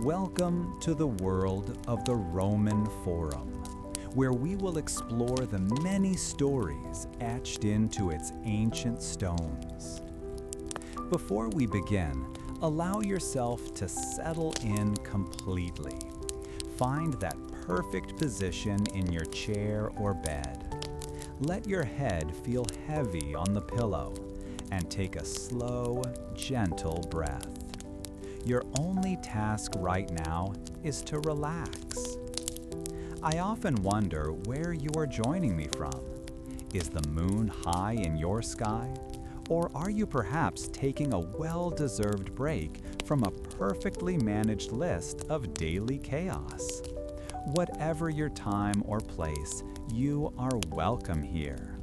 Welcome to the world of the Roman Forum, where we will explore the many stories etched into its ancient stones. Before we begin, allow yourself to settle in completely. Find that perfect position in your chair or bed. Let your head feel heavy on the pillow and take a slow, gentle breath. Your only task right now is to relax. I often wonder where you are joining me from. Is the moon high in your sky? Or are you perhaps taking a well-deserved break from a perfectly managed list of daily chaos? Whatever your time or place, you are welcome here.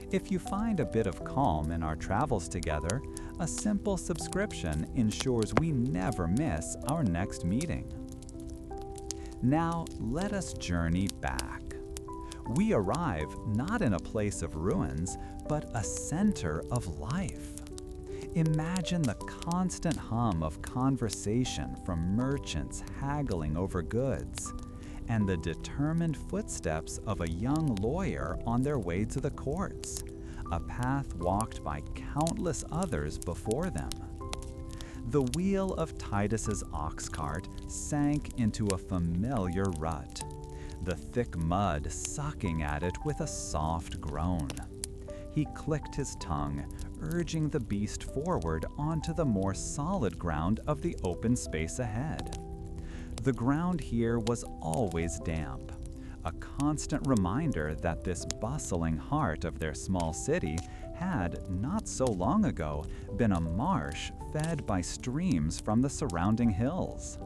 If you find a bit of calm in our travels together, a simple subscription ensures we never miss our next meeting. Now, let us journey back. We arrive not in a place of ruins, but a center of life. Imagine the constant hum of conversation from merchants haggling over goods, and the determined footsteps of a young lawyer on their way to the courts, a path walked by countless others before them. The wheel of Titus's ox cart sank into a familiar rut, the thick mud sucking at it with a soft groan. He clicked his tongue, urging the beast forward onto the more solid ground of the open space ahead. The ground here was always damp, a constant reminder that this bustling heart of their small city had, not so long ago, been a marsh fed by streams from the surrounding hills.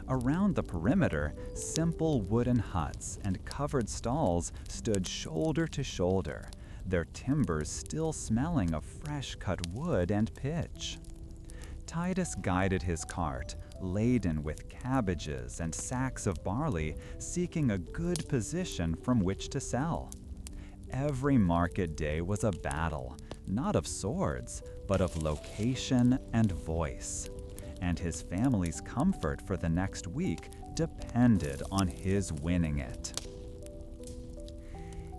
Around the perimeter, simple wooden huts and covered stalls stood shoulder to shoulder, their timbers still smelling of fresh-cut wood and pitch. Titus guided his cart, laden with cabbages and sacks of barley, seeking a good position from which to sell. Every market day was a battle, not of swords, but of location and voice. And his family's comfort for the next week depended on his winning it.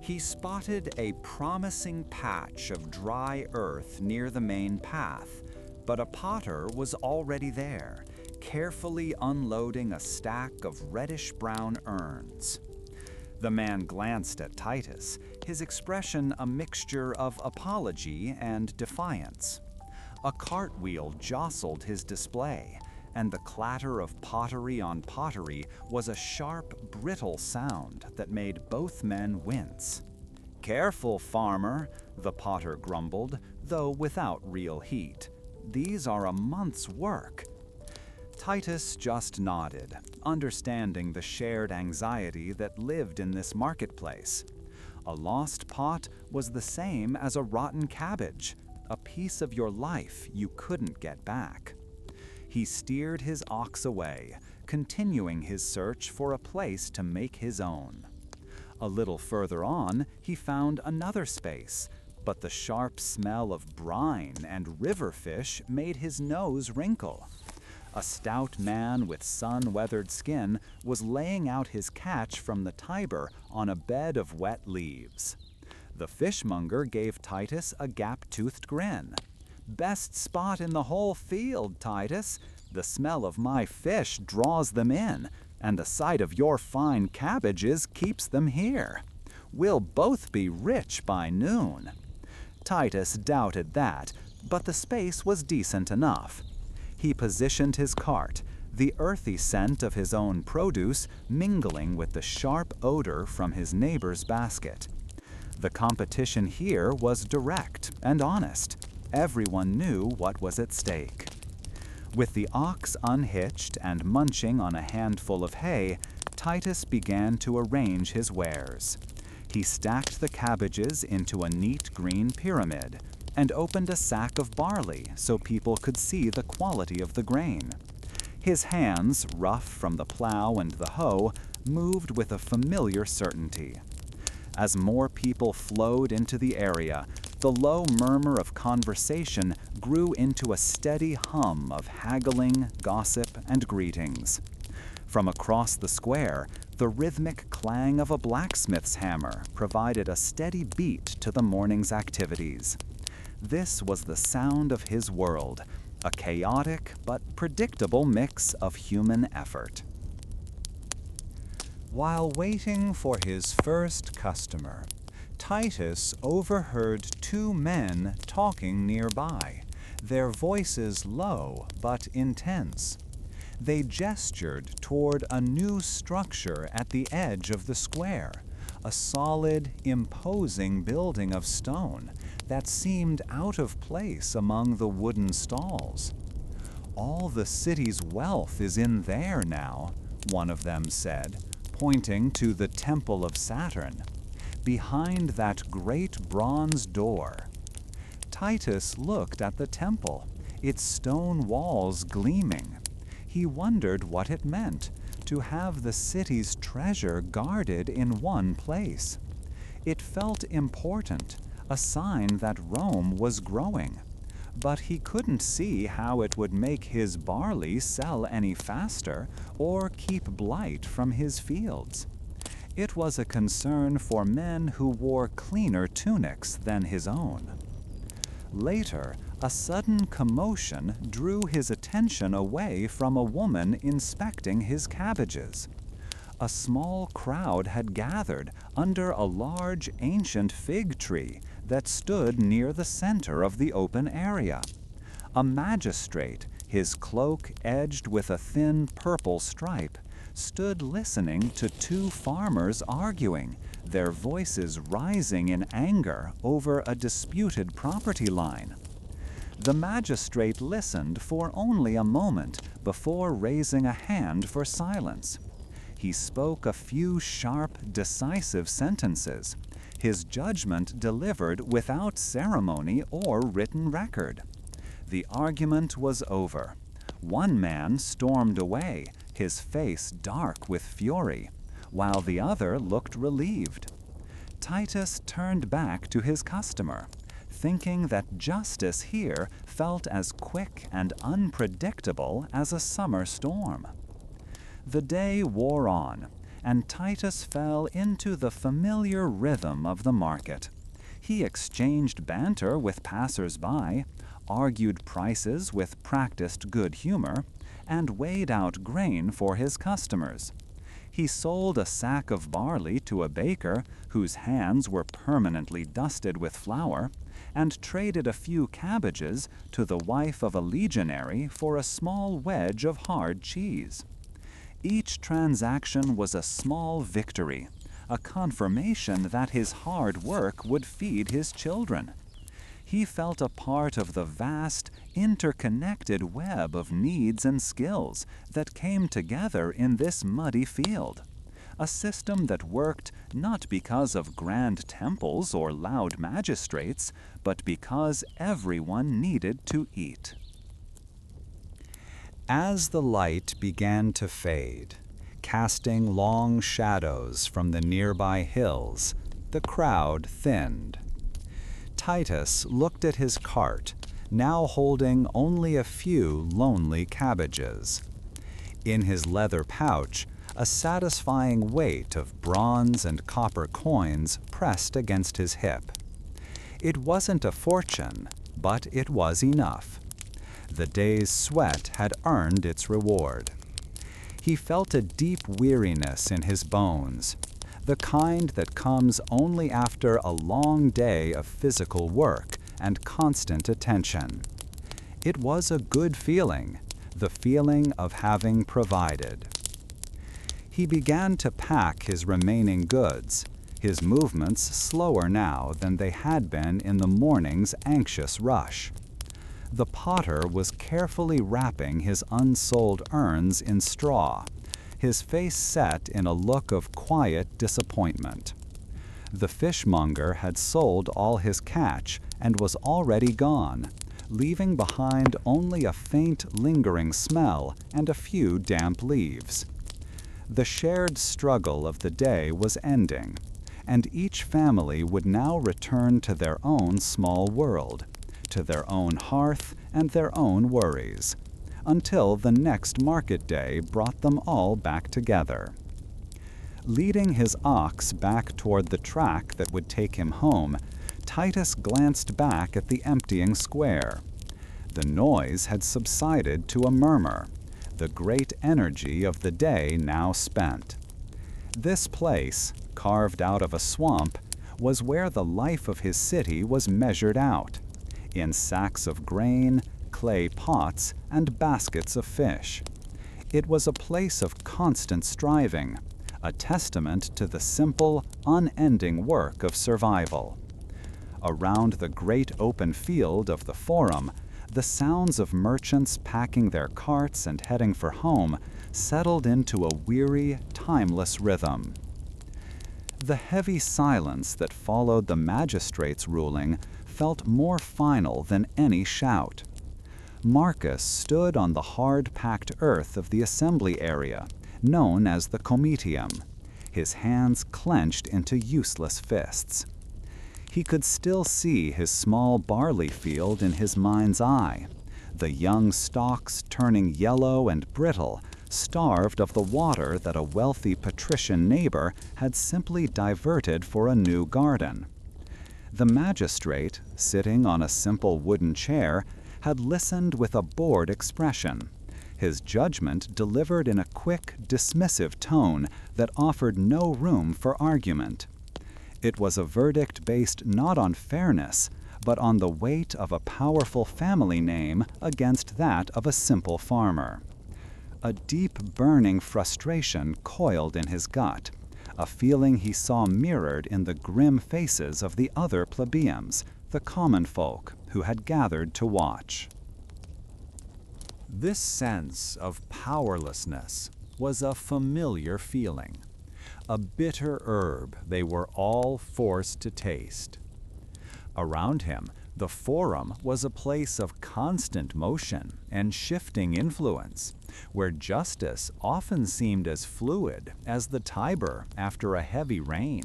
He spotted a promising patch of dry earth near the main path, but a potter was already there, carefully unloading a stack of reddish-brown urns. The man glanced at Titus, his expression a mixture of apology and defiance. A cartwheel jostled his display, and the clatter of pottery on pottery was a sharp, brittle sound that made both men wince. "Careful, farmer," the potter grumbled, though without real heat. "These are a month's work." Titus just nodded, understanding the shared anxiety that lived in this marketplace. A lost pot was the same as a rotten cabbage, a piece of your life you couldn't get back. He steered his ox away, continuing his search for a place to make his own. A little further on, he found another space, but the sharp smell of brine and river fish made his nose wrinkle. A stout man with sun-weathered skin was laying out his catch from the Tiber on a bed of wet leaves. The fishmonger gave Titus a gap-toothed grin. "Best spot in the whole field, Titus. The smell of my fish draws them in, and the sight of your fine cabbages keeps them here. We'll both be rich by noon." Titus doubted that, but the space was decent enough. He positioned his cart, the earthy scent of his own produce mingling with the sharp odor from his neighbor's basket. The competition here was direct and honest. Everyone knew what was at stake. With the ox unhitched and munching on a handful of hay, Titus began to arrange his wares. He stacked the cabbages into a neat green pyramid and opened a sack of barley so people could see the quality of the grain. His hands, rough from the plow and the hoe, moved with a familiar certainty. As more people flowed into the area, the The low murmur of conversation grew into a steady hum of haggling, gossip, and greetings. From across the square, the rhythmic clang of a blacksmith's hammer provided a steady beat to the morning's activities. This was the sound of his world, a chaotic but predictable mix of human effort. While waiting for his first customer, Titus overheard two men talking nearby, their voices low but intense. They gestured toward a new structure at the edge of the square, a solid, imposing building of stone that seemed out of place among the wooden stalls. "All the city's wealth is in there now," one of them said, pointing to the Temple of Saturn, behind that great bronze door. Titus looked at the temple, its stone walls gleaming. He wondered what it meant to have the city's treasure guarded in one place. It felt important, a sign that Rome was growing. But he couldn't see how it would make his barley sell any faster or keep blight from his fields. It was a concern for men who wore cleaner tunics than his own. Later, a sudden commotion drew his attention away from a woman inspecting his cabbages. A small crowd had gathered under a large ancient fig tree that stood near the center of the open area. A magistrate, his cloak edged with a thin purple stripe, stood listening to two farmers arguing, their voices rising in anger over a disputed property line. The magistrate listened for only a moment before raising a hand for silence. He spoke a few sharp, decisive sentences, his judgment delivered without ceremony or written record. The argument was over. One man stormed away, his face dark with fury, while the other looked relieved. Titus turned back to his customer, thinking that justice here felt as quick and unpredictable as a summer storm. The day wore on, and Titus fell into the familiar rhythm of the market. He exchanged banter with passers-by, argued prices with practiced good humor, and weighed out grain for his customers. He sold a sack of barley to a baker whose hands were permanently dusted with flour, and traded a few cabbages to the wife of a legionary for a small wedge of hard cheese. Each transaction was a small victory, a confirmation that his hard work would feed his children. He felt a part of the vast, interconnected web of needs and skills that came together in this muddy field, a system that worked not because of grand temples or loud magistrates, but because everyone needed to eat. As the light began to fade, casting long shadows from the nearby hills, the crowd thinned. Titus looked at his cart, now holding only a few lonely cabbages. In his leather pouch, a satisfying weight of bronze and copper coins pressed against his hip. It wasn't a fortune, but it was enough. The day's sweat had earned its reward. He felt a deep weariness in his bones, the kind that comes only after a long day of physical work and constant attention. It was a good feeling, the feeling of having provided. He began to pack his remaining goods, his movements slower now than they had been in the morning's anxious rush. The potter was carefully wrapping his unsold urns in straw, his face set in a look of quiet disappointment. The fishmonger had sold all his catch and was already gone, leaving behind only a faint lingering smell and a few damp leaves. The shared struggle of the day was ending, and each family would now return to their own small world, to their own hearth and their own worries, until the next market day brought them all back together. Leading his ox back toward the track that would take him home, Titus glanced back at the emptying square. The noise had subsided to a murmur, the great energy of the day now spent. This place, carved out of a swamp, was where the life of his city was measured out, in sacks of grain, clay pots, and baskets of fish. It was a place of constant striving, a testament to the simple, unending work of survival. Around the great open field of the Forum, the sounds of merchants packing their carts and heading for home settled into a weary, timeless rhythm. The heavy silence that followed the magistrate's ruling felt more final than any shout. Marcus stood on the hard-packed earth of the assembly area, known as the Comitium, his hands clenched into useless fists. He could still see his small barley field in his mind's eye, the young stalks turning yellow and brittle, starved of the water that a wealthy patrician neighbor had simply diverted for a new garden. The magistrate, sitting on a simple wooden chair, had listened with a bored expression, his judgment delivered in a quick, dismissive tone that offered no room for argument. It was a verdict based not on fairness, but on the weight of a powerful family name against that of a simple farmer. A deep, burning frustration coiled in his gut, a feeling he saw mirrored in the grim faces of the other plebeians, the common folk, who had gathered to watch. This sense of powerlessness was a familiar feeling, a bitter herb they were all forced to taste. Around him, the Forum was a place of constant motion and shifting influence, where justice often seemed as fluid as the Tiber after a heavy rain.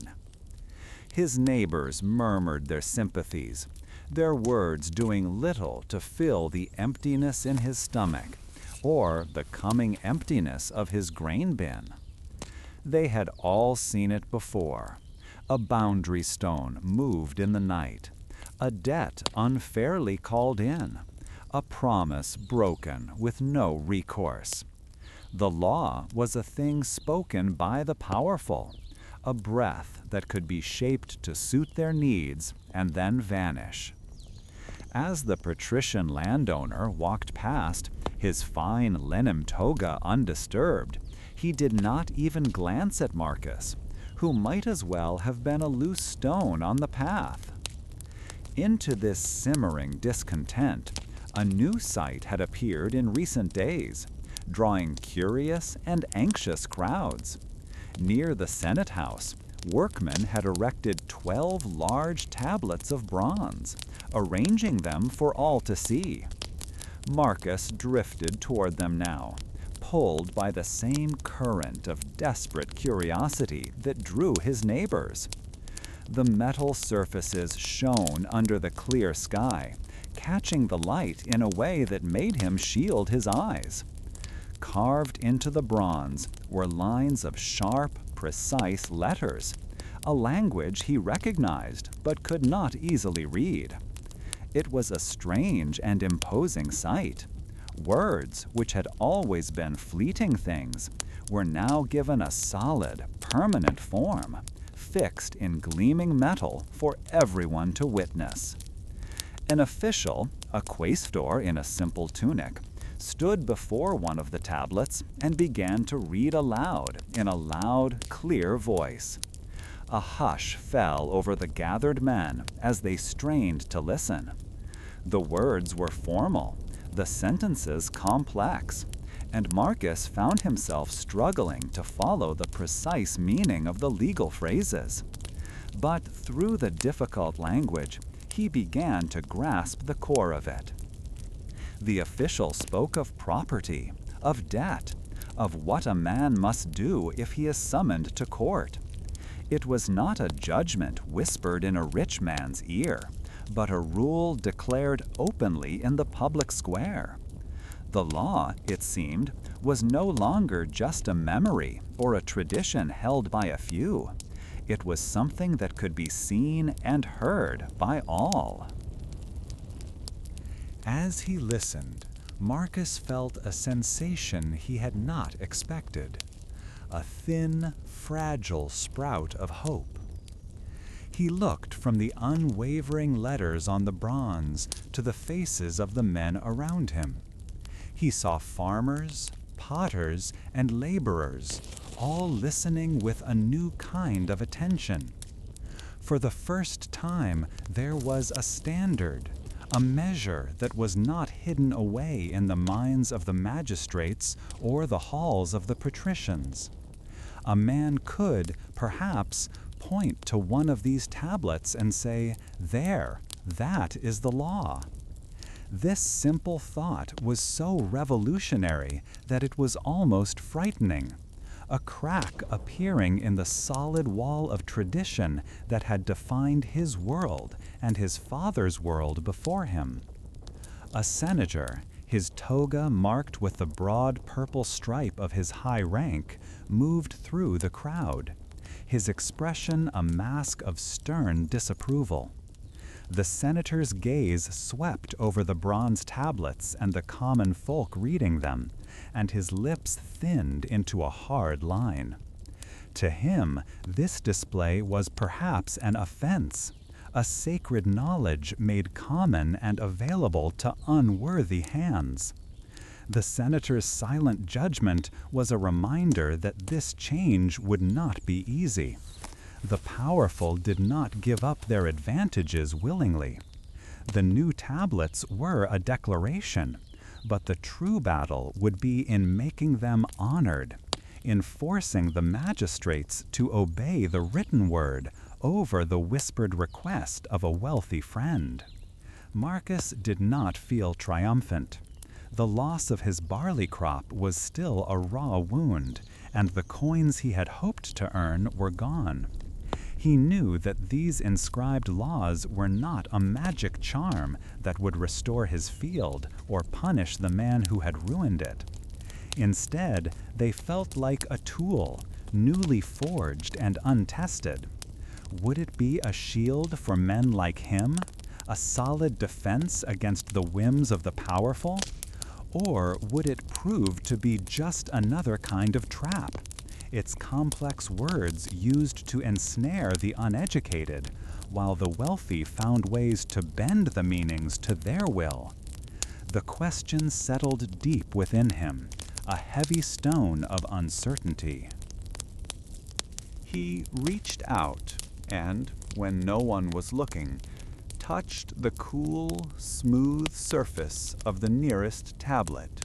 His neighbors murmured their sympathies, their words doing little to fill the emptiness in his stomach or the coming emptiness of his grain bin. They had all seen it before. A boundary stone moved in the night, a debt unfairly called in, a promise broken with no recourse. The law was a thing spoken by the powerful, a breath that could be shaped to suit their needs and then vanish. As the patrician landowner walked past, his fine linen toga undisturbed, he did not even glance at Marcus, who might as well have been a loose stone on the path. Into this simmering discontent, a new sight had appeared in recent days, drawing curious and anxious crowds. Near the Senate House, workmen had erected 12 large tablets of bronze, arranging them for all to see. Marcus drifted toward them now, pulled by the same current of desperate curiosity that drew his neighbors. The metal surfaces shone under the clear sky, catching the light in a way that made him shield his eyes. Carved into the bronze were lines of sharp, precise letters, a language he recognized but could not easily read. It was a strange and imposing sight. Words, which had always been fleeting things, were now given a solid, permanent form, fixed in gleaming metal for everyone to witness. An official, a quaestor in a simple tunic, stood before one of the tablets and began to read aloud in a loud, clear voice. A hush fell over the gathered men as they strained to listen. The words were formal, the sentences complex, and Marcus found himself struggling to follow the precise meaning of the legal phrases. But through the difficult language, he began to grasp the core of it. The official spoke of property, of debt, of what a man must do if he is summoned to court. It was not a judgment whispered in a rich man's ear, but a rule declared openly in the public square. The law, it seemed, was no longer just a memory or a tradition held by a few. It was something that could be seen and heard by all. As he listened, Marcus felt a sensation he had not expected, a thin, fragile sprout of hope. He looked from the unwavering letters on the bronze to the faces of the men around him. He saw farmers, potters, and laborers, all listening with a new kind of attention. For the first time, there was a standard, a measure that was not hidden away in the minds of the magistrates or the halls of the patricians. A man could, perhaps, point to one of these tablets and say, "There, that is the law." This simple thought was so revolutionary that it was almost frightening. A crack appearing in the solid wall of tradition that had defined his world and his father's world before him. A senator, his toga marked with the broad purple stripe of his high rank, moved through the crowd, his expression a mask of stern disapproval. The senator's gaze swept over the bronze tablets and the common folk reading them, and his lips thinned into a hard line. To him, this display was perhaps an offense, a sacred knowledge made common and available to unworthy hands. The senator's silent judgment was a reminder that this change would not be easy. The powerful did not give up their advantages willingly. The new tablets were a declaration, but the true battle would be in making them honored, in forcing the magistrates to obey the written word over the whispered request of a wealthy friend. Marcus did not feel triumphant. The loss of his barley crop was still a raw wound, and the coins he had hoped to earn were gone. He knew that these inscribed laws were not a magic charm that would restore his field or punish the man who had ruined it. Instead, they felt like a tool, newly forged and untested. Would it be a shield for men like him, a solid defense against the whims of the powerful? Or would it prove to be just another kind of trap, its complex words used to ensnare the uneducated, while the wealthy found ways to bend the meanings to their will? The question settled deep within him, a heavy stone of uncertainty. He reached out and, when no one was looking, touched the cool, smooth surface of the nearest tablet.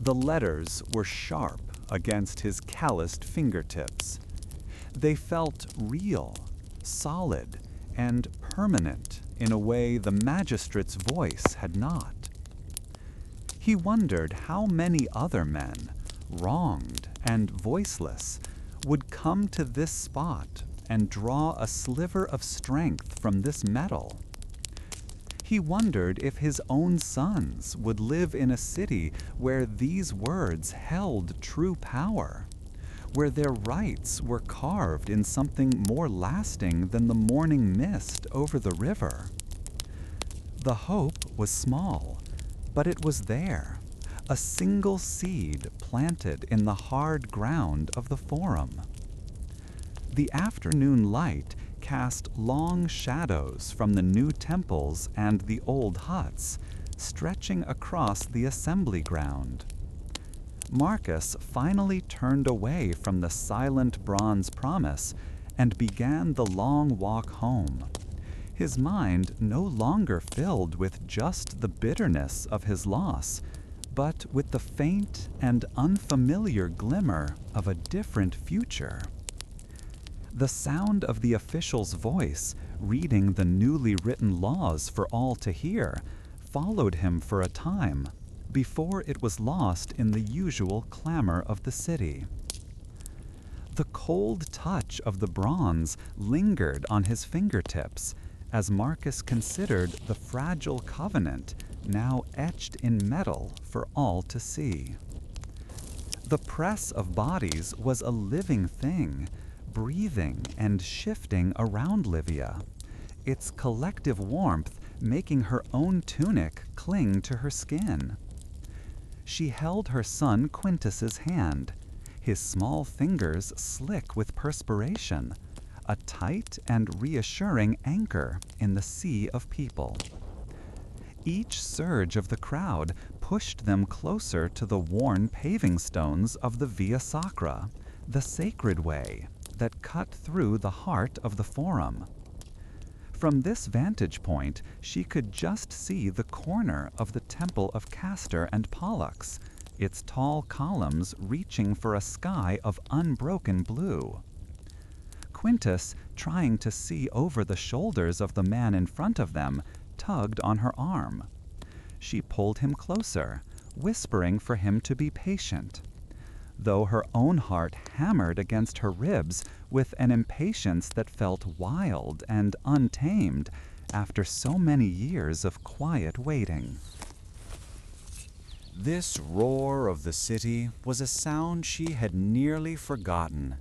The letters were sharp against his calloused fingertips. They felt real, solid, and permanent in a way the magistrate's voice had not. He wondered how many other men, wronged and voiceless, would come to this spot and draw a sliver of strength from this metal. He wondered if his own sons would live in a city where these words held true power, where their rights were carved in something more lasting than the morning mist over the river. The hope was small, but it was there, a single seed planted in the hard ground of the Forum. The afternoon light cast long shadows from the new temples and the old huts, stretching across the assembly ground. Marcus finally turned away from the silent bronze promise and began the long walk home, his mind no longer filled with just the bitterness of his loss, but with the faint and unfamiliar glimmer of a different future. The sound of the official's voice, reading the newly written laws for all to hear, followed him for a time, before it was lost in the usual clamor of the city. The cold touch of the bronze lingered on his fingertips as Marcus considered the fragile covenant now etched in metal for all to see. The press of bodies was a living thing, breathing and shifting around Livia, its collective warmth making her own tunic cling to her skin. She held her son Quintus's hand, his small fingers slick with perspiration, a tight and reassuring anchor in the sea of people. Each surge of the crowd pushed them closer to the worn paving stones of the Via Sacra, the sacred way that cut through the heart of the Forum. From this vantage point, she could just see the corner of the Temple of Castor and Pollux, its tall columns reaching for a sky of unbroken blue. Quintus, trying to see over the shoulders of the man in front of them, tugged on her arm. She pulled him closer, whispering for him to be patient, though her own heart hammered against her ribs with an impatience that felt wild and untamed after so many years of quiet waiting. This roar of the city was a sound she had nearly forgotten.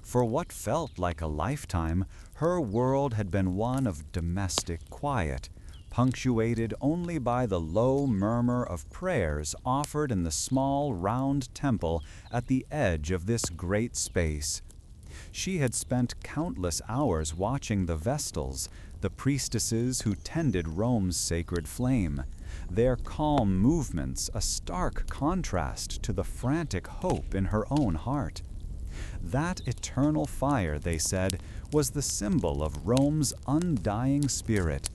For what felt like a lifetime, her world had been one of domestic quiet, punctuated only by the low murmur of prayers offered in the small round temple at the edge of this great space. She had spent countless hours watching the Vestals, the priestesses who tended Rome's sacred flame, their calm movements a stark contrast to the frantic hope in her own heart. That eternal fire, they said, was the symbol of Rome's undying spirit.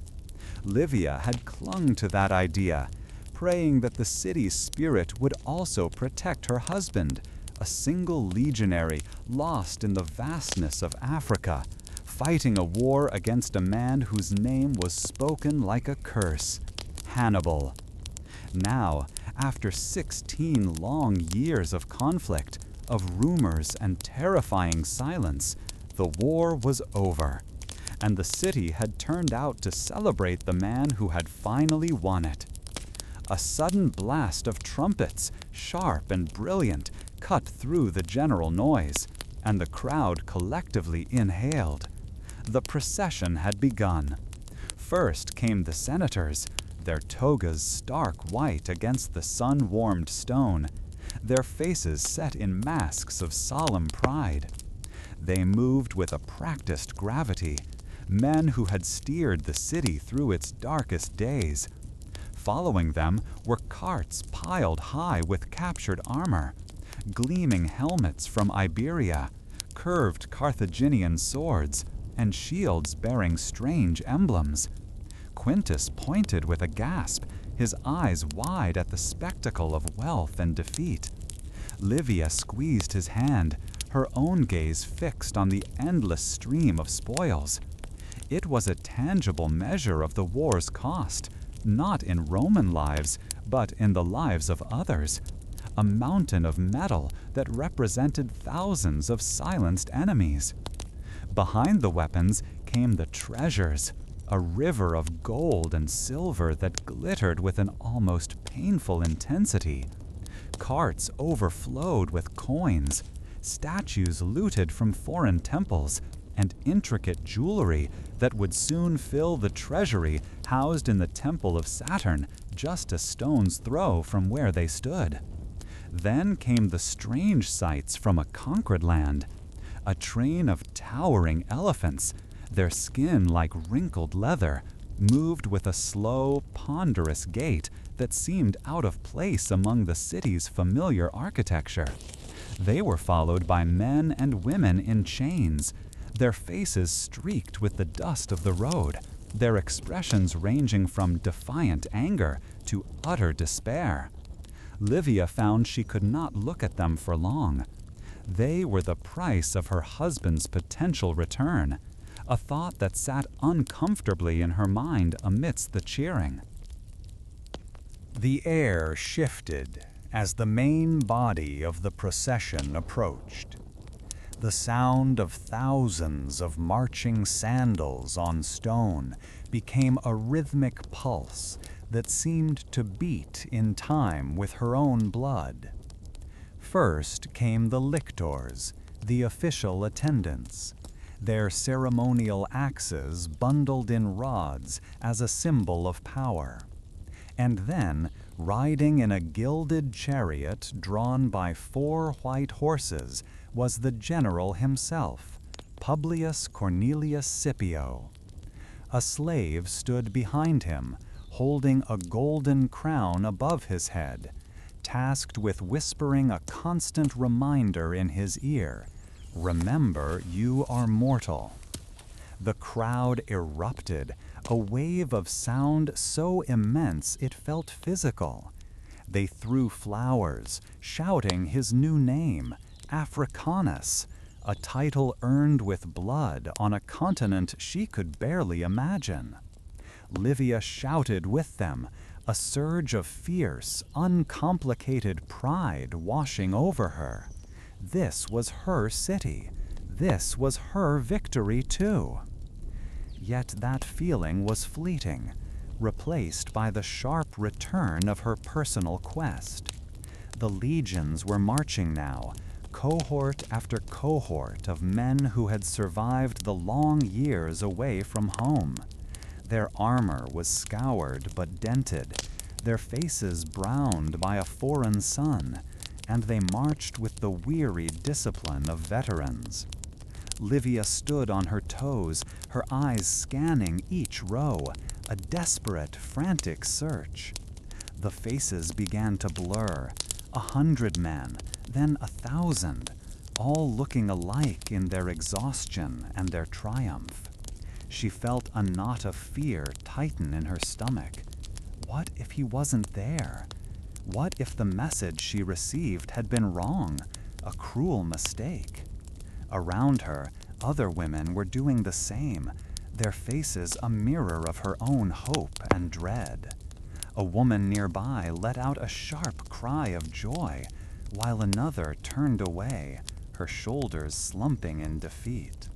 Livia had clung to that idea, praying that the city's spirit would also protect her husband, a single legionary lost in the vastness of Africa, fighting a war against a man whose name was spoken like a curse, Hannibal. Now, after 16 long years of conflict, of rumors and terrifying silence, the war was over, and the city had turned out to celebrate the man who had finally won it. A sudden blast of trumpets, sharp and brilliant, cut through the general noise, and the crowd collectively inhaled. The procession had begun. First came the senators, their togas stark white against the sun-warmed stone, their faces set in masks of solemn pride. They moved with a practiced gravity, men who had steered the city through its darkest days. Following them were carts piled high with captured armor, gleaming helmets from Iberia, curved Carthaginian swords, and shields bearing strange emblems. Quintus pointed with a gasp, his eyes wide at the spectacle of wealth and defeat. Livia squeezed his hand, her own gaze fixed on the endless stream of spoils. It was a tangible measure of the war's cost, not in Roman lives, but in the lives of others. A mountain of metal that represented thousands of silenced enemies. Behind the weapons came the treasures, a river of gold and silver that glittered with an almost painful intensity. Carts overflowed with coins, statues looted from foreign temples, and intricate jewelry that would soon fill the treasury housed in the Temple of Saturn, just a stone's throw from where they stood. Then came the strange sights from a conquered land, a train of towering elephants, their skin like wrinkled leather, moved with a slow, ponderous gait that seemed out of place among the city's familiar architecture. They were followed by men and women in chains, their faces streaked with the dust of the road, their expressions ranging from defiant anger to utter despair. Livia found she could not look at them for long. They were the price of her husband's potential return, a thought that sat uncomfortably in her mind amidst the cheering. The air shifted as the main body of the procession approached. The sound of thousands of marching sandals on stone became a rhythmic pulse that seemed to beat in time with her own blood. First came the lictors, the official attendants, their ceremonial axes bundled in rods as a symbol of power. And then, riding in a gilded chariot drawn by 4 white horses, was the general himself, Publius Cornelius Scipio. A slave stood behind him, holding a golden crown above his head, tasked with whispering a constant reminder in his ear, "Remember, you are mortal." The crowd erupted, a wave of sound so immense it felt physical. They threw flowers, shouting his new name, Africanus, a title earned with blood on a continent she could barely imagine. Livia shouted with them, a surge of fierce, uncomplicated pride washing over her. This was her city. This was her victory too. Yet that feeling was fleeting, replaced by the sharp return of her personal quest. The legions were marching now, cohort after cohort of men who had survived the long years away from home. Their armor was scoured but dented, their faces browned by a foreign sun, and they marched with the weary discipline of veterans. Livia stood on her toes, her eyes scanning each row, a desperate, frantic search. The faces began to blur, 100 men, then 1,000, all looking alike in their exhaustion and their triumph. She felt a knot of fear tighten in her stomach. What if he wasn't there? What if the message she received had been wrong, a cruel mistake? Around her, other women were doing the same, their faces a mirror of her own hope and dread. A woman nearby let out a sharp cry of joy, while another turned away, her shoulders slumping in defeat.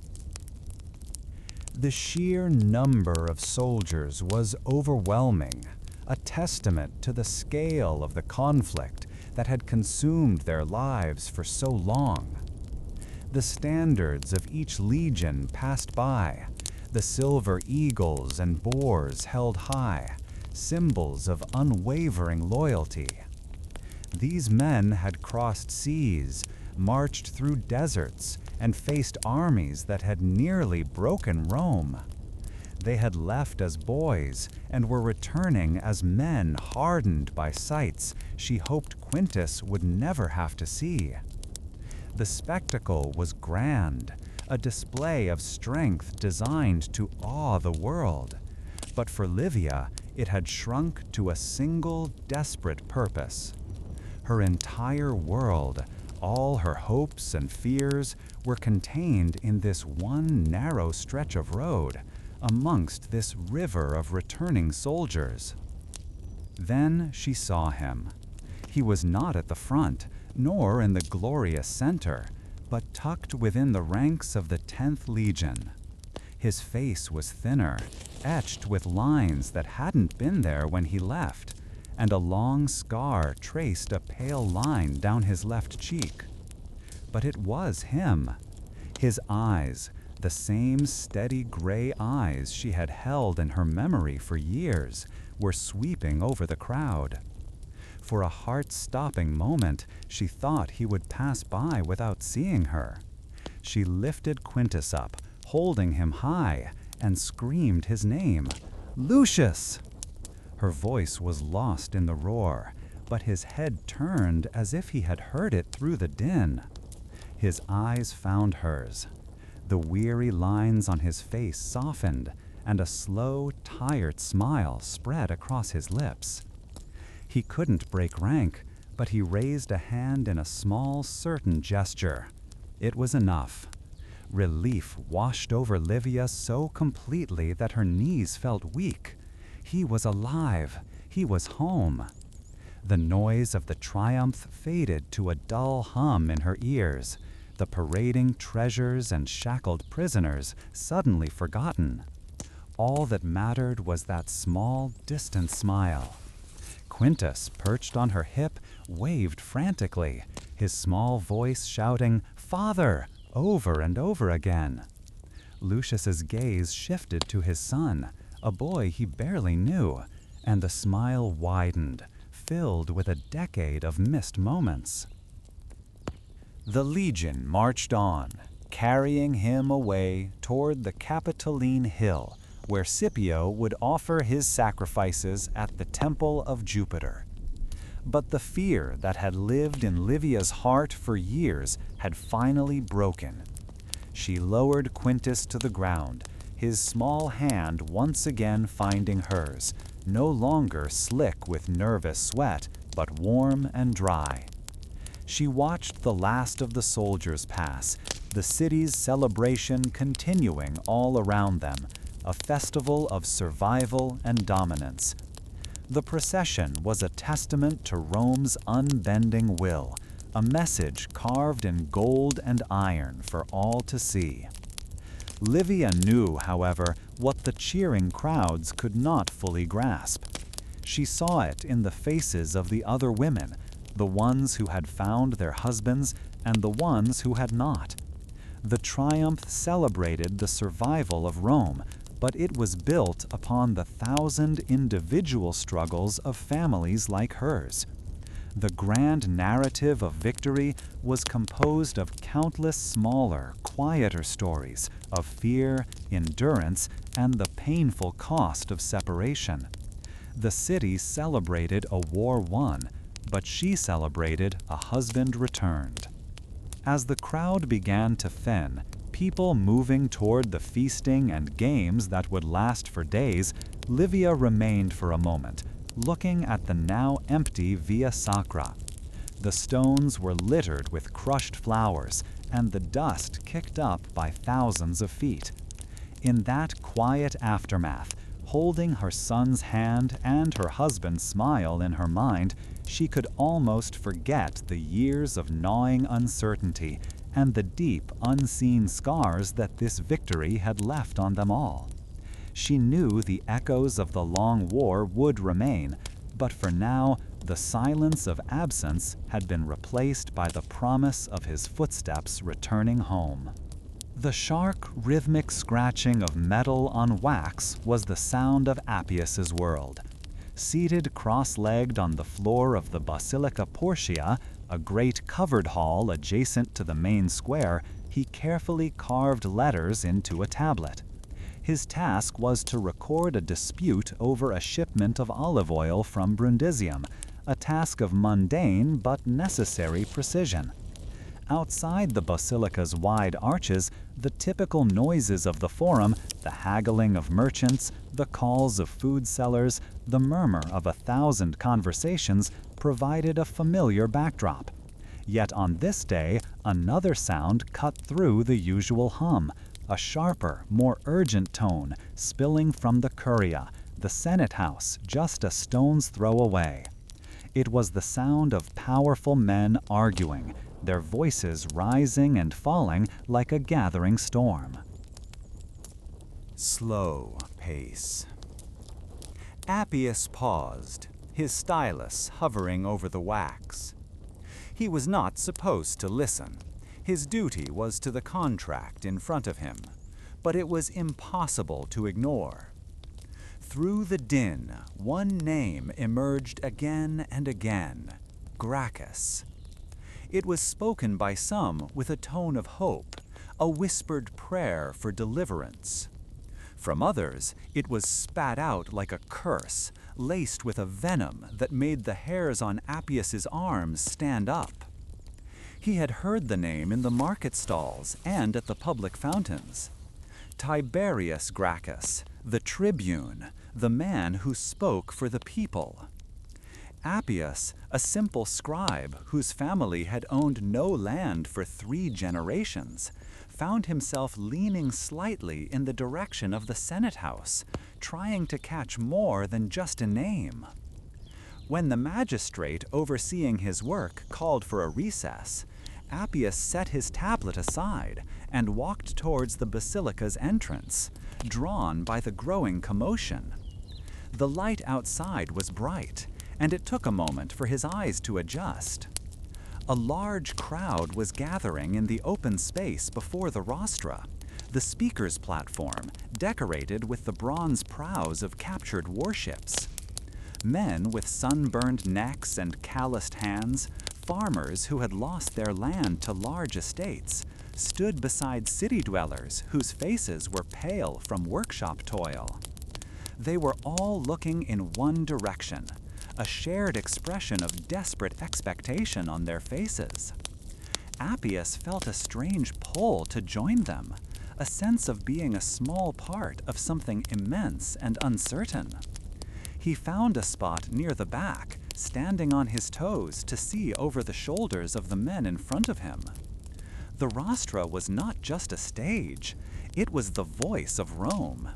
The sheer number of soldiers was overwhelming, a testament to the scale of the conflict that had consumed their lives for so long. The standards of each legion passed by, the silver eagles and boars held high, symbols of unwavering loyalty. These men had crossed seas, marched through deserts, and faced armies that had nearly broken Rome. They had left as boys and were returning as men hardened by sights she hoped Quintus would never have to see. The spectacle was grand, a display of strength designed to awe the world. But for Livia, it had shrunk to a single desperate purpose. Her entire world, all her hopes and fears, were contained in this one narrow stretch of road, amongst this river of returning soldiers. Then she saw him. He was not at the front, nor in the glorious center, but tucked within the ranks of the 10th Legion. His face was thinner, etched with lines that hadn't been there when he left, and a long scar traced a pale line down his left cheek. But it was him. His eyes, the same steady gray eyes she had held in her memory for years, were sweeping over the crowd. For a heart-stopping moment, she thought he would pass by without seeing her. She lifted Quintus up, holding him high, and screamed his name, "Lucius!" Her voice was lost in the roar, but his head turned as if he had heard it through the din. His eyes found hers. The weary lines on his face softened, and a slow, tired smile spread across his lips. He couldn't break rank, but he raised a hand in a small, certain gesture. It was enough. Relief washed over Livia so completely that her knees felt weak. He was alive. He was home. The noise of the triumph faded to a dull hum in her ears. the parading treasures and shackled prisoners suddenly forgotten. All that mattered was that small, distant smile. Quintus, perched on her hip, waved frantically, his small voice shouting, "Father!" over and over again. Lucius's gaze shifted to his son, a boy he barely knew, and the smile widened, filled with a decade of missed moments. The legion marched on, carrying him away toward the Capitoline Hill, where Scipio would offer his sacrifices at the temple of Jupiter. But the fear that had lived in Livia's heart for years had finally broken. She lowered Quintus to the ground, his small hand once again finding hers, no longer slick with nervous sweat, but warm and dry. She watched the last of the soldiers pass, the city's celebration continuing all around them, a festival of survival and dominance. The procession was a testament to Rome's unbending will, a message carved in gold and iron for all to see. Livia knew, however, what the cheering crowds could not fully grasp. She saw it in the faces of the other women, the ones who had found their husbands and the ones who had not. The triumph celebrated the survival of Rome, but it was built upon the 1,000 individual struggles of families like hers. The grand narrative of victory was composed of countless smaller, quieter stories of fear, endurance, and the painful cost of separation. The city celebrated a war won, but she celebrated a husband returned. As the crowd began to thin, people moving toward the feasting and games that would last for days, Livia remained for a moment, looking at the now empty Via Sacra. The stones were littered with crushed flowers, and the dust kicked up by thousands of feet. In that quiet aftermath, holding her son's hand and her husband's smile in her mind, she could almost forget the years of gnawing uncertainty and the deep, unseen scars that this victory had left on them all. She knew the echoes of the long war would remain, but for now, the silence of absence had been replaced by the promise of his footsteps returning home. The sharp, rhythmic scratching of metal on wax was the sound of Appius's world. Seated cross-legged on the floor of the Basilica Portia, a great covered hall adjacent to the main square, he carefully carved letters into a tablet. His task was to record a dispute over a shipment of olive oil from Brundisium, a task of mundane but necessary precision. Outside the basilica's wide arches, the typical noises of the forum, the haggling of merchants, the calls of food sellers, the murmur of 1,000 conversations, provided a familiar backdrop. Yet on this day, another sound cut through the usual hum, a sharper, more urgent tone spilling from the Curia, the Senate House just a stone's throw away. It was the sound of powerful men arguing, their voices rising and falling like a gathering storm. Slow pace. Appius paused, his stylus hovering over the wax. He was not supposed to listen. His duty was to the contract in front of him, but it was impossible to ignore. Through the din, one name emerged again and again: Gracchus. It was spoken by some with a tone of hope, a whispered prayer for deliverance. From others, it was spat out like a curse, laced with a venom that made the hairs on Appius's arms stand up. He had heard the name in the market stalls and at the public fountains. Tiberius Gracchus, the tribune, the man who spoke for the people. Appius, a simple scribe whose family had owned no land for 3 generations, found himself leaning slightly in the direction of the Senate House, trying to catch more than just a name. When the magistrate overseeing his work called for a recess, Appius set his tablet aside and walked towards the basilica's entrance, drawn by the growing commotion. The light outside was bright, and it took a moment for his eyes to adjust. A large crowd was gathering in the open space before the rostra, the speaker's platform decorated with the bronze prows of captured warships. Men with sunburned necks and calloused hands, farmers who had lost their land to large estates, stood beside city dwellers whose faces were pale from workshop toil. They were all looking in one direction, a shared expression of desperate expectation on their faces. Appius felt a strange pull to join them, a sense of being a small part of something immense and uncertain. He found a spot near the back, standing on his toes to see over the shoulders of the men in front of him. The rostra was not just a stage, it was the voice of Rome.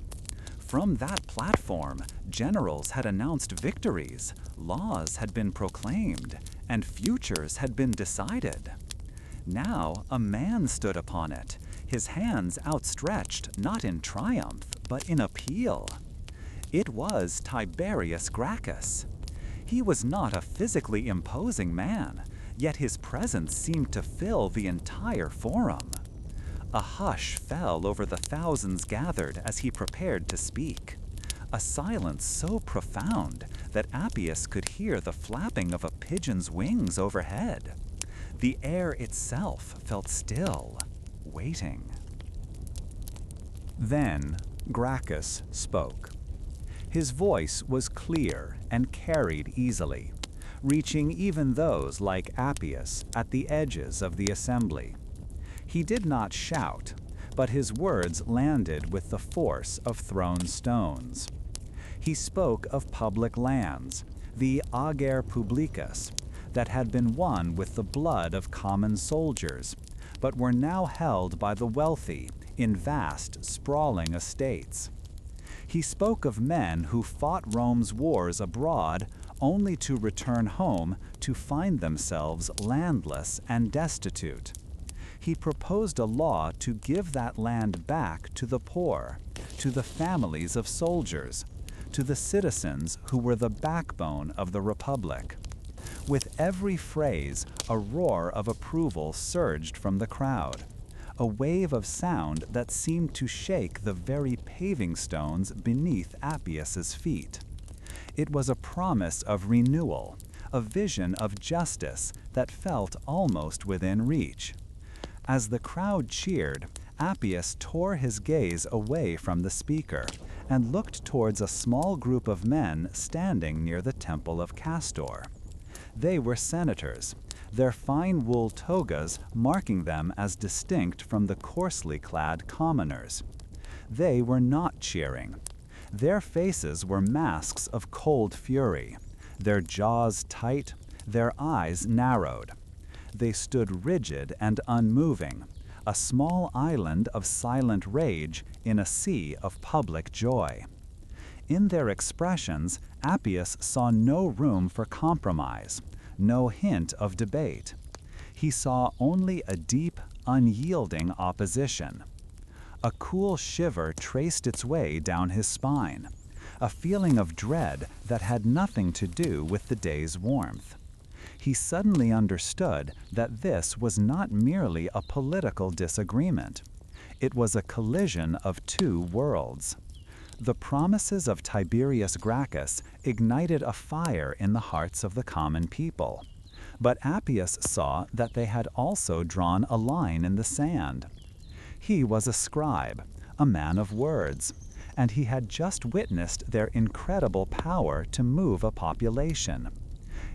From that platform, generals had announced victories, laws had been proclaimed, and futures had been decided. Now a man stood upon it, his hands outstretched not in triumph, but in appeal. It was Tiberius Gracchus. He was not a physically imposing man, yet his presence seemed to fill the entire forum. A hush fell over the thousands gathered as he prepared to speak, a silence so profound that Appius could hear the flapping of a pigeon's wings overhead. The air itself felt still, waiting. Then Gracchus spoke. His voice was clear and carried easily, reaching even those like Appius at the edges of the assembly. He did not shout, but his words landed with the force of thrown stones. He spoke of public lands, the ager publicus, that had been won with the blood of common soldiers, but were now held by the wealthy in vast, sprawling estates. He spoke of men who fought Rome's wars abroad only to return home to find themselves landless and destitute. He proposed a law to give that land back to the poor, to the families of soldiers, to the citizens who were the backbone of the Republic. With every phrase, a roar of approval surged from the crowd, a wave of sound that seemed to shake the very paving stones beneath Appius's feet. It was a promise of renewal, a vision of justice that felt almost within reach. As the crowd cheered, Appius tore his gaze away from the speaker and looked towards a small group of men standing near the Temple of Castor. They were senators, their fine wool togas marking them as distinct from the coarsely clad commoners. They were not cheering. Their faces were masks of cold fury, their jaws tight, their eyes narrowed. They stood rigid and unmoving, a small island of silent rage in a sea of public joy. In their expressions, Appius saw no room for compromise, no hint of debate. He saw only a deep, unyielding opposition. A cool shiver traced its way down his spine, a feeling of dread that had nothing to do with the day's warmth. He suddenly understood that this was not merely a political disagreement. It was a collision of two worlds. The promises of Tiberius Gracchus ignited a fire in the hearts of the common people. But Appius saw that they had also drawn a line in the sand. He was a scribe, a man of words, and he had just witnessed their incredible power to move a population.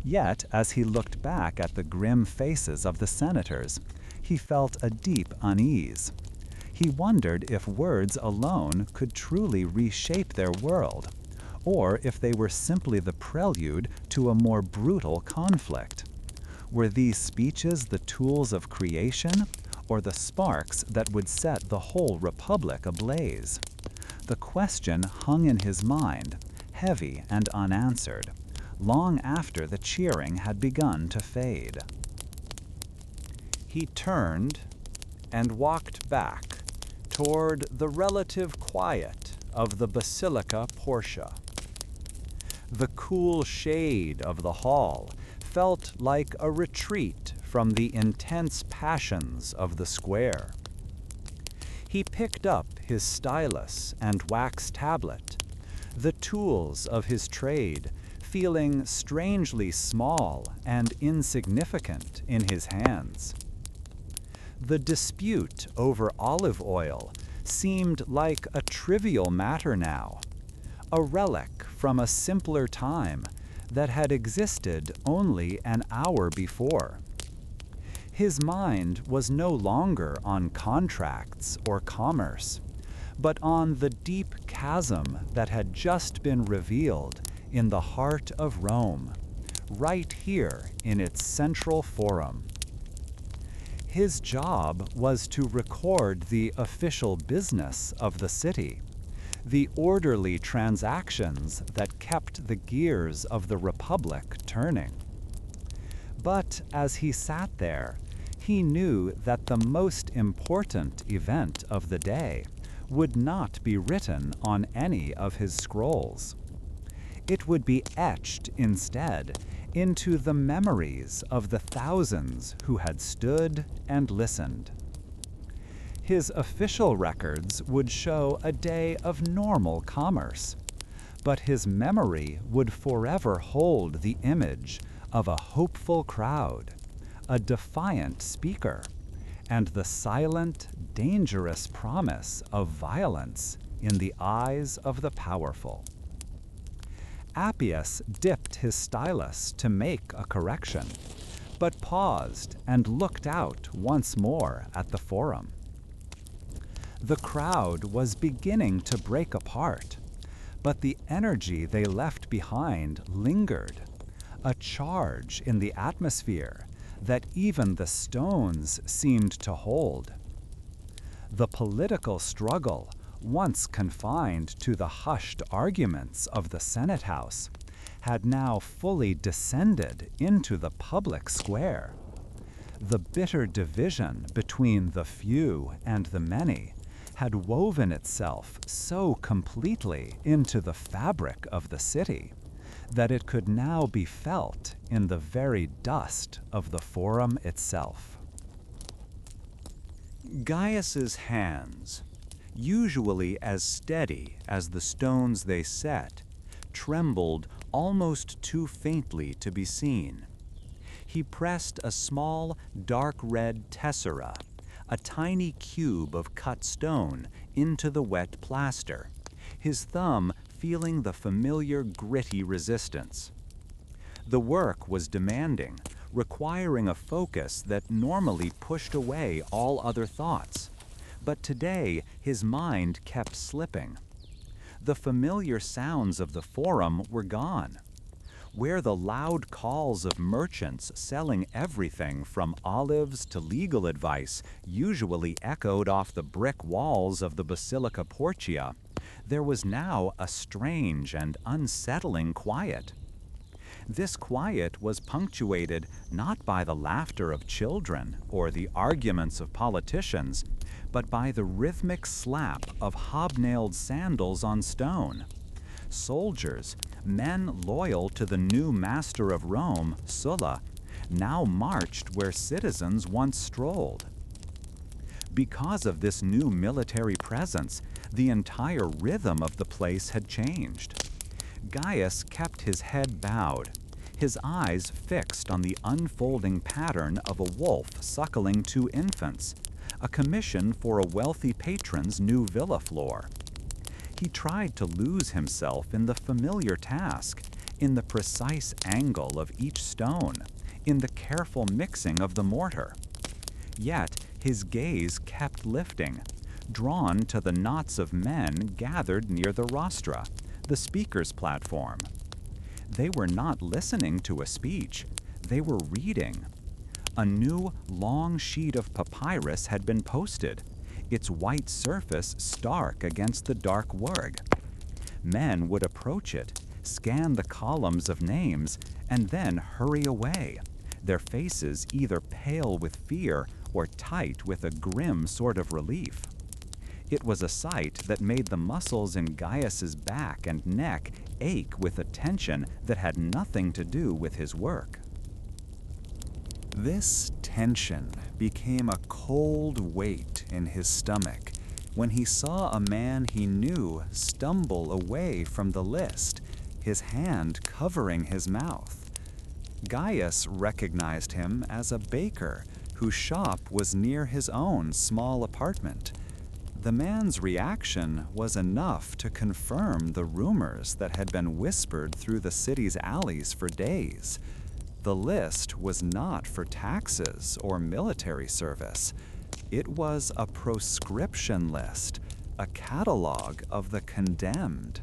Yet, as he looked back at the grim faces of the senators, he felt a deep unease. He wondered if words alone could truly reshape their world, or if they were simply the prelude to a more brutal conflict. Were these speeches the tools of creation, or the sparks that would set the whole republic ablaze? The question hung in his mind, heavy and unanswered, long after the cheering had begun to fade. He turned and walked back toward the relative quiet of the Basilica Portia. The cool shade of the hall felt like a retreat from the intense passions of the square. He picked up his stylus and wax tablet, the tools of his trade feeling strangely small and insignificant in his hands. The dispute over olive oil seemed like a trivial matter now, a relic from a simpler time that had existed only an hour before. His mind was no longer on contracts or commerce, but on the deep chasm that had just been revealed in the heart of Rome, right here in its central forum. His job was to record the official business of the city, the orderly transactions that kept the gears of the Republic turning. But as he sat there, he knew that the most important event of the day would not be written on any of his scrolls. It would be etched instead into the memories of the thousands who had stood and listened. His official records would show a day of normal commerce, but his memory would forever hold the image of a hopeful crowd, a defiant speaker, and the silent, dangerous promise of violence in the eyes of the powerful. Appius dipped his stylus to make a correction, but paused and looked out once more at the forum. The crowd was beginning to break apart, but the energy they left behind lingered, a charge in the atmosphere that even the stones seemed to hold. The political struggle, once confined to the hushed arguments of the Senate House, had now fully descended into the public square. The bitter division between the few and the many had woven itself so completely into the fabric of the city that it could now be felt in the very dust of the forum itself. Gaius's hands, usually as steady as the stones they set, trembled almost too faintly to be seen. He pressed a small, dark red tessera, a tiny cube of cut stone, into the wet plaster, his thumb feeling the familiar gritty resistance. The work was demanding, requiring a focus that normally pushed away all other thoughts. But today, his mind kept slipping. The familiar sounds of the forum were gone. Where the loud calls of merchants selling everything from olives to legal advice usually echoed off the brick walls of the Basilica Portia, there was now a strange and unsettling quiet. This quiet was punctuated not by the laughter of children or the arguments of politicians, but by the rhythmic slap of hobnailed sandals on stone. Soldiers, men loyal to the new master of Rome, Sulla, now marched where citizens once strolled. Because of this new military presence, the entire rhythm of the place had changed. Gaius kept his head bowed, his eyes fixed on the unfolding pattern of a wolf suckling two infants, a commission for a wealthy patron's new villa floor. He tried to lose himself in the familiar task, in the precise angle of each stone, in the careful mixing of the mortar. Yet his gaze kept lifting, drawn to the knots of men gathered near the rostra, the speaker's platform. They were not listening to a speech, they were reading. A new, long sheet of papyrus had been posted, its white surface stark against the dark work. Men would approach it, scan the columns of names, and then hurry away, their faces either pale with fear or tight with a grim sort of relief. It was a sight that made the muscles in Gaius's back and neck ache with a tension that had nothing to do with his work. This tension became a cold weight in his stomach when he saw a man he knew stumble away from the list, his hand covering his mouth. Gaius recognized him as a baker whose shop was near his own small apartment. The man's reaction was enough to confirm the rumors that had been whispered through the city's alleys for days. The list was not for taxes or military service. It was a proscription list, a catalog of the condemned.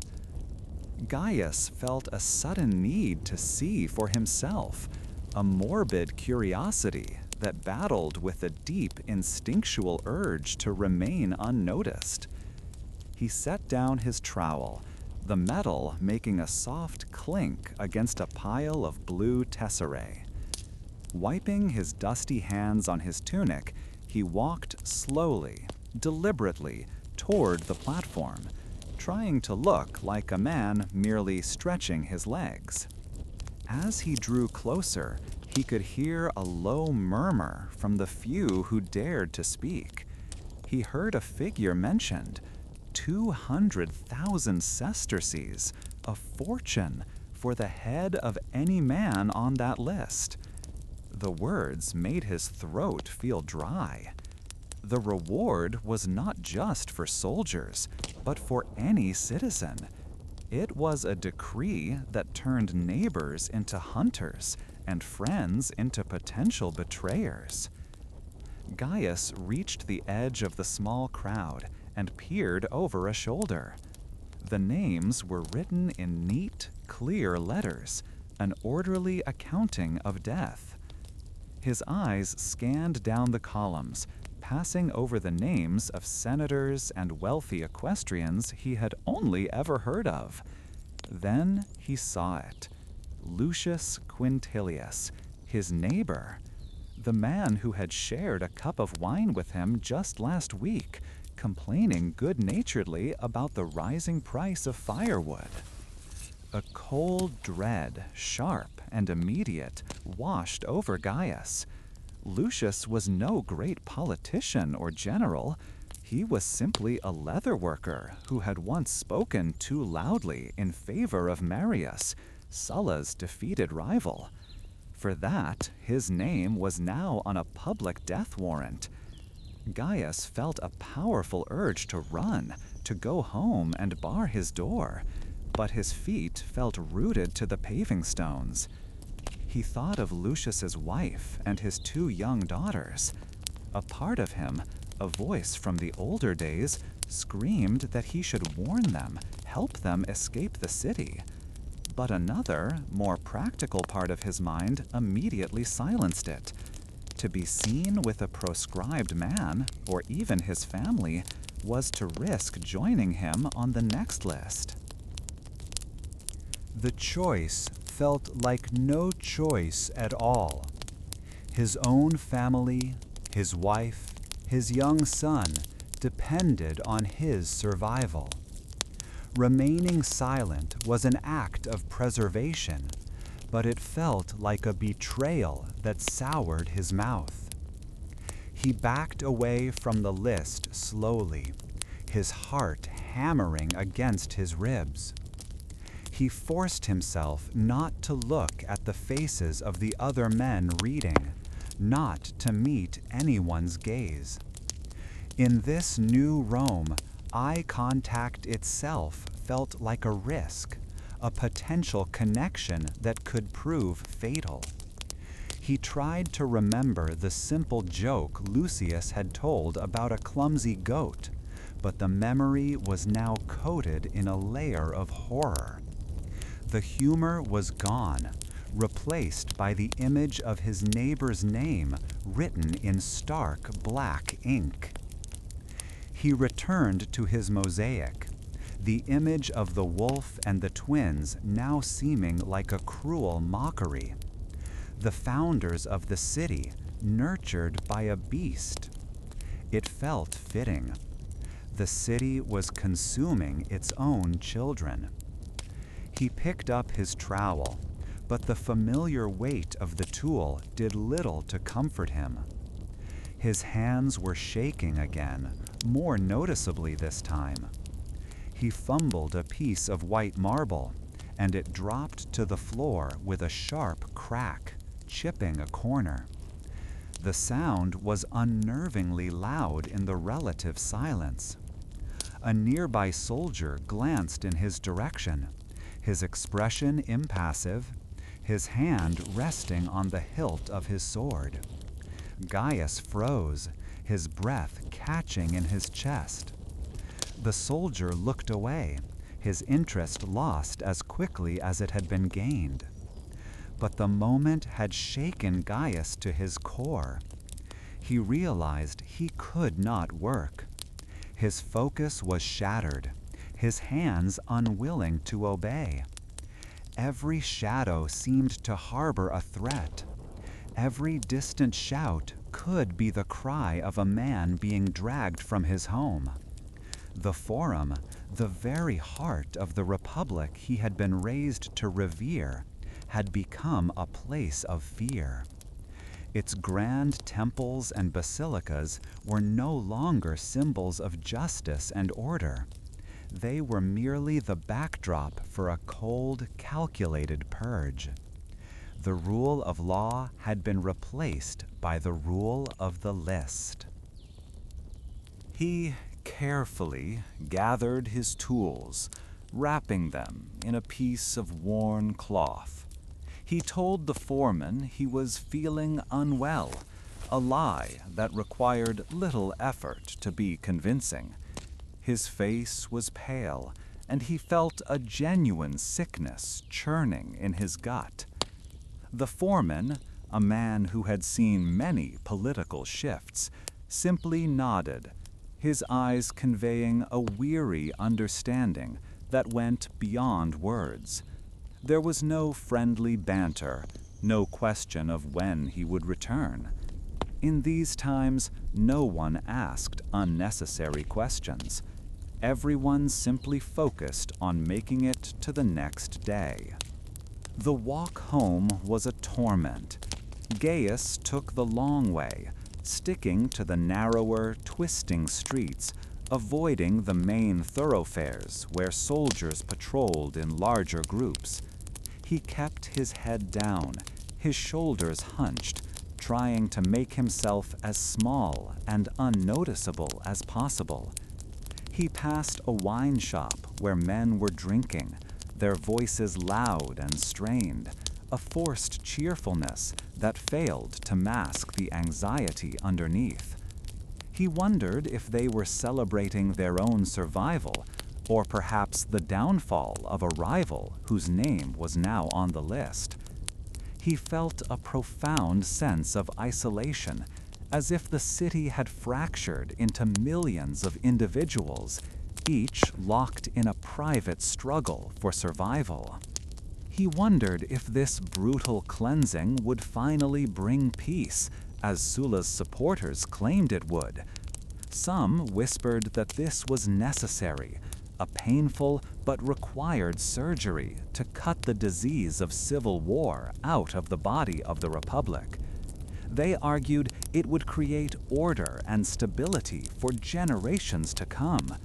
Gaius felt a sudden need to see for himself, a morbid curiosity that battled with a deep instinctual urge to remain unnoticed. He set down his trowel, the metal making a soft clink against a pile of blue tesserae. Wiping his dusty hands on his tunic, he walked slowly, deliberately, toward the platform, trying to look like a man merely stretching his legs. As he drew closer, he could hear a low murmur from the few who dared to speak. He heard a figure mentioned, 200,000 sesterces, a fortune for the head of any man on that list. The words made his throat feel dry. The reward was not just for soldiers, but for any citizen. It was a decree that turned neighbors into hunters and friends into potential betrayers. Gaius reached the edge of the small crowd and peered over a shoulder. The names were written in neat, clear letters, an orderly accounting of death. His eyes scanned down the columns, passing over the names of senators and wealthy equestrians he had only ever heard of. Then he saw it. Lucius Quintilius, his neighbor, the man who had shared a cup of wine with him just last week, complaining good-naturedly about the rising price of firewood. A cold dread, sharp and immediate, washed over Gaius. Lucius was no great politician or general. He was simply a leather worker who had once spoken too loudly in favor of Marius, Sulla's defeated rival. For that, his name was now on a public death warrant. Gaius felt a powerful urge to run, to go home and bar his door, but his feet felt rooted to the paving stones. He thought of Lucius's wife and his 2 young daughters. A part of him, a voice from the older days, screamed that he should warn them, help them escape the city. But another, more practical part of his mind immediately silenced it. To be seen with a proscribed man, or even his family, was to risk joining him on the next list. The choice felt like no choice at all. His own family, his wife, his young son depended on his survival. Remaining silent was an act of preservation, but it felt like a betrayal that soured his mouth. He backed away from the list slowly, his heart hammering against his ribs. He forced himself not to look at the faces of the other men reading, not to meet anyone's gaze. In this new Rome, eye contact itself felt like a risk, a potential connection that could prove fatal. He tried to remember the simple joke Lucius had told about a clumsy goat, but the memory was now coated in a layer of horror. The humor was gone, replaced by the image of his neighbor's name written in stark black ink. He returned to his mosaic, the image of the wolf and the twins now seeming like a cruel mockery. The founders of the city, nurtured by a beast. It felt fitting. The city was consuming its own children. He picked up his trowel, but the familiar weight of the tool did little to comfort him. His hands were shaking again, more noticeably this time. He fumbled a piece of white marble, and it dropped to the floor with a sharp crack, chipping a corner. The sound was unnervingly loud in the relative silence. A nearby soldier glanced in his direction, his expression impassive, his hand resting on the hilt of his sword. Gaius froze, his breath catching in his chest. The soldier looked away, his interest lost as quickly as it had been gained. But the moment had shaken Gaius to his core. He realized he could not work. His focus was shattered, his hands unwilling to obey. Every shadow seemed to harbor a threat. Every distant shout could be the cry of a man being dragged from his home. The Forum, the very heart of the Republic he had been raised to revere, had become a place of fear. Its grand temples and basilicas were no longer symbols of justice and order. They were merely the backdrop for a cold, calculated purge. The rule of law had been replaced by the rule of the list. He carefully gathered his tools, wrapping them in a piece of worn cloth. He told the foreman he was feeling unwell, a lie that required little effort to be convincing. His face was pale, and he felt a genuine sickness churning in his gut. The foreman, a man who had seen many political shifts, simply nodded, his eyes conveying a weary understanding that went beyond words. There was no friendly banter, no question of when he would return. In these times, no one asked unnecessary questions. Everyone simply focused on making it to the next day. The walk home was a torment. Gaius took the long way, sticking to the narrower, twisting streets, avoiding the main thoroughfares where soldiers patrolled in larger groups. He kept his head down, his shoulders hunched, trying to make himself as small and unnoticeable as possible. He passed a wine shop where men were drinking, their voices loud and strained, a forced cheerfulness that failed to mask the anxiety underneath. He wondered if they were celebrating their own survival, or perhaps the downfall of a rival whose name was now on the list. He felt a profound sense of isolation, as if the city had fractured into millions of individuals, each locked in a private struggle for survival. He wondered if this brutal cleansing would finally bring peace, as Sulla's supporters claimed it would. Some whispered that this was necessary, a painful but required surgery to cut the disease of civil war out of the body of the Republic. They argued it would create order and stability for generations to come.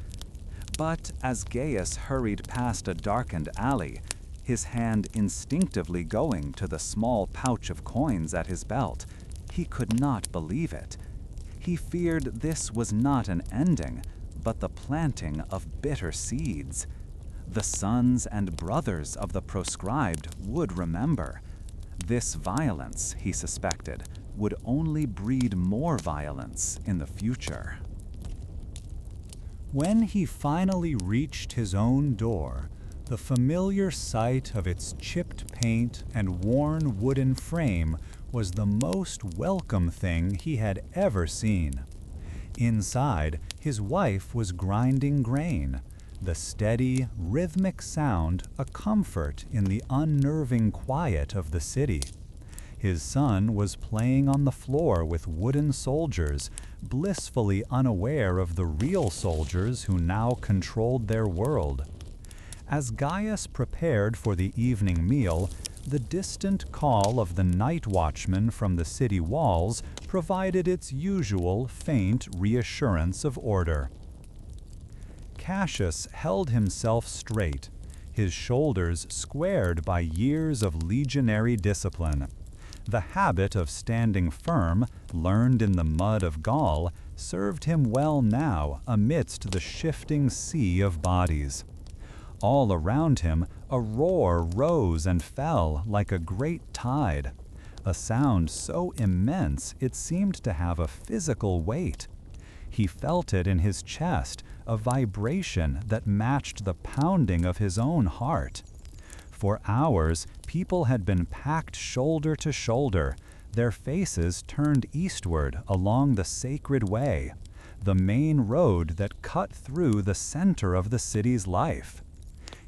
But as Gaius hurried past a darkened alley, his hand instinctively going to the small pouch of coins at his belt, he could not believe it. He feared this was not an ending, but the planting of bitter seeds. The sons and brothers of the proscribed would remember. This violence, he suspected, would only breed more violence in the future. When he finally reached his own door, the familiar sight of its chipped paint and worn wooden frame was the most welcome thing he had ever seen. Inside, his wife was grinding grain, the steady, rhythmic sound a comfort in the unnerving quiet of the city. His son was playing on the floor with wooden soldiers, blissfully unaware of the real soldiers who now controlled their world. As Gaius prepared for the evening meal, the distant call of the night watchman from the city walls provided its usual faint reassurance of order. Cassius held himself straight, his shoulders squared by years of legionary discipline. The habit of standing firm, learned in the mud of Gaul, served him well now amidst the shifting sea of bodies. All around him, a roar rose and fell like a great tide, a sound so immense it seemed to have a physical weight. He felt it in his chest, a vibration that matched the pounding of his own heart. For hours, people had been packed shoulder to shoulder, their faces turned eastward along the Sacred Way, the main road that cut through the center of the city's life.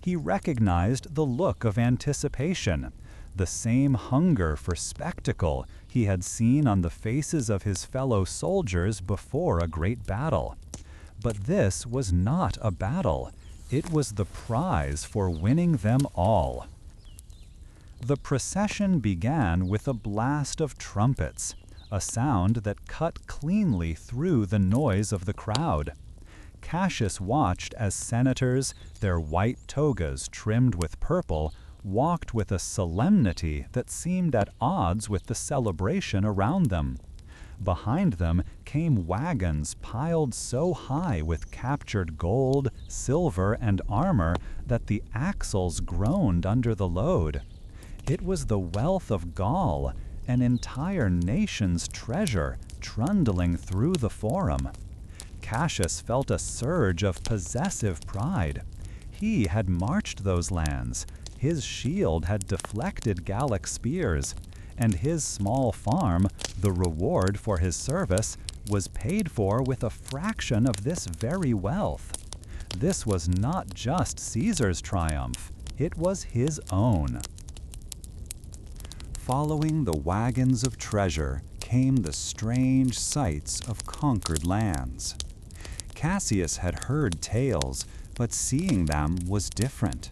He recognized the look of anticipation, the same hunger for spectacle he had seen on the faces of his fellow soldiers before a great battle. But this was not a battle. It was the prize for winning them all. The procession began with a blast of trumpets, a sound that cut cleanly through the noise of the crowd. Cassius watched as senators, their white togas trimmed with purple, walked with a solemnity that seemed at odds with the celebration around them. Behind them came wagons piled so high with captured gold, silver, and armor that the axles groaned under the load. It was the wealth of Gaul, an entire nation's treasure, trundling through the forum. Cassius felt a surge of possessive pride. He had marched those lands. His shield had deflected Gallic spears, and his small farm, the reward for his service, was paid for with a fraction of this very wealth. This was not just Caesar's triumph, it was his own. Following the wagons of treasure came the strange sights of conquered lands. Cassius had heard tales, but seeing them was different.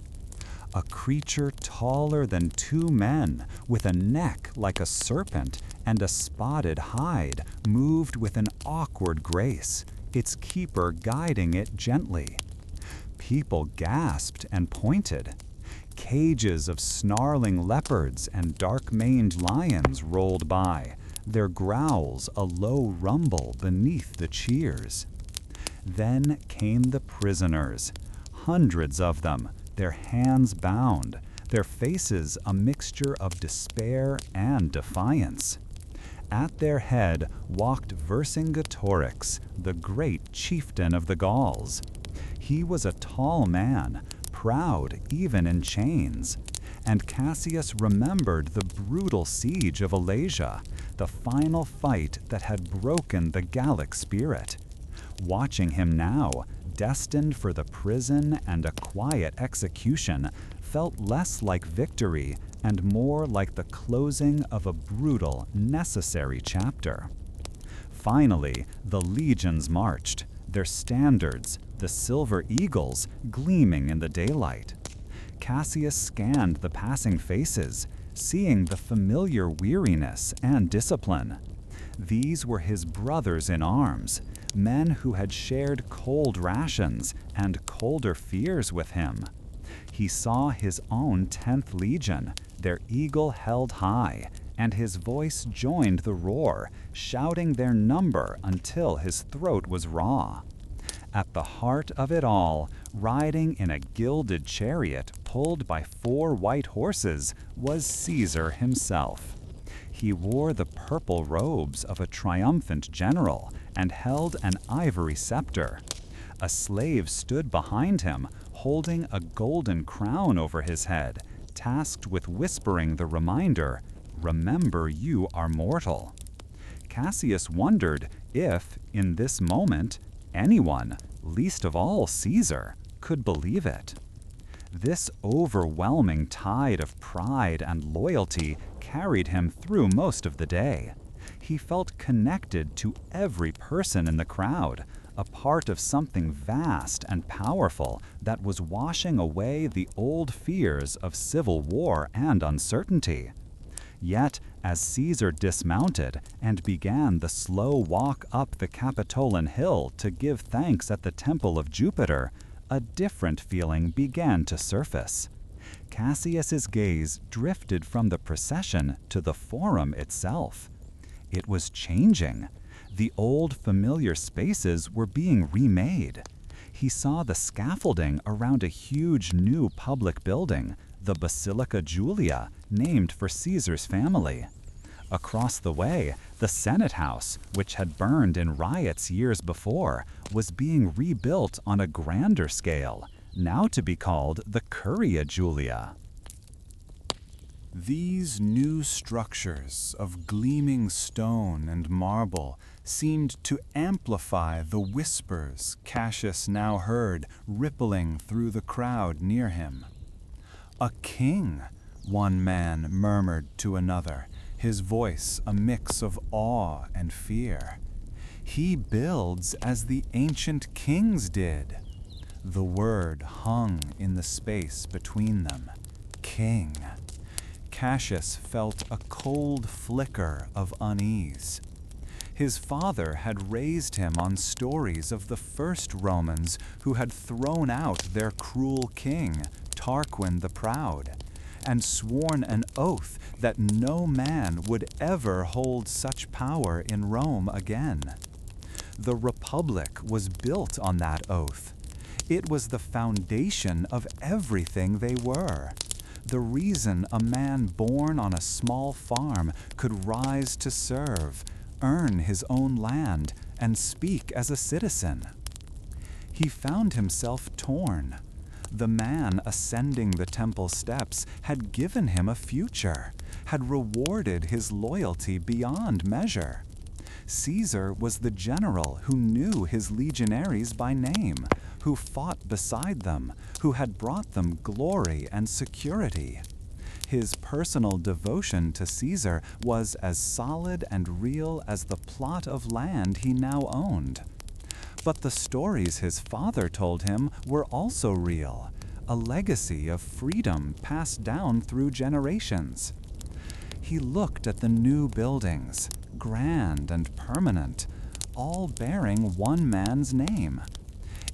A creature taller than 2 men, with a neck like a serpent and a spotted hide, moved with an awkward grace, its keeper guiding it gently. People gasped and pointed. Cages of snarling leopards and dark-maned lions rolled by, their growls a low rumble beneath the cheers. Then came the prisoners, hundreds of them, their hands bound, their faces a mixture of despair and defiance. At their head walked Vercingetorix, the great chieftain of the Gauls. He was a tall man, proud even in chains, and Cassius remembered the brutal siege of Alasia, the final fight that had broken the Gallic spirit. Watching him now, destined for the prison and a quiet execution, felt less like victory and more like the closing of a brutal, necessary chapter. Finally, the legions marched, their standards, the silver eagles, gleaming in the daylight. Cassius scanned the passing faces, seeing the familiar weariness and discipline. These were his brothers in arms, men who had shared cold rations and colder fears with him. He saw his own 10th Legion, their eagle held high, and his voice joined the roar, shouting their number until his throat was raw. At the heart of it all, riding in a gilded chariot pulled by 4 white horses, was Caesar himself. He wore the purple robes of a triumphant general and held an ivory scepter. A slave stood behind him, holding a golden crown over his head, tasked with whispering the reminder, "Remember you are mortal." Cassius wondered if, in this moment, anyone, least of all Caesar, could believe it. This overwhelming tide of pride and loyalty carried him through most of the day. He felt connected to every person in the crowd, a part of something vast and powerful that was washing away the old fears of civil war and uncertainty. Yet, as Caesar dismounted and began the slow walk up the Capitoline Hill to give thanks at the temple of Jupiter, a different feeling began to surface. Cassius's gaze drifted from the procession to the Forum itself. It was changing. The old familiar spaces were being remade. He saw the scaffolding around a huge new public building, the Basilica Julia, named for Caesar's family. Across the way, the Senate House, which had burned in riots years before, was being rebuilt on a grander scale, now to be called the Curia Julia. These new structures of gleaming stone and marble seemed to amplify the whispers Cassius now heard rippling through the crowd near him. "A king," one man murmured to another, his voice a mix of awe and fear. "He builds as the ancient kings did." The word hung in the space between them. King. Cassius felt a cold flicker of unease. His father had raised him on stories of the first Romans who had thrown out their cruel king, Tarquin the Proud, and sworn an oath that no man would ever hold such power in Rome again. The Republic was built on that oath. It was the foundation of everything they were. The reason a man born on a small farm could rise to serve, earn his own land, and speak as a citizen. He found himself torn. The man ascending the temple steps had given him a future, had rewarded his loyalty beyond measure. Caesar was the general who knew his legionaries by name, who fought beside them, who had brought them glory and security. His personal devotion to Caesar was as solid and real as the plot of land he now owned. But the stories his father told him were also real, a legacy of freedom passed down through generations. He looked at the new buildings, grand and permanent, all bearing one man's name.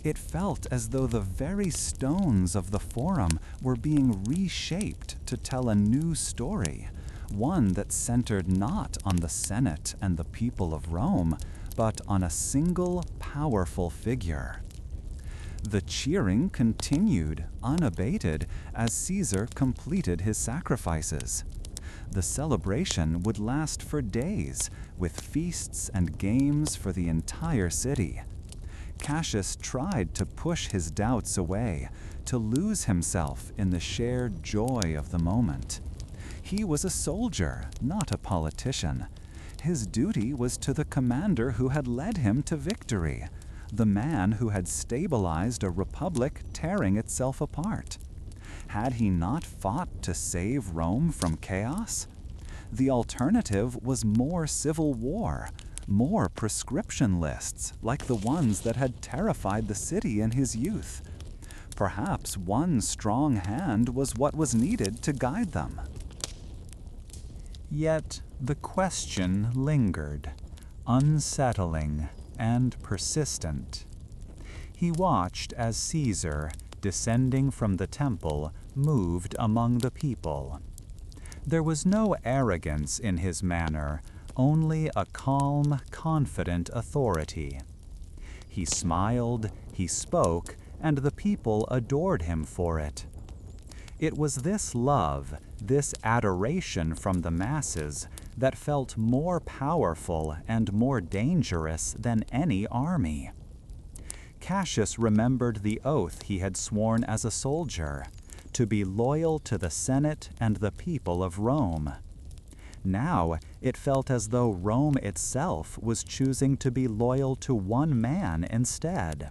It felt as though the very stones of the Forum were being reshaped to tell a new story, one that centered not on the Senate and the people of Rome, but on a single powerful figure. The cheering continued, unabated, as Caesar completed his sacrifices. The celebration would last for days, with feasts and games for the entire city. Cassius tried to push his doubts away, to lose himself in the shared joy of the moment. He was a soldier, not a politician. His duty was to the commander who had led him to victory, the man who had stabilized a republic tearing itself apart. Had he not fought to save Rome from chaos? The alternative was more civil war, more prescription lists like the ones that had terrified the city in his youth. Perhaps one strong hand was what was needed to guide them. Yet the question lingered, unsettling and persistent. He watched as Caesar, descending from the temple, moved among the people. There was no arrogance in his manner, only a calm, confident authority. He smiled, he spoke, and the people adored him for it. It was this love, this adoration from the masses, that felt more powerful and more dangerous than any army. Cassius remembered the oath he had sworn as a soldier, to be loyal to the Senate and the people of Rome. Now it felt as though Rome itself was choosing to be loyal to one man instead.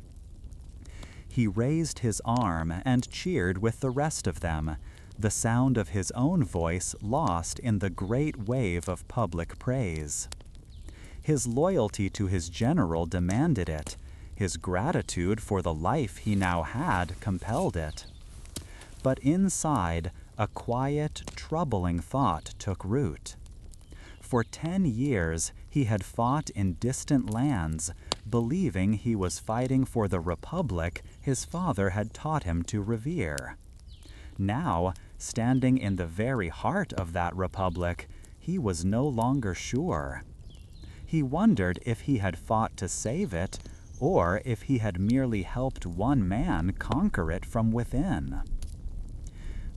He raised his arm and cheered with the rest of them, the sound of his own voice lost in the great wave of public praise. His loyalty to his general demanded it. His gratitude for the life he now had compelled it. But inside, a quiet, troubling thought took root. For 10 years, he had fought in distant lands, believing he was fighting for the republic his father had taught him to revere. Now, standing in the very heart of that republic, he was no longer sure. He wondered if he had fought to save it, or if he had merely helped one man conquer it from within.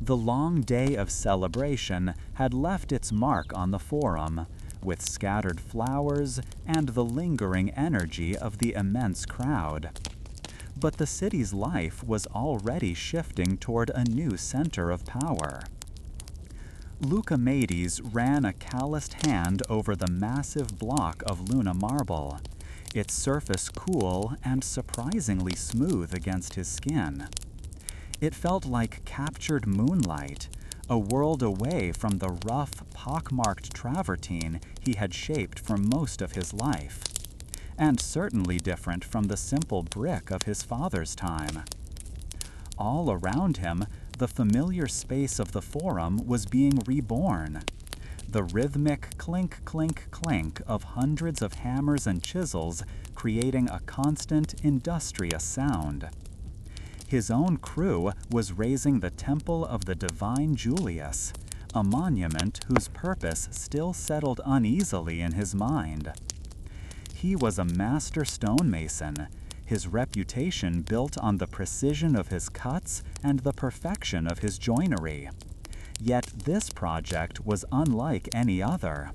The long day of celebration had left its mark on the Forum, with scattered flowers and the lingering energy of the immense crowd. But the city's life was already shifting toward a new center of power. Lucamades ran a calloused hand over the massive block of Luna marble, its surface cool and surprisingly smooth against his skin. It felt like captured moonlight, a world away from the rough, pockmarked travertine he had shaped for most of his life, and certainly different from the simple brick of his father's time. All around him, the familiar space of the Forum was being reborn. The rhythmic clink, clink, clink of hundreds of hammers and chisels creating a constant, industrious sound. His own crew was raising the Temple of the Divine Julius, a monument whose purpose still settled uneasily in his mind. He was a master stonemason, his reputation built on the precision of his cuts and the perfection of his joinery. Yet this project was unlike any other.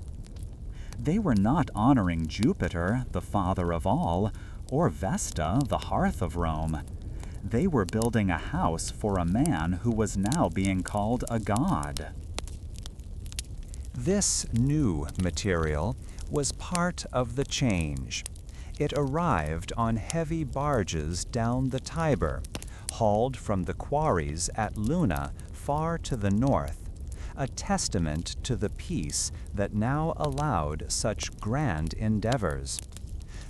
They were not honoring Jupiter, the father of all, or Vesta, the hearth of Rome. They were building a house for a man who was now being called a god. This new material was part of the change. It arrived on heavy barges down the Tiber, hauled from the quarries at Luna far to the north, a testament to the peace that now allowed such grand endeavors.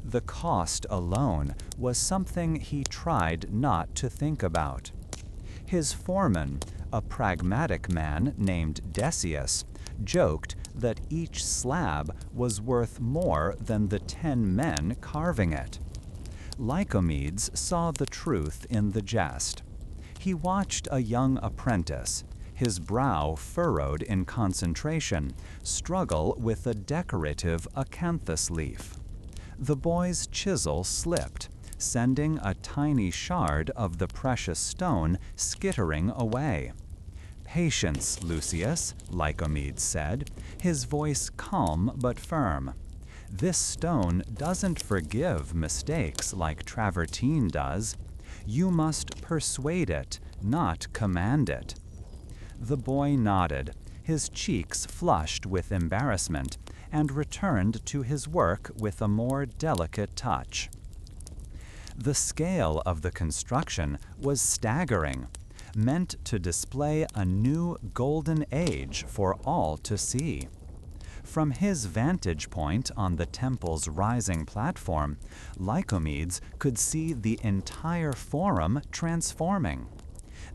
The cost alone was something he tried not to think about. His foreman, a pragmatic man named Decius, joked that each slab was worth more than the 10 men carving it. Lycomedes saw the truth in the jest. He watched a young apprentice, his brow furrowed in concentration, struggle with a decorative acanthus leaf. The boy's chisel slipped, sending a tiny shard of the precious stone skittering away. "Patience, Lucius," Lycomedes said, his voice calm but firm. "This stone doesn't forgive mistakes like travertine does. You must persuade it, not command it." The boy nodded, his cheeks flushed with embarrassment, and returned to his work with a more delicate touch. The scale of the construction was staggering, meant to display a new golden age for all to see. From his vantage point on the temple's rising platform, Lycomedes could see the entire Forum transforming.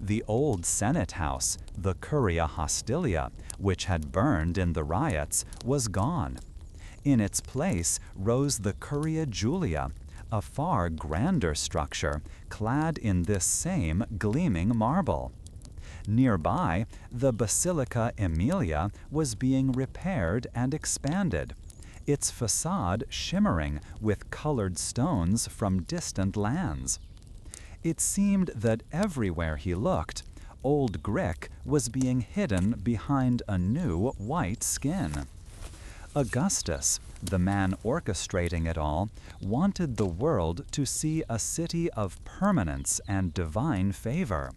The old Senate house, the Curia Hostilia, which had burned in the riots, was gone. In its place rose the Curia Julia, a far grander structure clad in this same gleaming marble. Nearby, the Basilica Aemilia was being repaired and expanded, its facade shimmering with colored stones from distant lands. It seemed that everywhere he looked, Old Grick was being hidden behind a new white skin. Augustus, the man orchestrating it all, wanted the world to see a city of permanence and divine favor.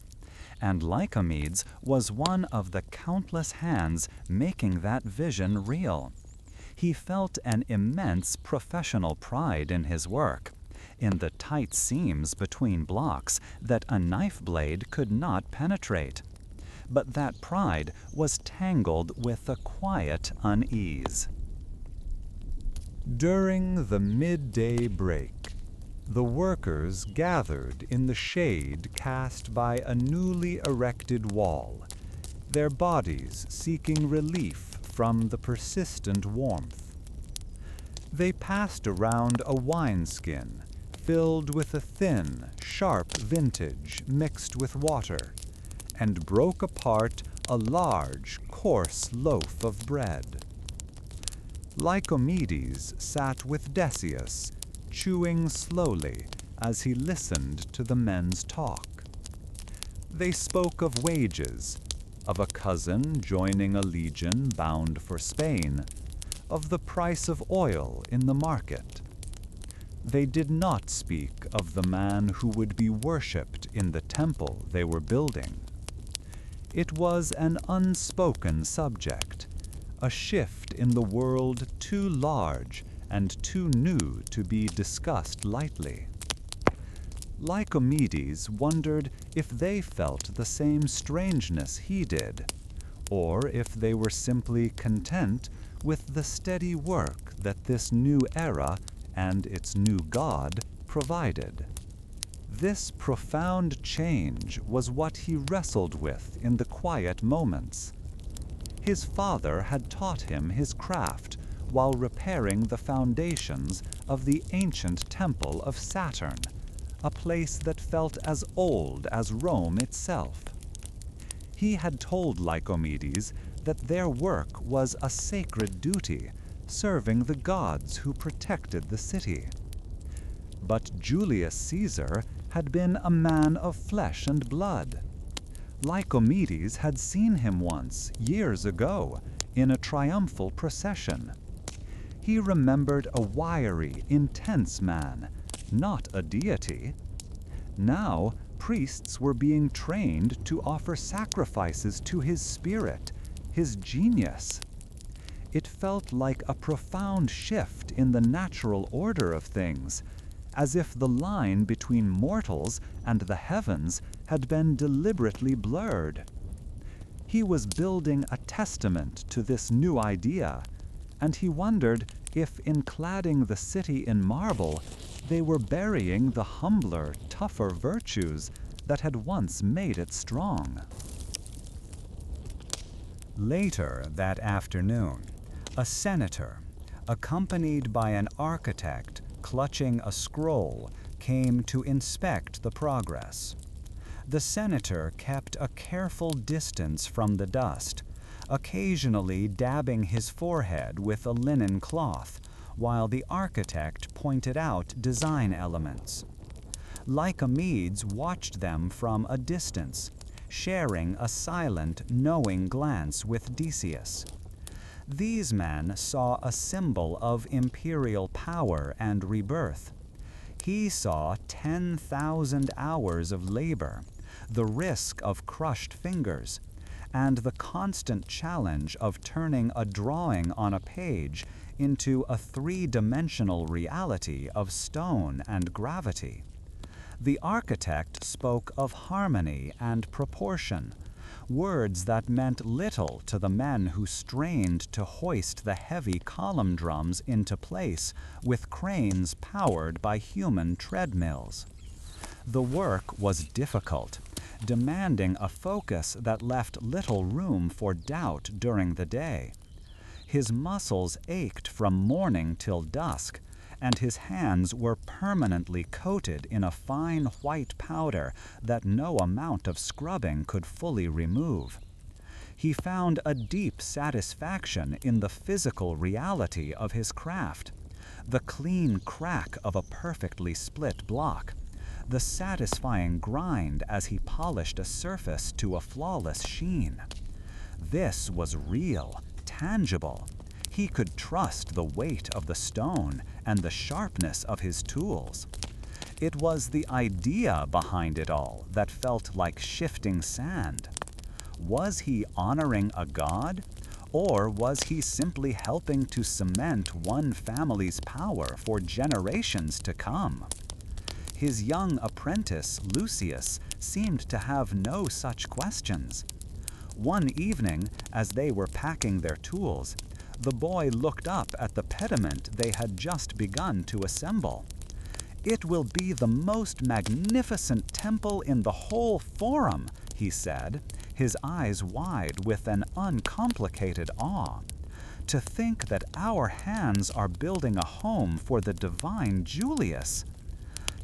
And Lycomedes was one of the countless hands making that vision real. He felt an immense professional pride in his work, in the tight seams between blocks that a knife blade could not penetrate. but that pride was tangled with a quiet unease. During the midday break, the workers gathered in the shade cast by a newly erected wall, their bodies seeking relief from the persistent warmth. They passed around a wineskin filled with a thin, sharp vintage mixed with water, and broke apart a large, coarse loaf of bread. Lycomedes sat with Decius, chewing slowly as he listened to the men's talk. They spoke of wages, of a cousin joining a legion bound for Spain, of the price of oil in the market. They did not speak of the man who would be worshipped in the temple they were building. It was an unspoken subject, a shift in the world too large and too new to be discussed lightly. Lycomedes wondered if they felt the same strangeness he did, or if they were simply content with the steady work that this new era and its new god provided. This profound change was what he wrestled with in the quiet moments. His father had taught him his craft while repairing the foundations of the ancient temple of Saturn, a place that felt as old as Rome itself. He had told Lycomedes that their work was a sacred duty, serving the gods who protected the city. But Julius Caesar had been a man of flesh and blood. Lycomedes had seen him once, years ago, in a triumphal procession. He remembered a wiry, intense man, not a deity. Now, priests were being trained to offer sacrifices to his spirit, his genius. It felt like a profound shift in the natural order of things, as if the line between mortals and the heavens had been deliberately blurred. He was building a testament to this new idea, and he wondered if in cladding the city in marble, they were burying the humbler, tougher virtues that had once made it strong. Later that afternoon, a senator, accompanied by an architect clutching a scroll, came to inspect the progress. The senator kept a careful distance from the dust, occasionally dabbing his forehead with a linen cloth, while the architect pointed out design elements. Lycomedes watched them from a distance, sharing a silent, knowing glance with Decius. These men saw a symbol of imperial power and rebirth. He saw 10,000 hours of labor, the risk of crushed fingers, and the constant challenge of turning a drawing on a page into a three-dimensional reality of stone and gravity. The architect spoke of harmony and proportion, words that meant little to the men who strained to hoist the heavy column drums into place with cranes powered by human treadmills. The work was difficult, demanding a focus that left little room for doubt during the day. His muscles ached from morning till dusk, and his hands were permanently coated in a fine white powder that no amount of scrubbing could fully remove. He found a deep satisfaction in the physical reality of his craft, the clean crack of a perfectly split block, the satisfying grind as he polished a surface to a flawless sheen. This was real, tangible. He could trust the weight of the stone and the sharpness of his tools. It was the idea behind it all that felt like shifting sand. Was he honoring a god, or was he simply helping to cement one family's power for generations to come? His young apprentice, Lucius, seemed to have no such questions. One evening, as they were packing their tools, the boy looked up at the pediment they had just begun to assemble. "It will be the most magnificent temple in the whole forum," he said, his eyes wide with an uncomplicated awe. "To think that our hands are building a home for the divine Julius."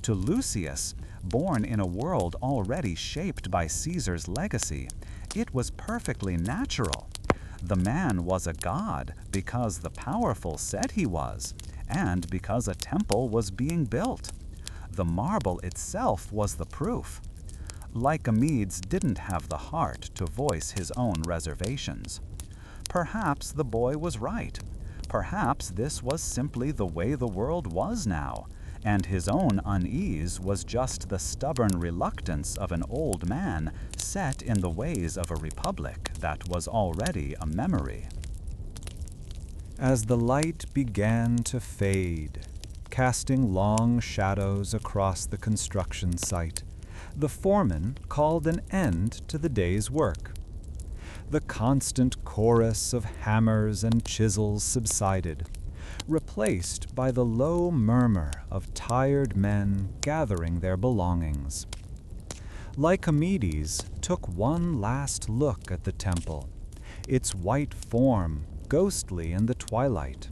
To Lucius, born in a world already shaped by Caesar's legacy, it was perfectly natural. The man was a god because the powerful said he was, and because a temple was being built. The marble itself was the proof. Lycomedes didn't have the heart to voice his own reservations. Perhaps the boy was right. Perhaps this was simply the way the world was now, and his own unease was just the stubborn reluctance of an old man set in the ways of a republic that was already a memory. As the light began to fade, casting long shadows across the construction site, the foreman called an end to the day's work. The constant chorus of hammers and chisels subsided, replaced by the low murmur of tired men gathering their belongings. Lycomedes took one last look at the temple, its white form ghostly in the twilight.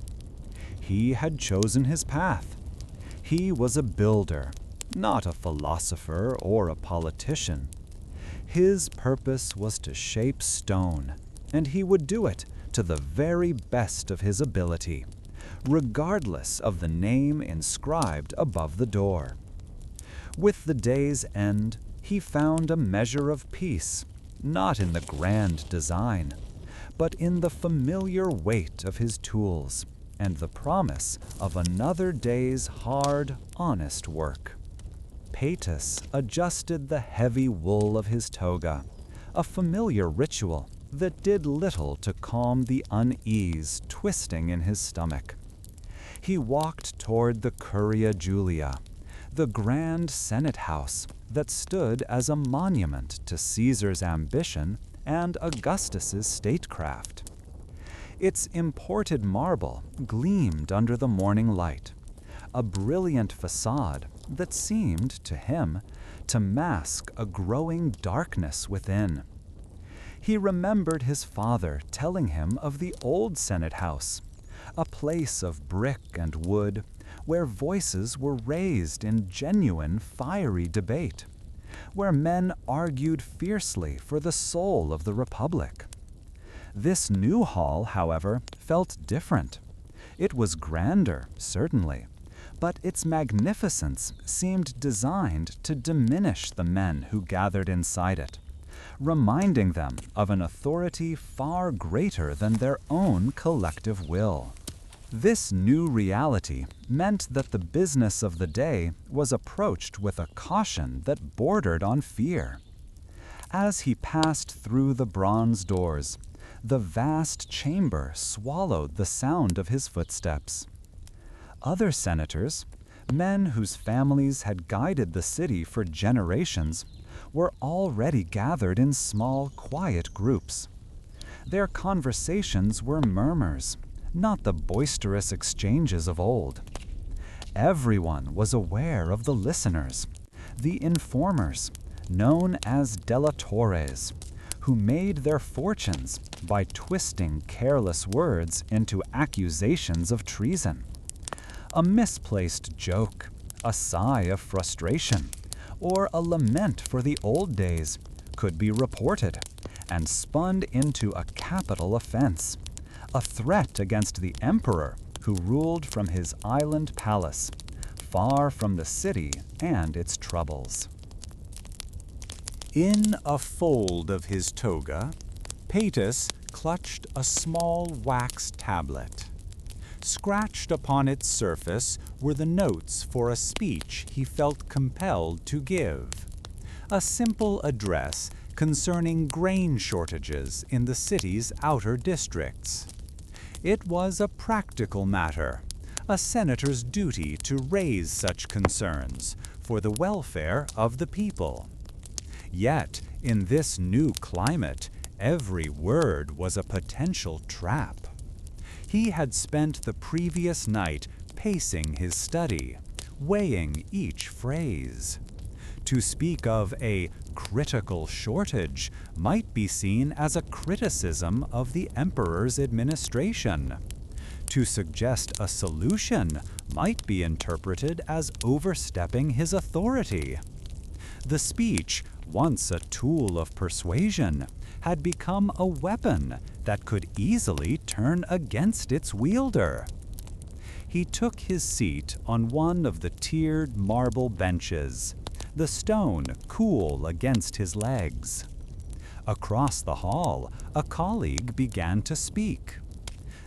He had chosen his path. He was a builder, not a philosopher or a politician. His purpose was to shape stone, and he would do it to the very best of his ability, regardless of the name inscribed above the door. With the day's end, he found a measure of peace, not in the grand design, but in the familiar weight of his tools and the promise of another day's hard, honest work. Paetus adjusted the heavy wool of his toga, a familiar ritual that did little to calm the unease twisting in his stomach. He walked toward the Curia Julia, the grand Senate house that stood as a monument to Caesar's ambition and Augustus's statecraft. Its imported marble gleamed under the morning light, a brilliant facade that seemed, to him, to mask a growing darkness within. He remembered his father telling him of the old Senate house, a place of brick and wood where voices were raised in genuine fiery debate, where men argued fiercely for the soul of the Republic. This new hall, however, felt different. It was grander, certainly, but its magnificence seemed designed to diminish the men who gathered inside it, reminding them of an authority far greater than their own collective will. This new reality meant that the business of the day was approached with a caution that bordered on fear. As he passed through the bronze doors, the vast chamber swallowed the sound of his footsteps. Other senators, men whose families had guided the city for generations, were already gathered in small, quiet groups. Their conversations were murmurs, not the boisterous exchanges of old. Everyone was aware of the listeners, the informers, known as delatores, who made their fortunes by twisting careless words into accusations of treason. A misplaced joke, a sigh of frustration, or a lament for the old days could be reported and spun into a capital offense, a threat against the emperor who ruled from his island palace, far from the city and its troubles. In a fold of his toga, Paetus clutched a small wax tablet. Scratched upon its surface were the notes for a speech he felt compelled to give. A simple address concerning grain shortages in the city's outer districts. It was a practical matter, a senator's duty to raise such concerns for the welfare of the people. Yet, in this new climate, Every word was a potential trap. He had spent the previous night pacing his study, weighing each phrase. To speak of a critical shortage might be seen as a criticism of the emperor's administration. To suggest a solution might be interpreted as overstepping his authority. The speech, once a tool of persuasion, had become a weapon that could easily turn against its wielder. He took his seat on one of the tiered marble benches, the stone cool against his legs. Across the hall, a colleague began to speak.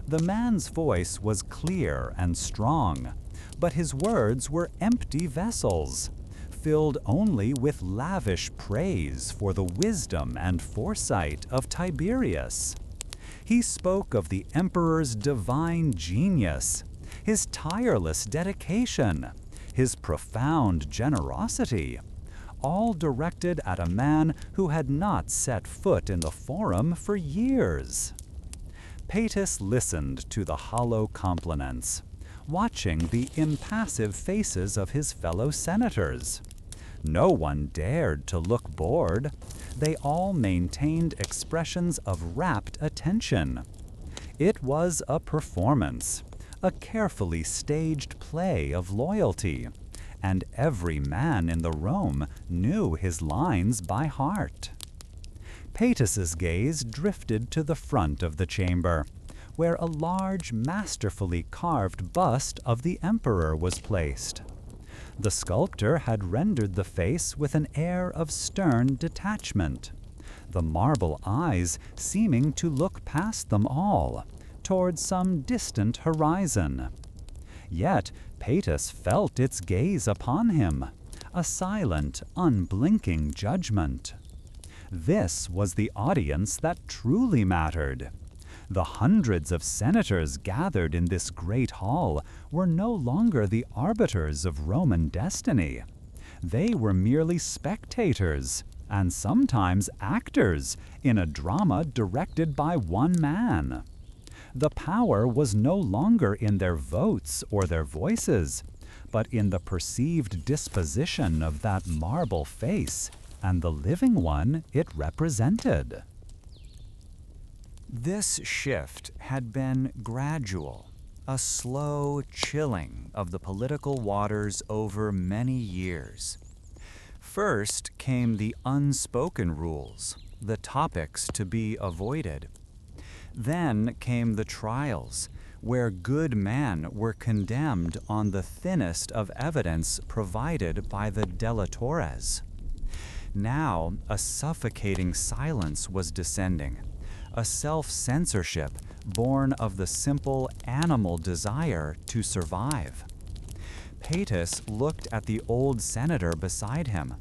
The man's voice was clear and strong, but his words were empty vessels, filled only with lavish praise for the wisdom and foresight of Tiberius. He spoke of the emperor's divine genius, his tireless dedication, his profound generosity, all directed at a man who had not set foot in the Forum for years. Paetus listened to the hollow compliments, watching the impassive faces of his fellow senators. No one dared to look bored. They all maintained expressions of rapt attention. It was a performance, a carefully staged play of loyalty, and every man in the room knew his lines by heart. Paetus's gaze drifted to the front of the chamber, where a large, masterfully carved bust of the emperor was placed. The sculptor had rendered the face with an air of stern detachment, the marble eyes seeming to look past them all, toward some distant horizon. Yet Paetus felt its gaze upon him, a silent, unblinking judgment. This was the audience that truly mattered. The hundreds of senators gathered in this great hall were no longer the arbiters of Roman destiny. They were merely spectators, and sometimes actors, in a drama directed by one man. The power was no longer in their votes or their voices, but in the perceived disposition of that marble face and the living one it represented. This shift had been gradual, a slow chilling of the political waters over many years. First came the unspoken rules, the topics to be avoided. Then came the trials, where good men were condemned on the thinnest of evidence provided by the delatores. Now a suffocating silence was descending, a self-censorship born of the simple animal desire to survive. Paetus looked at the old senator beside him,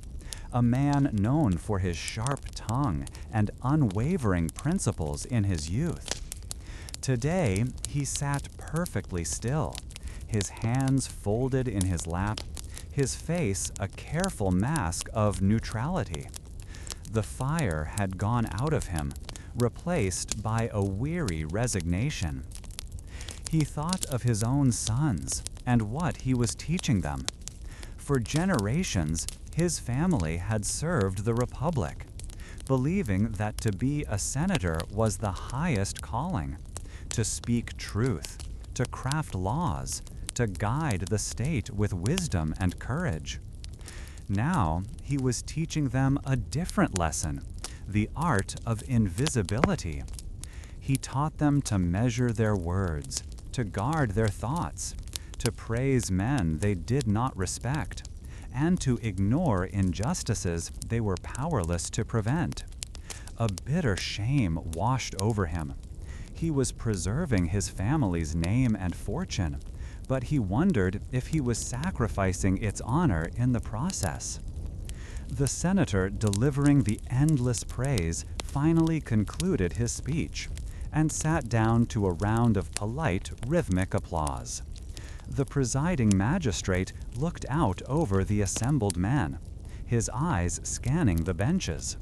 a man known for his sharp tongue and unwavering principles in his youth. Today, he sat perfectly still, his hands folded in his lap, his face a careful mask of neutrality. The fire had gone out of him, replaced by a weary resignation. He thought of his own sons and what he was teaching them. For generations, his family had served the Republic, believing that to be a senator was the highest calling, to speak truth, to craft laws, to guide the state with wisdom and courage. Now he was teaching them a different lesson, the art of invisibility. He taught them to measure their words, to guard their thoughts, to praise men they did not respect, and to ignore injustices they were powerless to prevent. A bitter shame washed over him. He was preserving his family's name and fortune, but he wondered if he was sacrificing its honor in the process. The senator delivering the endless praise finally concluded his speech and sat down to a round of polite, rhythmic applause. The presiding magistrate looked out over the assembled men, his eyes scanning the benches.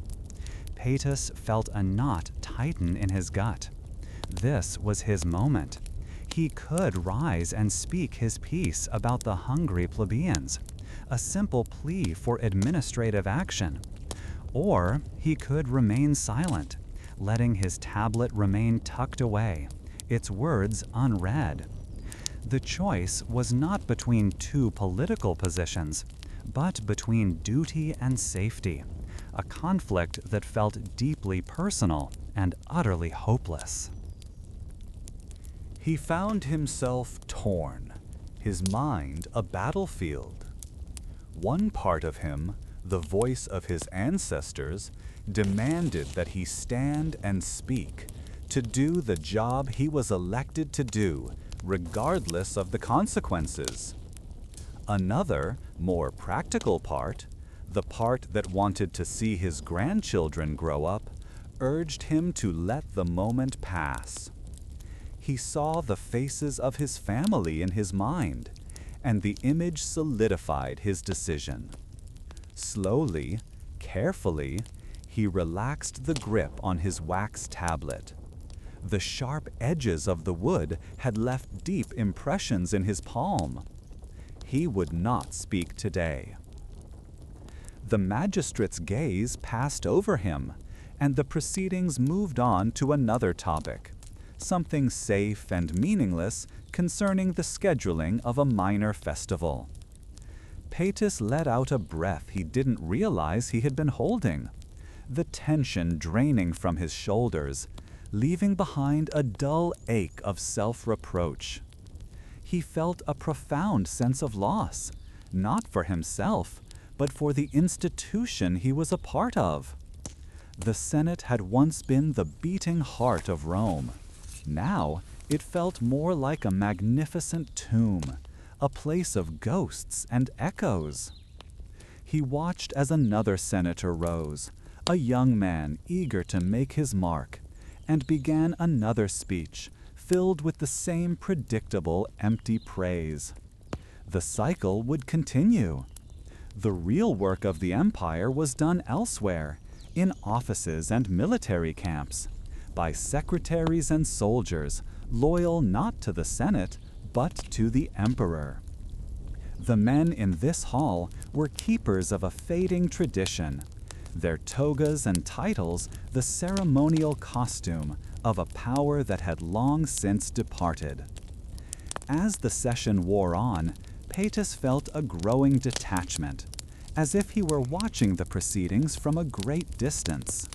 Paetus felt a knot tighten in his gut. This was his moment. He could rise and speak his piece about the hungry plebeians, a simple plea for administrative action. Or he could remain silent, letting his tablet remain tucked away, its words unread. The choice was not between two political positions, but between duty and safety, a conflict that felt deeply personal and utterly hopeless. He found himself torn, his mind a battlefield. One part of him, the voice of his ancestors, demanded that he stand and speak, to do the job he was elected to do, regardless of the consequences. Another, more practical part, the part that wanted to see his grandchildren grow up, urged him to let the moment pass. He saw the faces of his family in his mind, and the image solidified his decision. Slowly, carefully, he relaxed the grip on his wax tablet. The sharp edges of the wood had left deep impressions in his palm. He would not speak today. The magistrate's gaze passed over him, and the proceedings moved on to another topic, something safe and meaningless concerning the scheduling of a minor festival. Paetus let out a breath he didn't realize he had been holding, the tension draining from his shoulders, leaving behind a dull ache of self-reproach. He felt a profound sense of loss, not for himself, but for the institution he was a part of. The Senate had once been the beating heart of Rome. Now it felt more like a magnificent tomb, a place of ghosts and echoes. He watched as another senator rose, a young man eager to make his mark, and began another speech, filled with the same predictable empty praise. The cycle would continue. The real work of the empire was done elsewhere, in offices and military camps, by secretaries and soldiers, loyal not to the Senate, but to the emperor. The men in this hall were keepers of a fading tradition, their togas and titles the ceremonial costume of a power that had long since departed. As the session wore on, Paetus felt a growing detachment, as if he were watching the proceedings from a great distance.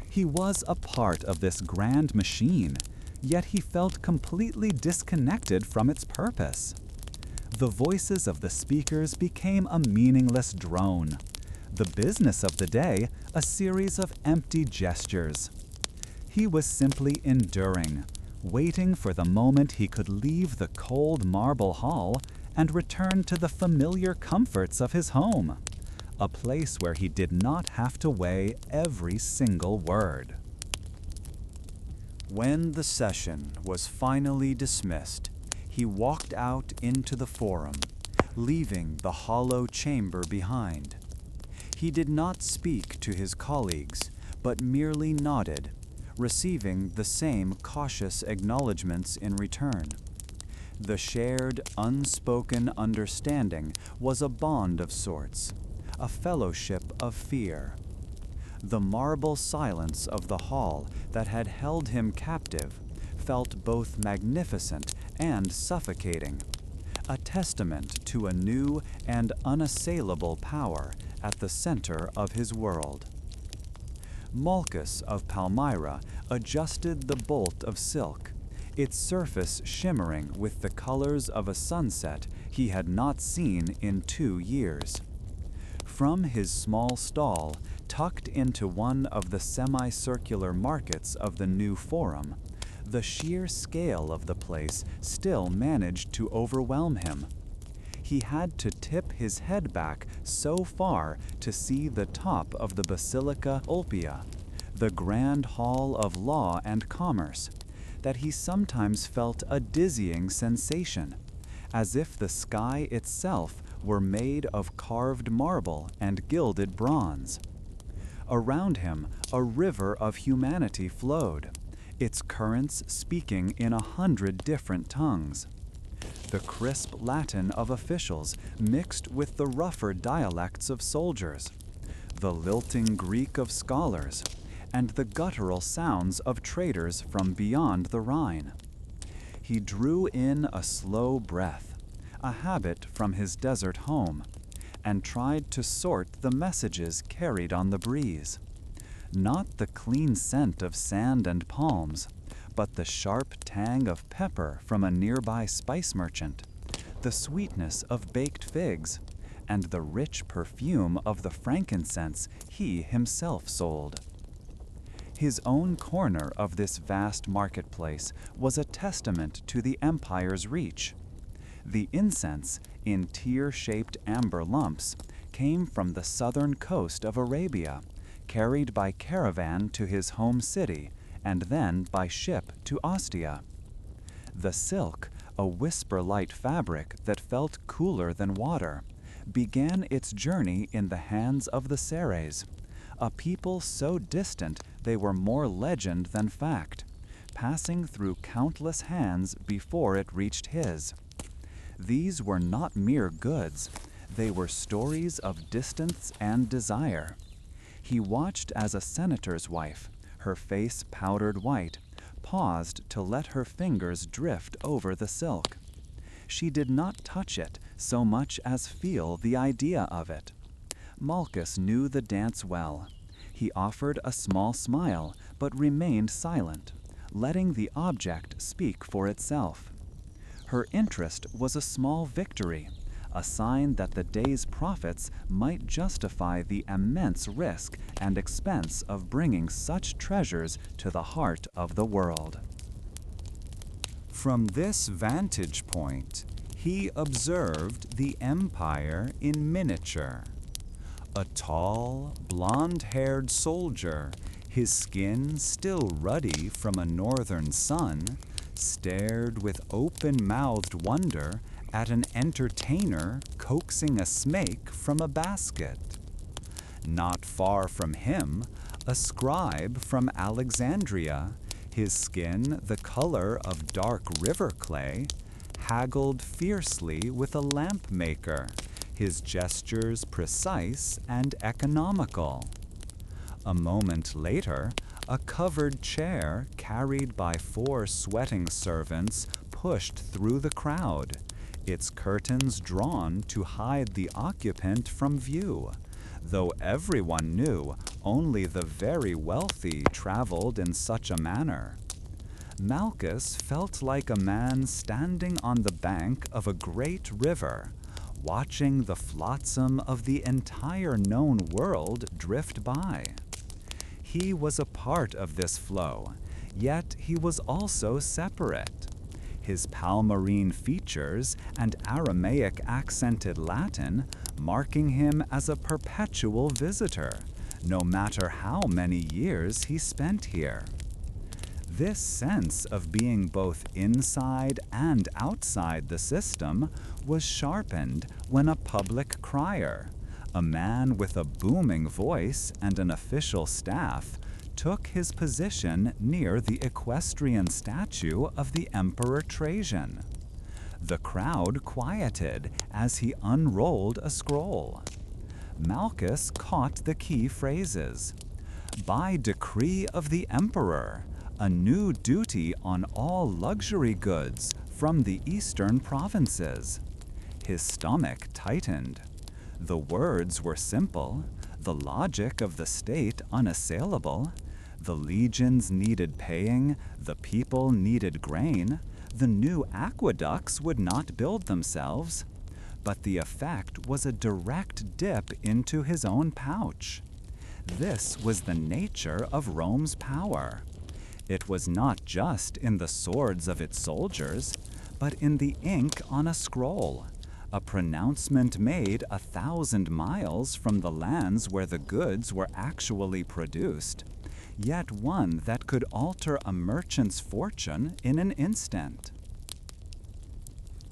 He was a part of this grand machine, yet he felt completely disconnected from its purpose. The voices of the speakers became a meaningless drone, the business of the day a series of empty gestures. He was simply enduring, waiting for the moment he could leave the cold marble hall and return to the familiar comforts of his home, a place where he did not have to weigh every single word. When the session was finally dismissed, he walked out into the forum, leaving the hollow chamber behind. He did not speak to his colleagues, but merely nodded, receiving the same cautious acknowledgments in return. The shared, unspoken understanding was a bond of sorts, a fellowship of fear. The marble silence of the hall that had held him captive felt both magnificent and suffocating, a testament to a new and unassailable power at the center of his world. Malchus of Palmyra adjusted the bolt of silk, its surface shimmering with the colors of a sunset he had not seen in 2 years. From his small stall, tucked into one of the semicircular markets of the new forum, the sheer scale of the place still managed to overwhelm him. He had to tip his head back so far to see the top of the Basilica Ulpia, the grand hall of law and commerce, that he sometimes felt a dizzying sensation, as if the sky itself were made of carved marble and gilded bronze. Around him, a river of humanity flowed, its currents speaking in 100 different tongues. The crisp Latin of officials mixed with the rougher dialects of soldiers, the lilting Greek of scholars, and the guttural sounds of traders from beyond the Rhine. He drew in a slow breath, a habit from his desert home, and tried to sort the messages carried on the breeze. Not the clean scent of sand and palms, but the sharp tang of pepper from a nearby spice merchant, the sweetness of baked figs, and the rich perfume of the frankincense he himself sold. His own corner of this vast marketplace was a testament to the empire's reach. The incense, in tear-shaped amber lumps, came from the southern coast of Arabia, carried by caravan to his home city, and then by ship to Ostia. The silk, a whisper-light fabric that felt cooler than water, began its journey in the hands of the Seres, a people so distant they were more legend than fact, passing through countless hands before it reached his. These were not mere goods, they were stories of distance and desire. He watched as a senator's wife, her face powdered white, paused to let her fingers drift over the silk. She did not touch it so much as feel the idea of it. Malchus knew the dance well. He offered a small smile, but remained silent, letting the object speak for itself. Her interest was a small victory, a sign that the day's profits might justify the immense risk and expense of bringing such treasures to the heart of the world. From this vantage point, he observed the empire in miniature. A tall, blonde-haired soldier, his skin still ruddy from a northern sun, stared with open-mouthed wonder at an entertainer coaxing a snake from a basket. Not far from him, a scribe from Alexandria, his skin the color of dark river clay, haggled fiercely with a lamp maker, his gestures precise and economical. A moment later, a covered chair carried by 4 sweating servants pushed through the crowd, its curtains drawn to hide the occupant from view, though everyone knew only the very wealthy traveled in such a manner. Malchus felt like a man standing on the bank of a great river, watching the flotsam of the entire known world drift by. He was a part of this flow, yet he was also separate. His Palmyrene features and Aramaic accented Latin marking him as a perpetual visitor, no matter how many years he spent here. This sense of being both inside and outside the system was sharpened when a public crier, a man with a booming voice and an official staff, took his position near the equestrian statue of the Emperor Trajan. The crowd quieted as he unrolled a scroll. Malchus caught the key phrases. By decree of the Emperor, a new duty on all luxury goods from the eastern provinces. His stomach tightened. The words were simple, the logic of the state unassailable. The legions needed paying, the people needed grain, the new aqueducts would not build themselves. But the effect was a direct dip into his own pouch. This was the nature of Rome's power. It was not just in the swords of its soldiers, but in the ink on a scroll, a pronouncement made 1,000 miles from the lands where the goods were actually produced, yet one that could alter a merchant's fortune in an instant.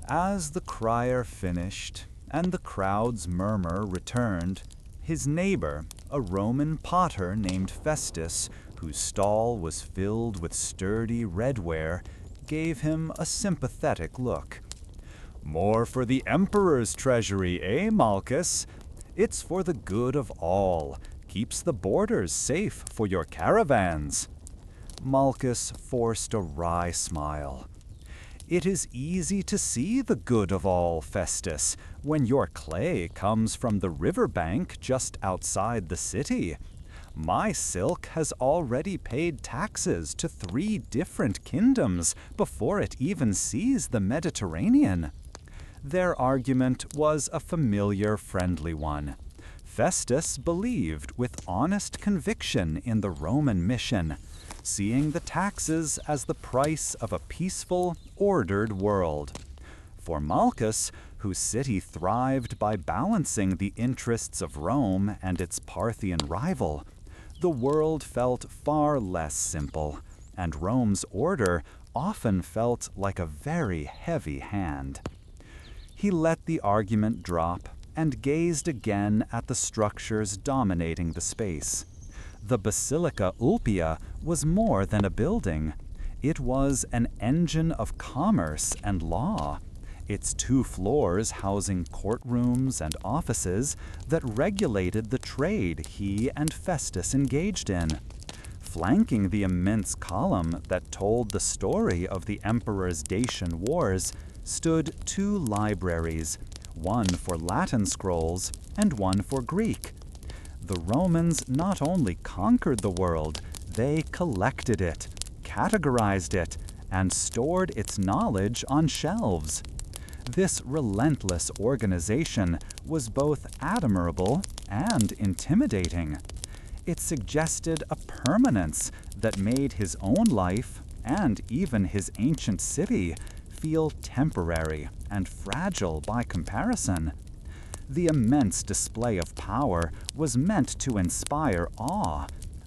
As the crier finished and the crowd's murmur returned, His neighbor, a Roman potter named Festus, whose stall was filled with sturdy redware, gave him a sympathetic look. "More for the emperor's treasury, eh, Malchus? It's for the good of all. Keeps the borders safe for your caravans." Malchus forced a wry smile. "It is easy to see the good of all, Festus, when your clay comes from the river bank just outside the city. My silk has already paid taxes to 3 different kingdoms before it even sees the Mediterranean." Their argument was a familiar, friendly one. Festus believed with honest conviction in the Roman mission, seeing the taxes as the price of a peaceful, ordered world. For Malchus, whose city thrived by balancing the interests of Rome and its Parthian rival, the world felt far less simple, and Rome's order often felt like a very heavy hand. He let the argument drop and gazed again at the structures dominating the space. The Basilica Ulpia was more than a building. It was an engine of commerce and law, its 2 floors housing courtrooms and offices that regulated the trade he and Festus engaged in. Flanking the immense column that told the story of the emperor's Dacian wars stood 2 libraries, one for Latin scrolls and one for Greek. The Romans not only conquered the world, they collected it, categorized it, and stored its knowledge on shelves. This relentless organization was both admirable and intimidating. It suggested a permanence that made his own life, and even his ancient city, feel temporary and fragile by comparison. The immense display of power was meant to inspire awe,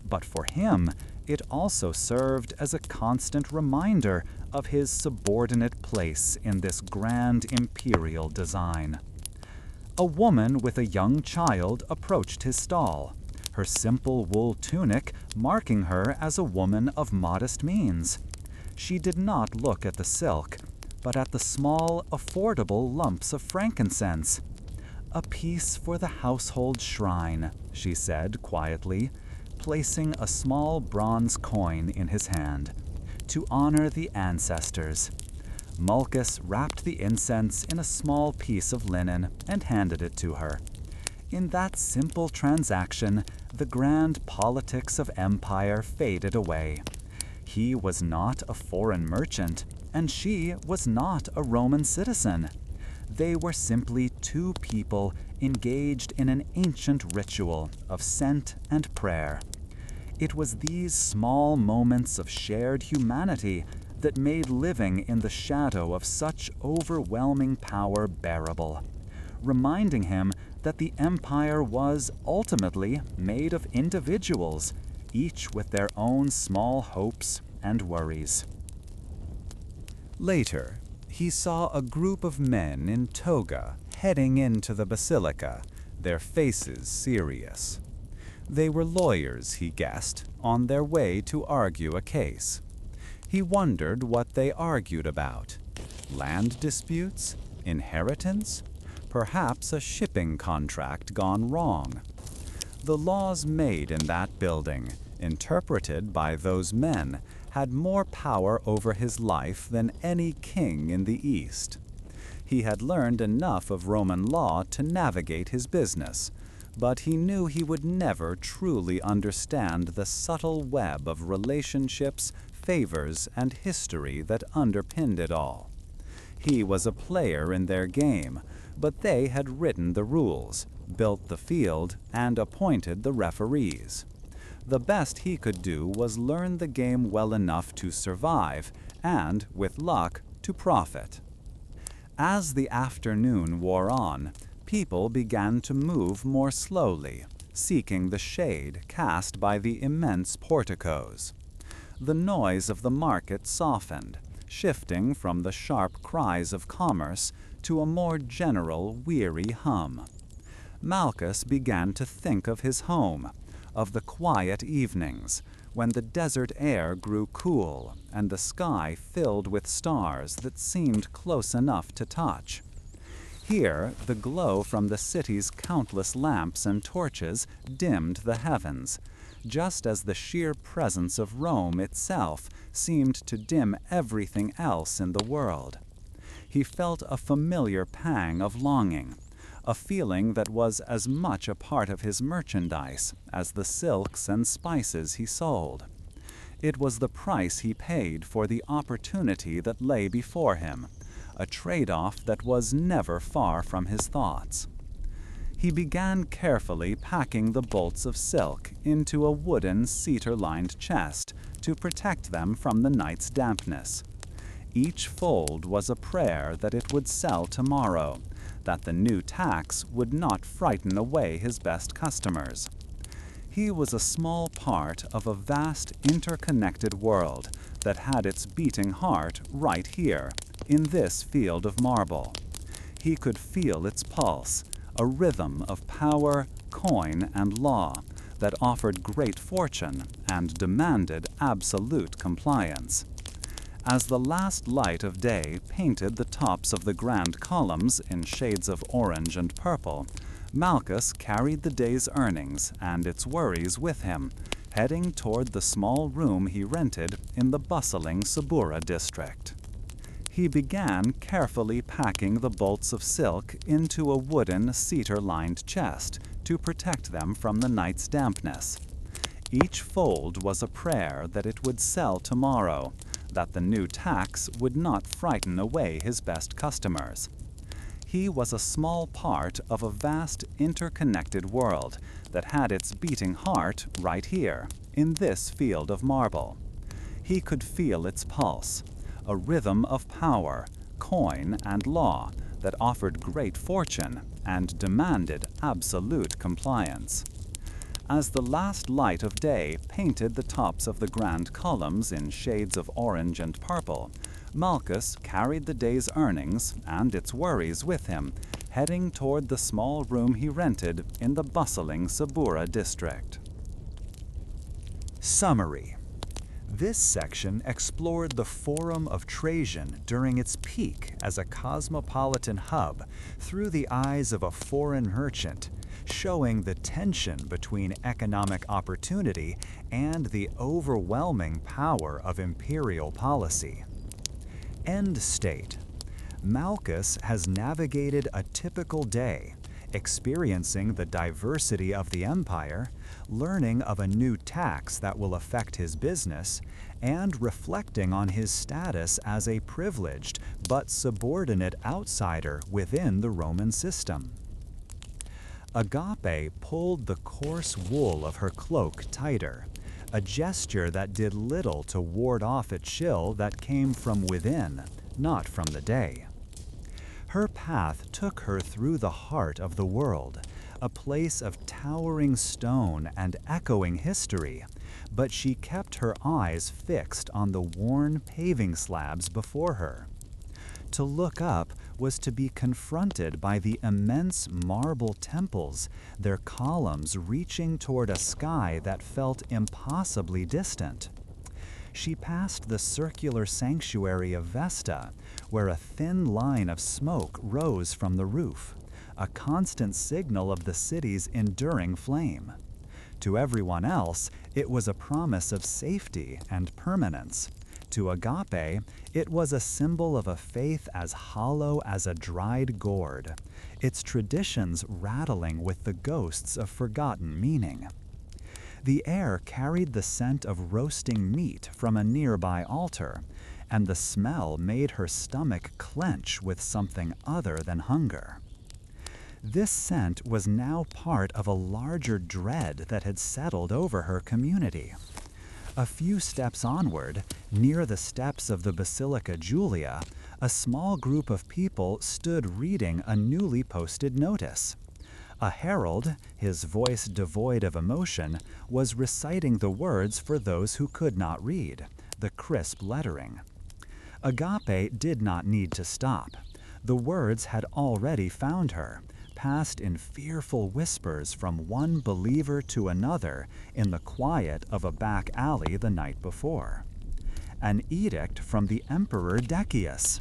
but for him, it also served as a constant reminder of his subordinate place in this grand imperial design. A woman with a young child approached his stall, her simple wool tunic marking her as a woman of modest means. She did not look at the silk, but at the small, affordable lumps of frankincense. "A piece for the household shrine," she said quietly, placing a small bronze coin in his hand, "to honor the ancestors." Malchus wrapped the incense in a small piece of linen and handed it to her. In that simple transaction, the grand politics of empire faded away. He was not a foreign merchant, and she was not a Roman citizen. They were simply 2 people engaged in an ancient ritual of scent and prayer. It was these small moments of shared humanity that made living in the shadow of such overwhelming power bearable, reminding him that the empire was ultimately made of individuals, each with their own small hopes and worries. Later, he saw a group of men in toga heading into the basilica, their faces serious. They were lawyers, he guessed, on their way to argue a case. He wondered what they argued about. Land disputes? Inheritance? Perhaps a shipping contract gone wrong. The laws made in that building, interpreted by those men, had more power over his life than any king in the East. He had learned enough of Roman law to navigate his business, but he knew he would never truly understand the subtle web of relationships, favors, and history that underpinned it all. He was a player in their game, but they had written the rules, built the field, and appointed the referees. The best he could do was learn the game well enough to survive and, with luck, to profit. As the afternoon wore on, people began to move more slowly, seeking the shade cast by the immense porticos. The noise of the market softened, shifting from the sharp cries of commerce to a more general, weary hum. Malchus began to think of his home, of the quiet evenings, when the desert air grew cool and the sky filled with stars that seemed close enough to touch. Here, the glow from the city's countless lamps and torches dimmed the heavens, just as the sheer presence of Rome itself seemed to dim everything else in the world. He felt a familiar pang of longing, a feeling that was as much a part of his merchandise as the silks and spices he sold. It was the price he paid for the opportunity that lay before him, a trade-off that was never far from his thoughts. He began carefully packing the bolts of silk into a wooden cedar-lined chest to protect them from the night's dampness. Each fold was a prayer that it would sell tomorrow, that the new tax would not frighten away his best customers. He was a small part of a vast interconnected world that had its beating heart right here, in this field of marble. He could feel its pulse, a rhythm of power, coin, and law that offered great fortune and demanded absolute compliance. As the last light of day painted the tops of the grand columns in shades of orange and purple, Malchus carried the day's earnings and its worries with him, heading toward the small room he rented in the bustling Subura district. He began carefully packing the bolts of silk into a wooden cedar-lined chest to protect them from the night's dampness. Each fold was a prayer that it would sell tomorrow, that the new tax would not frighten away his best customers. He was a small part of a vast interconnected world that had its beating heart right here, in this field of marble. He could feel its pulse, a rhythm of power, coin, and law that offered great fortune and demanded absolute compliance. As the last light of day painted the tops of the grand columns in shades of orange and purple, Malchus carried the day's earnings and its worries with him, heading toward the small room he rented in the bustling Subura district. Summary. This section explored the Forum of Trajan during its peak as a cosmopolitan hub through the eyes of a foreign merchant, showing the tension between economic opportunity and the overwhelming power of imperial policy. End state. Malchus has navigated a typical day, experiencing the diversity of the empire, learning of a new tax that will affect his business, and reflecting on his status as a privileged but subordinate outsider within the Roman system. Agape pulled the coarse wool of her cloak tighter, a gesture that did little to ward off a chill that came from within, not from the day. Her path took her through the heart of the world, a place of towering stone and echoing history, but she kept her eyes fixed on the worn paving slabs before her. To look up was to be confronted by the immense marble temples, their columns reaching toward a sky that felt impossibly distant. She passed the circular sanctuary of Vesta, where a thin line of smoke rose from the roof, a constant signal of the city's enduring flame. To everyone else, it was a promise of safety and permanence. To Agape, it was a symbol of a faith as hollow as a dried gourd, its traditions rattling with the ghosts of forgotten meaning. The air carried the scent of roasting meat from a nearby altar, and the smell made her stomach clench with something other than hunger. This scent was now part of a larger dread that had settled over her community. A few steps onward, near the steps of the Basilica Julia, a small group of people stood reading a newly posted notice. A herald, his voice devoid of emotion, was reciting the words for those who could not read, the crisp lettering. Agape did not need to stop. The words had already found her, passed in fearful whispers from one believer to another in the quiet of a back alley the night before. An edict from the Emperor Decius.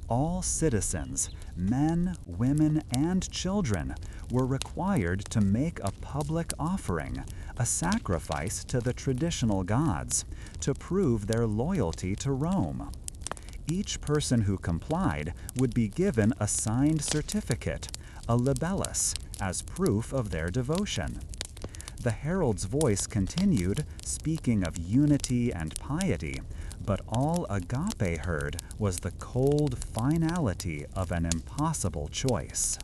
All citizens, men, women, and children, were required to make a public offering, a sacrifice to the traditional gods, to prove their loyalty to Rome. Each person who complied would be given a signed certificate, a libellus, as proof of their devotion. The herald's voice continued, speaking of unity and piety, but all Agape heard was the cold finality of an impossible choice.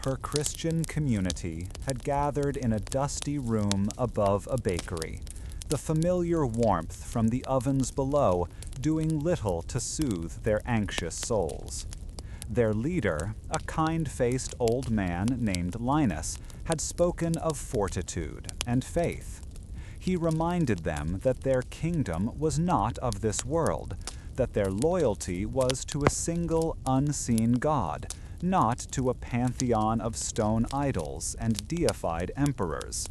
Her Christian community had gathered in a dusty room above a bakery, the familiar warmth from the ovens below doing little to soothe their anxious souls. Their leader, a kind-faced old man named Linus, had spoken of fortitude and faith. He reminded them that their kingdom was not of this world, that their loyalty was to a single unseen God, not to a pantheon of stone idols and deified emperors.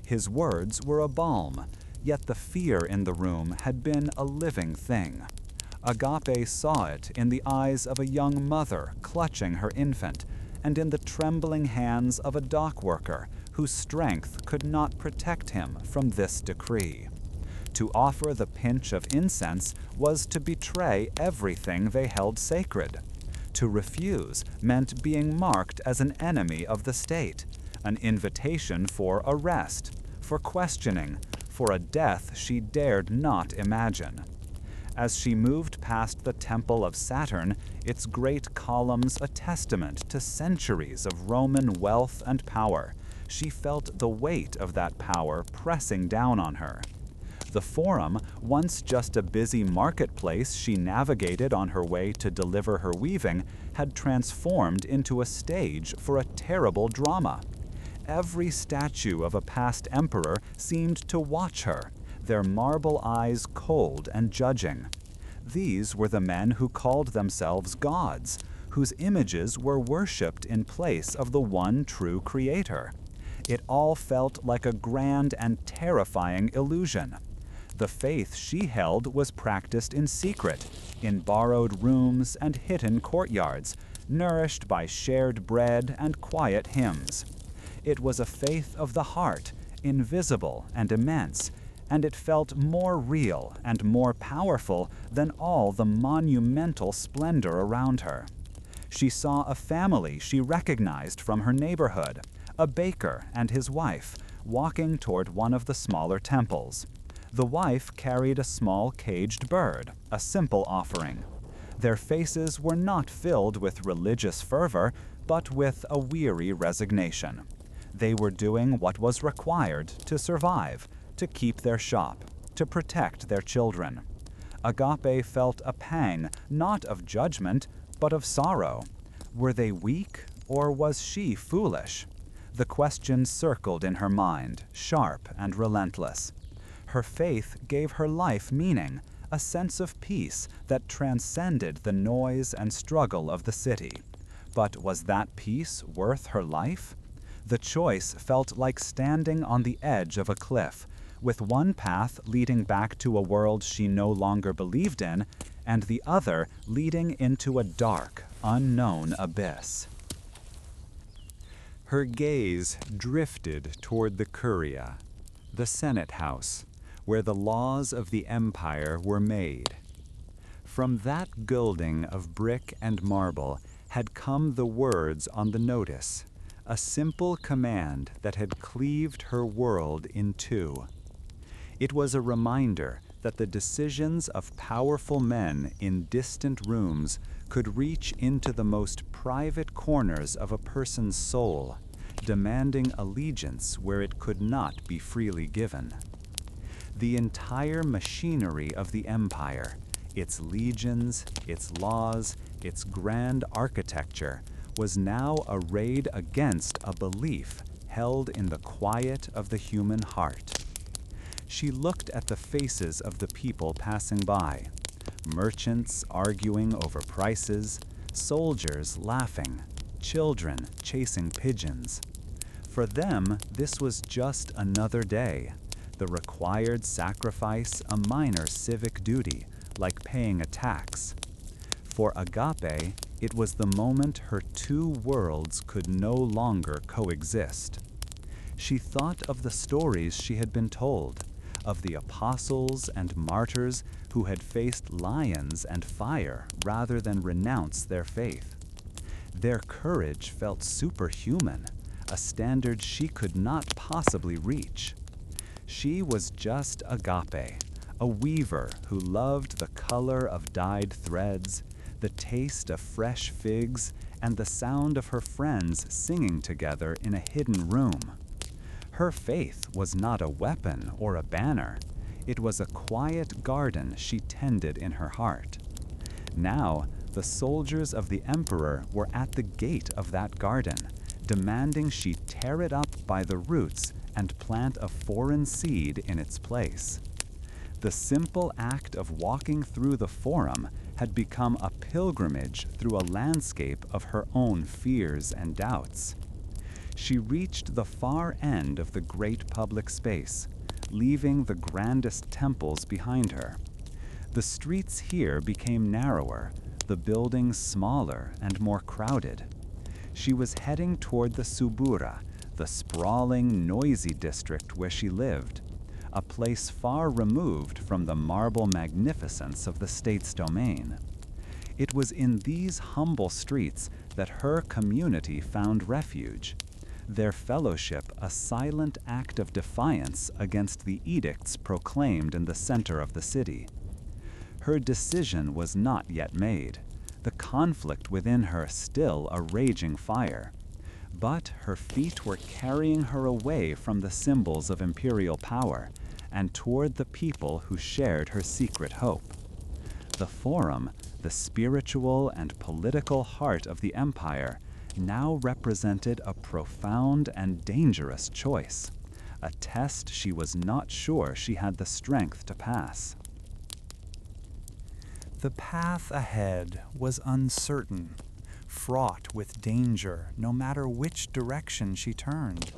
His words were a balm, yet the fear in the room had been a living thing. Agape saw it in the eyes of a young mother clutching her infant, and in the trembling hands of a dock worker whose strength could not protect him from this decree. To offer the pinch of incense was to betray everything they held sacred. To refuse meant being marked as an enemy of the state, an invitation for arrest, for questioning, for a death she dared not imagine. As she moved past the Temple of Saturn, its great columns a testament to centuries of Roman wealth and power, she felt the weight of that power pressing down on her. The Forum, once just a busy marketplace she navigated on her way to deliver her weaving, had transformed into a stage for a terrible drama. Every statue of a past emperor seemed to watch her, their marble eyes cold and judging. These were the men who called themselves gods, whose images were worshipped in place of the one true creator. It all felt like a grand and terrifying illusion. The faith she held was practiced in secret, in borrowed rooms and hidden courtyards, nourished by shared bread and quiet hymns. It was a faith of the heart, invisible and immense, and it felt more real and more powerful than all the monumental splendor around her. She saw a family she recognized from her neighborhood, a baker and his wife, walking toward one of the smaller temples. The wife carried a small caged bird, a simple offering. Their faces were not filled with religious fervor, but with a weary resignation. They were doing what was required to survive, to keep their shop, to protect their children. Agape felt a pang, not of judgment, but of sorrow. Were they weak, or was she foolish? The question circled in her mind, sharp and relentless. Her faith gave her life meaning, a sense of peace that transcended the noise and struggle of the city. But was that peace worth her life? The choice felt like standing on the edge of a cliff, with one path leading back to a world she no longer believed in, and the other leading into a dark, unknown abyss. Her gaze drifted toward the Curia, the Senate House, where the laws of the empire were made. From that building of brick and marble had come the words on the notice, a simple command that had cleaved her world in two. It was a reminder that the decisions of powerful men in distant rooms could reach into the most private corners of a person's soul, demanding allegiance where it could not be freely given. The entire machinery of the empire, its legions, its laws, its grand architecture, was now arrayed against a belief held in the quiet of the human heart. She looked at the faces of the people passing by, merchants arguing over prices, soldiers laughing, children chasing pigeons. For them, this was just another day, the required sacrifice a minor civic duty, like paying a tax. For Agape, it was the moment her two worlds could no longer coexist. She thought of the stories she had been told, of the apostles and martyrs who had faced lions and fire rather than renounce their faith. Their courage felt superhuman, a standard she could not possibly reach. She was just Agape, a weaver who loved the color of dyed threads, the taste of fresh figs, and the sound of her friends singing together in a hidden room. Her faith was not a weapon or a banner. It was a quiet garden she tended in her heart. Now, the soldiers of the emperor were at the gate of that garden, demanding she tear it up by the roots and plant a foreign seed in its place. The simple act of walking through the forum had become a pilgrimage through a landscape of her own fears and doubts. She reached the far end of the great public space, leaving the grandest temples behind her. The streets here became narrower, the buildings smaller and more crowded. She was heading toward the Subura, the sprawling, noisy district where she lived, a place far removed from the marble magnificence of the state's domain. It was in these humble streets that her community found refuge, their fellowship a silent act of defiance against the edicts proclaimed in the center of the city. Her decision was not yet made, the conflict within her still a raging fire. But her feet were carrying her away from the symbols of imperial power and toward the people who shared her secret hope. The Forum, the spiritual and political heart of the empire, now represented a profound and dangerous choice, a test she was not sure she had the strength to pass. The path ahead was uncertain, fraught with danger no matter which direction she turned.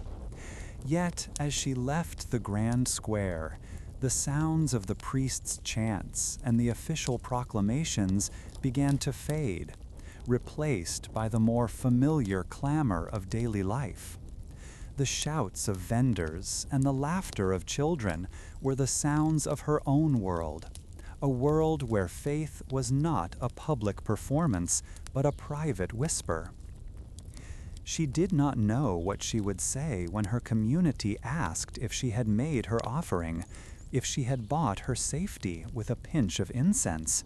Yet, as she left the grand square, the sounds of the priest's chants and the official proclamations began to fade, replaced by the more familiar clamor of daily life. The shouts of vendors and the laughter of children were the sounds of her own world, a world where faith was not a public performance, but a private whisper. She did not know what she would say when her community asked if she had made her offering, if she had bought her safety with a pinch of incense.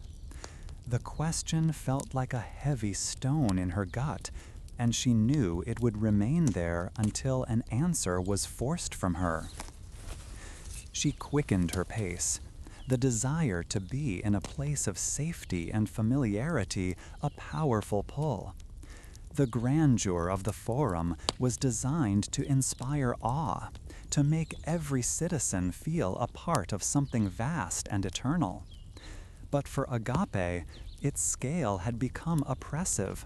The question felt like a heavy stone in her gut, and she knew it would remain there until an answer was forced from her. She quickened her pace, the desire to be in a place of safety and familiarity a powerful pull. The grandeur of the Forum was designed to inspire awe, to make every citizen feel a part of something vast and eternal. But for Agape, its scale had become oppressive,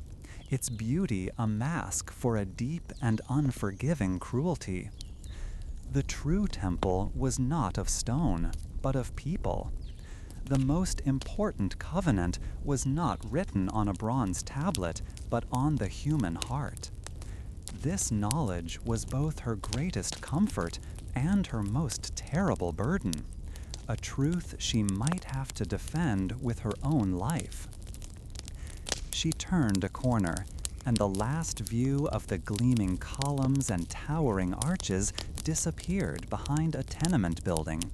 its beauty a mask for a deep and unforgiving cruelty. The true temple was not of stone, but of people. The most important covenant was not written on a bronze tablet, but on the human heart. This knowledge was both her greatest comfort and her most terrible burden, a truth she might have to defend with her own life. She turned a corner, and the last view of the gleaming columns and towering arches disappeared behind a tenement building.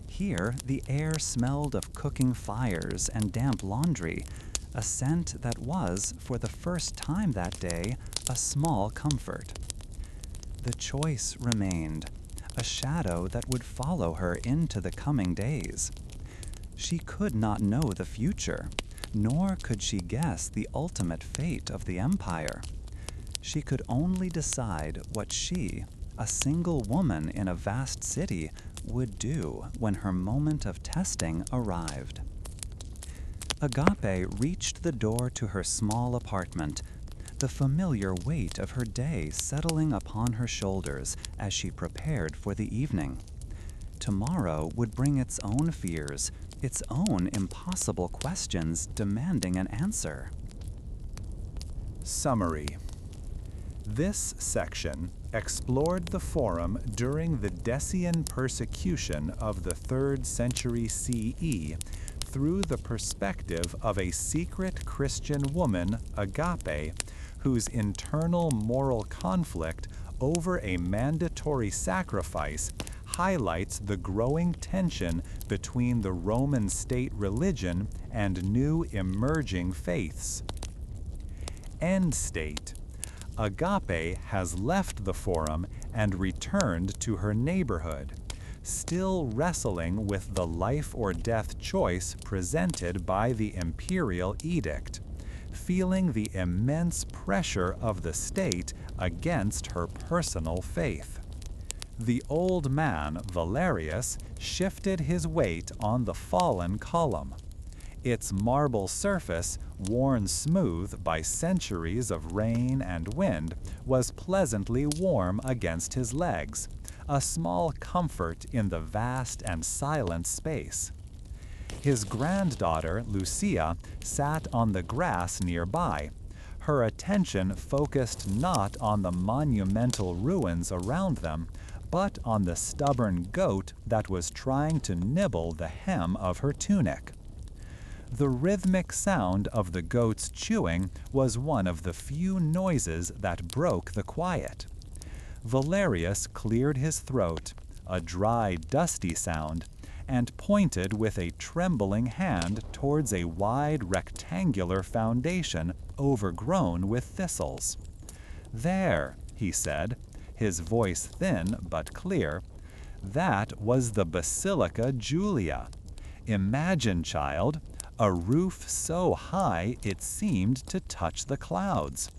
Here, the air smelled of cooking fires and damp laundry, a scent that was, for the first time that day, a small comfort. The choice remained, a shadow that would follow her into the coming days. She could not know the future, nor could she guess the ultimate fate of the empire. She could only decide what she, a single woman in a vast city, would do when her moment of testing arrived. Agape reached the door to her small apartment, the familiar weight of her day settling upon her shoulders as she prepared for the evening. Tomorrow would bring its own fears, its own impossible questions demanding an answer. Summary. This section explored the Forum during the Decian persecution of the 3rd century CE through the perspective of a secret Christian woman, Agape, whose internal moral conflict over a mandatory sacrifice highlights the growing tension between the Roman state religion and new emerging faiths. End state. Agape has left the Forum and returned to her neighborhood, still wrestling with the life or death choice presented by the imperial edict, feeling the immense pressure of the state against her personal faith. The old man, Valerius, shifted his weight on the fallen column. Its marble surface, worn smooth by centuries of rain and wind, was pleasantly warm against his legs, a small comfort in the vast and silent space. His granddaughter, Lucia, sat on the grass nearby, her attention focused not on the monumental ruins around them, but on the stubborn goat that was trying to nibble the hem of her tunic. The rhythmic sound of the goat's chewing was one of the few noises that broke the quiet. Valerius cleared his throat, a dry, dusty sound, and pointed with a trembling hand towards a wide rectangular foundation overgrown with thistles. "There," he said, his voice thin but clear, "that was the Basilica Julia. Imagine, child, a roof so high it seemed to touch the clouds,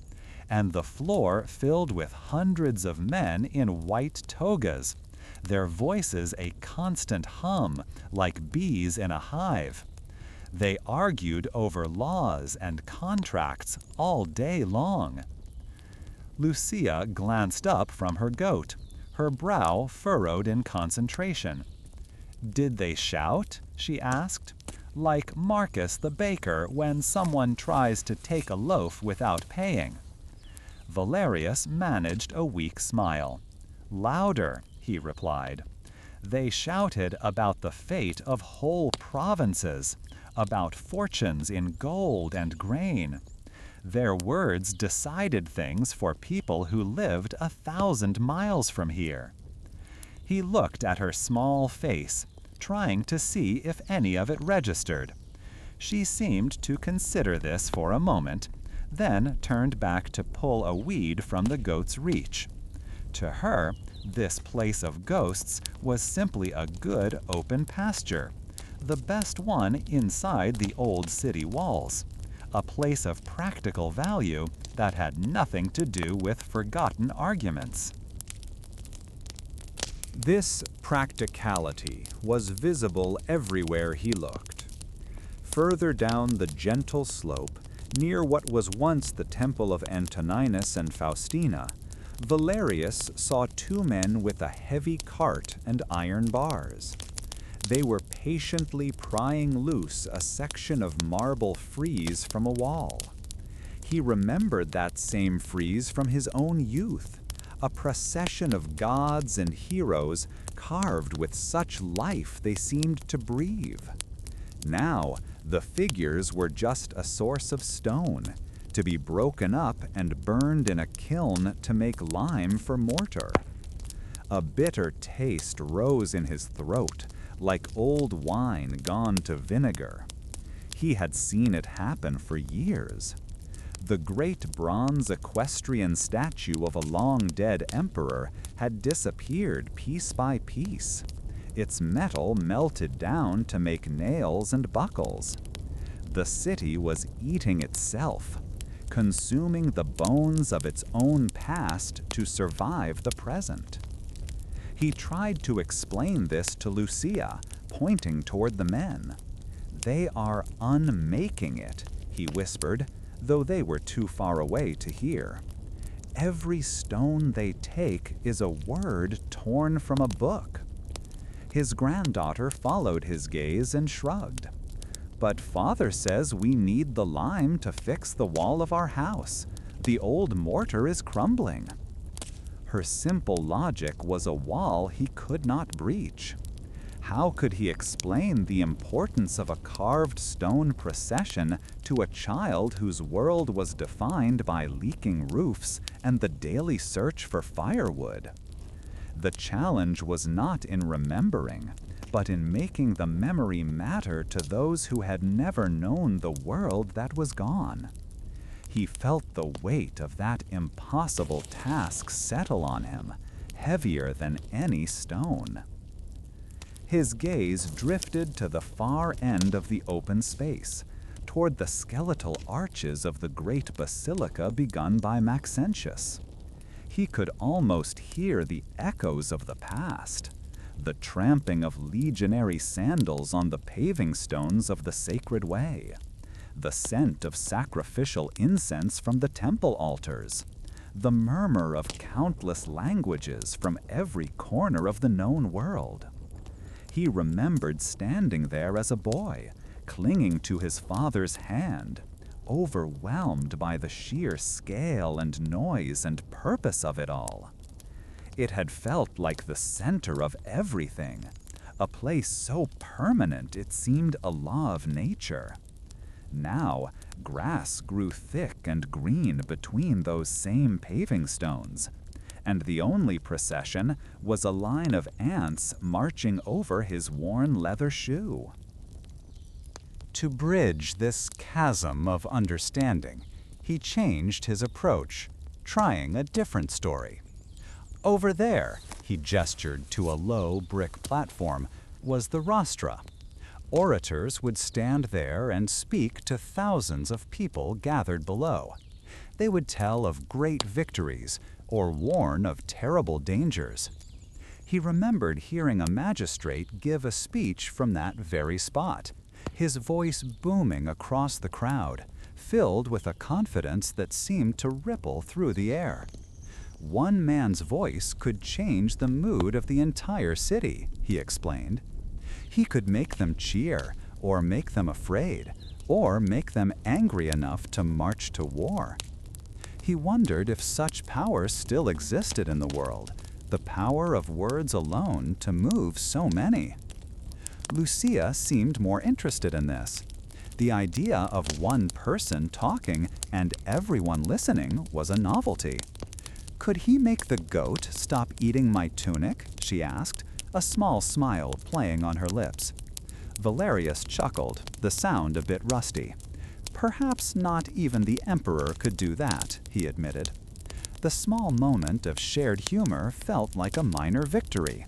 and the floor filled with hundreds of men in white togas, their voices a constant hum like bees in a hive. They argued over laws and contracts all day long." Lucia glanced up from her goat, her brow furrowed in concentration. "Did they shout?" she asked. "Like Marcus the baker when someone tries to take a loaf without paying?" Valerius managed a weak smile. "Louder," he replied. "They shouted about the fate of whole provinces, about fortunes in gold and grain. Their words decided things for people who lived 1,000 miles from here." He looked at her small face, trying to see if any of it registered. She seemed to consider this for a moment, then turned back to pull a weed from the goat's reach. To her, this place of ghosts was simply a good open pasture, the best one inside the old city walls, a place of practical value that had nothing to do with forgotten arguments. This practicality was visible everywhere he looked. Further down the gentle slope, near what was once the temple of Antoninus and Faustina, Valerius saw 2 men with a heavy cart and iron bars. They were patiently prying loose a section of marble frieze from a wall. He remembered that same frieze from his own youth, a procession of gods and heroes carved with such life they seemed to breathe. Now, the figures were just a source of stone, to be broken up and burned in a kiln to make lime for mortar. A bitter taste rose in his throat, like old wine gone to vinegar. He had seen it happen for years. The great bronze equestrian statue of a long-dead emperor had disappeared piece by piece. Its metal melted down to make nails and buckles. The city was eating itself, consuming the bones of its own past to survive the present. He tried to explain this to Lucia, pointing toward the men. "They are unmaking it," he whispered, though they were too far away to hear. Every stone they take is a word torn from a book. His granddaughter followed his gaze and shrugged. But father says we need the lime to fix the wall of our house. The old mortar is crumbling. Her simple logic was a wall he could not breach. How could he explain the importance of a carved stone procession to a child whose world was defined by leaking roofs and the daily search for firewood? The challenge was not in remembering, but in making the memory matter to those who had never known the world that was gone. He felt the weight of that impossible task settle on him, heavier than any stone. His gaze drifted to the far end of the open space, toward the skeletal arches of the great basilica begun by Maxentius. He could almost hear the echoes of the past, the tramping of legionary sandals on the paving stones of the sacred way, the scent of sacrificial incense from the temple altars, the murmur of countless languages from every corner of the known world. He remembered standing there as a boy, clinging to his father's hand, overwhelmed by the sheer scale and noise and purpose of it all. It had felt like the center of everything, a place so permanent it seemed a law of nature. Now, grass grew thick and green between those same paving stones, and the only procession was a line of ants marching over his worn leather shoe. To bridge this chasm of understanding, he changed his approach, trying a different story. Over there, he gestured to a low brick platform, was the rostra. Orators would stand there and speak to thousands of people gathered below. They would tell of great victories or warn of terrible dangers. He remembered hearing a magistrate give a speech from that very spot, his voice booming across the crowd, filled with a confidence that seemed to ripple through the air. One man's voice could change the mood of the entire city, he explained. He could make them cheer, or make them afraid, or make them angry enough to march to war. He wondered if such power still existed in the world, the power of words alone to move so many. Lucia seemed more interested in this. The idea of one person talking and everyone listening was a novelty. "Could he make the goat stop eating my tunic?" she asked, a small smile playing on her lips. Valerius chuckled, the sound a bit rusty. "Perhaps not even the emperor could do that," he admitted. The small moment of shared humor felt like a minor victory.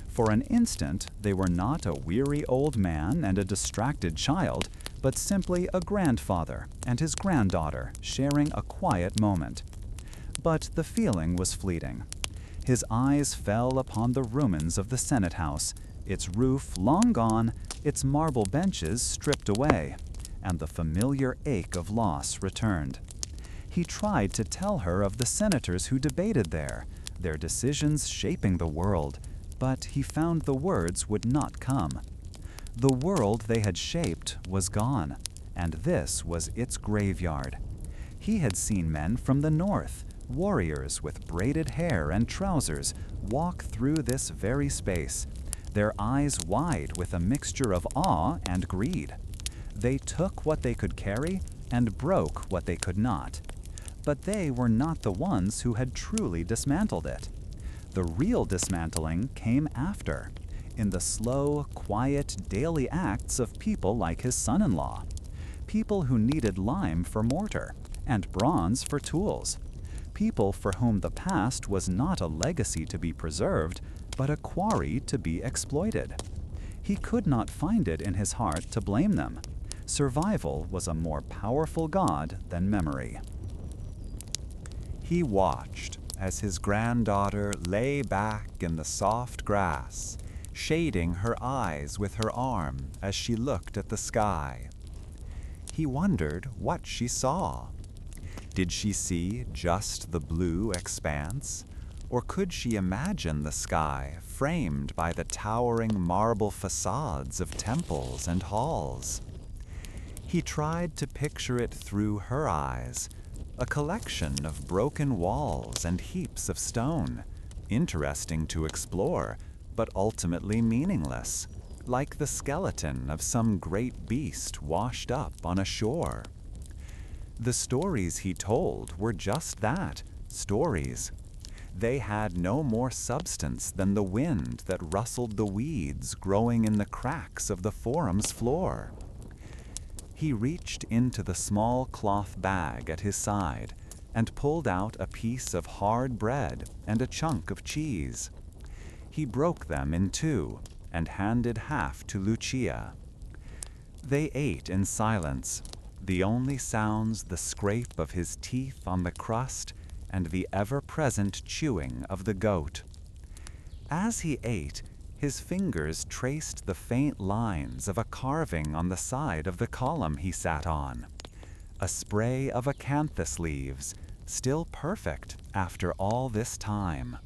For an instant, they were not a weary old man and a distracted child, but simply a grandfather and his granddaughter sharing a quiet moment. But the feeling was fleeting. His eyes fell upon the ruins of the Senate House, its roof long gone, its marble benches stripped away, and the familiar ache of loss returned. He tried to tell her of the senators who debated there, their decisions shaping the world, but he found the words would not come. The world they had shaped was gone, and this was its graveyard. He had seen men from the north, warriors with braided hair and trousers, walk through this very space, their eyes wide with a mixture of awe and greed. They took what they could carry and broke what they could not. But they were not the ones who had truly dismantled it. The real dismantling came after, in the slow, quiet, daily acts of people like his son-in-law, people who needed lime for mortar and bronze for tools, people for whom the past was not a legacy to be preserved, but a quarry to be exploited. He could not find it in his heart to blame them. Survival was a more powerful god than memory. He watched as his granddaughter lay back in the soft grass, shading her eyes with her arm as she looked at the sky. He wondered what she saw. Did she see just the blue expanse? Or could she imagine the sky framed by the towering marble facades of temples and halls? He tried to picture it through her eyes, a collection of broken walls and heaps of stone, interesting to explore, but ultimately meaningless, like the skeleton of some great beast washed up on a shore. The stories he told were just that, stories. They had no more substance than the wind that rustled the weeds growing in the cracks of the forum's floor. He reached into the small cloth bag at his side and pulled out a piece of hard bread and a chunk of cheese. He broke them in two and handed half to Lucia. They ate in silence, the only sounds the scrape of his teeth on the crust and the ever-present chewing of the goat. As he ate, his fingers traced the faint lines of a carving on the side of the column he sat on. A spray of acanthus leaves, still perfect after all this time.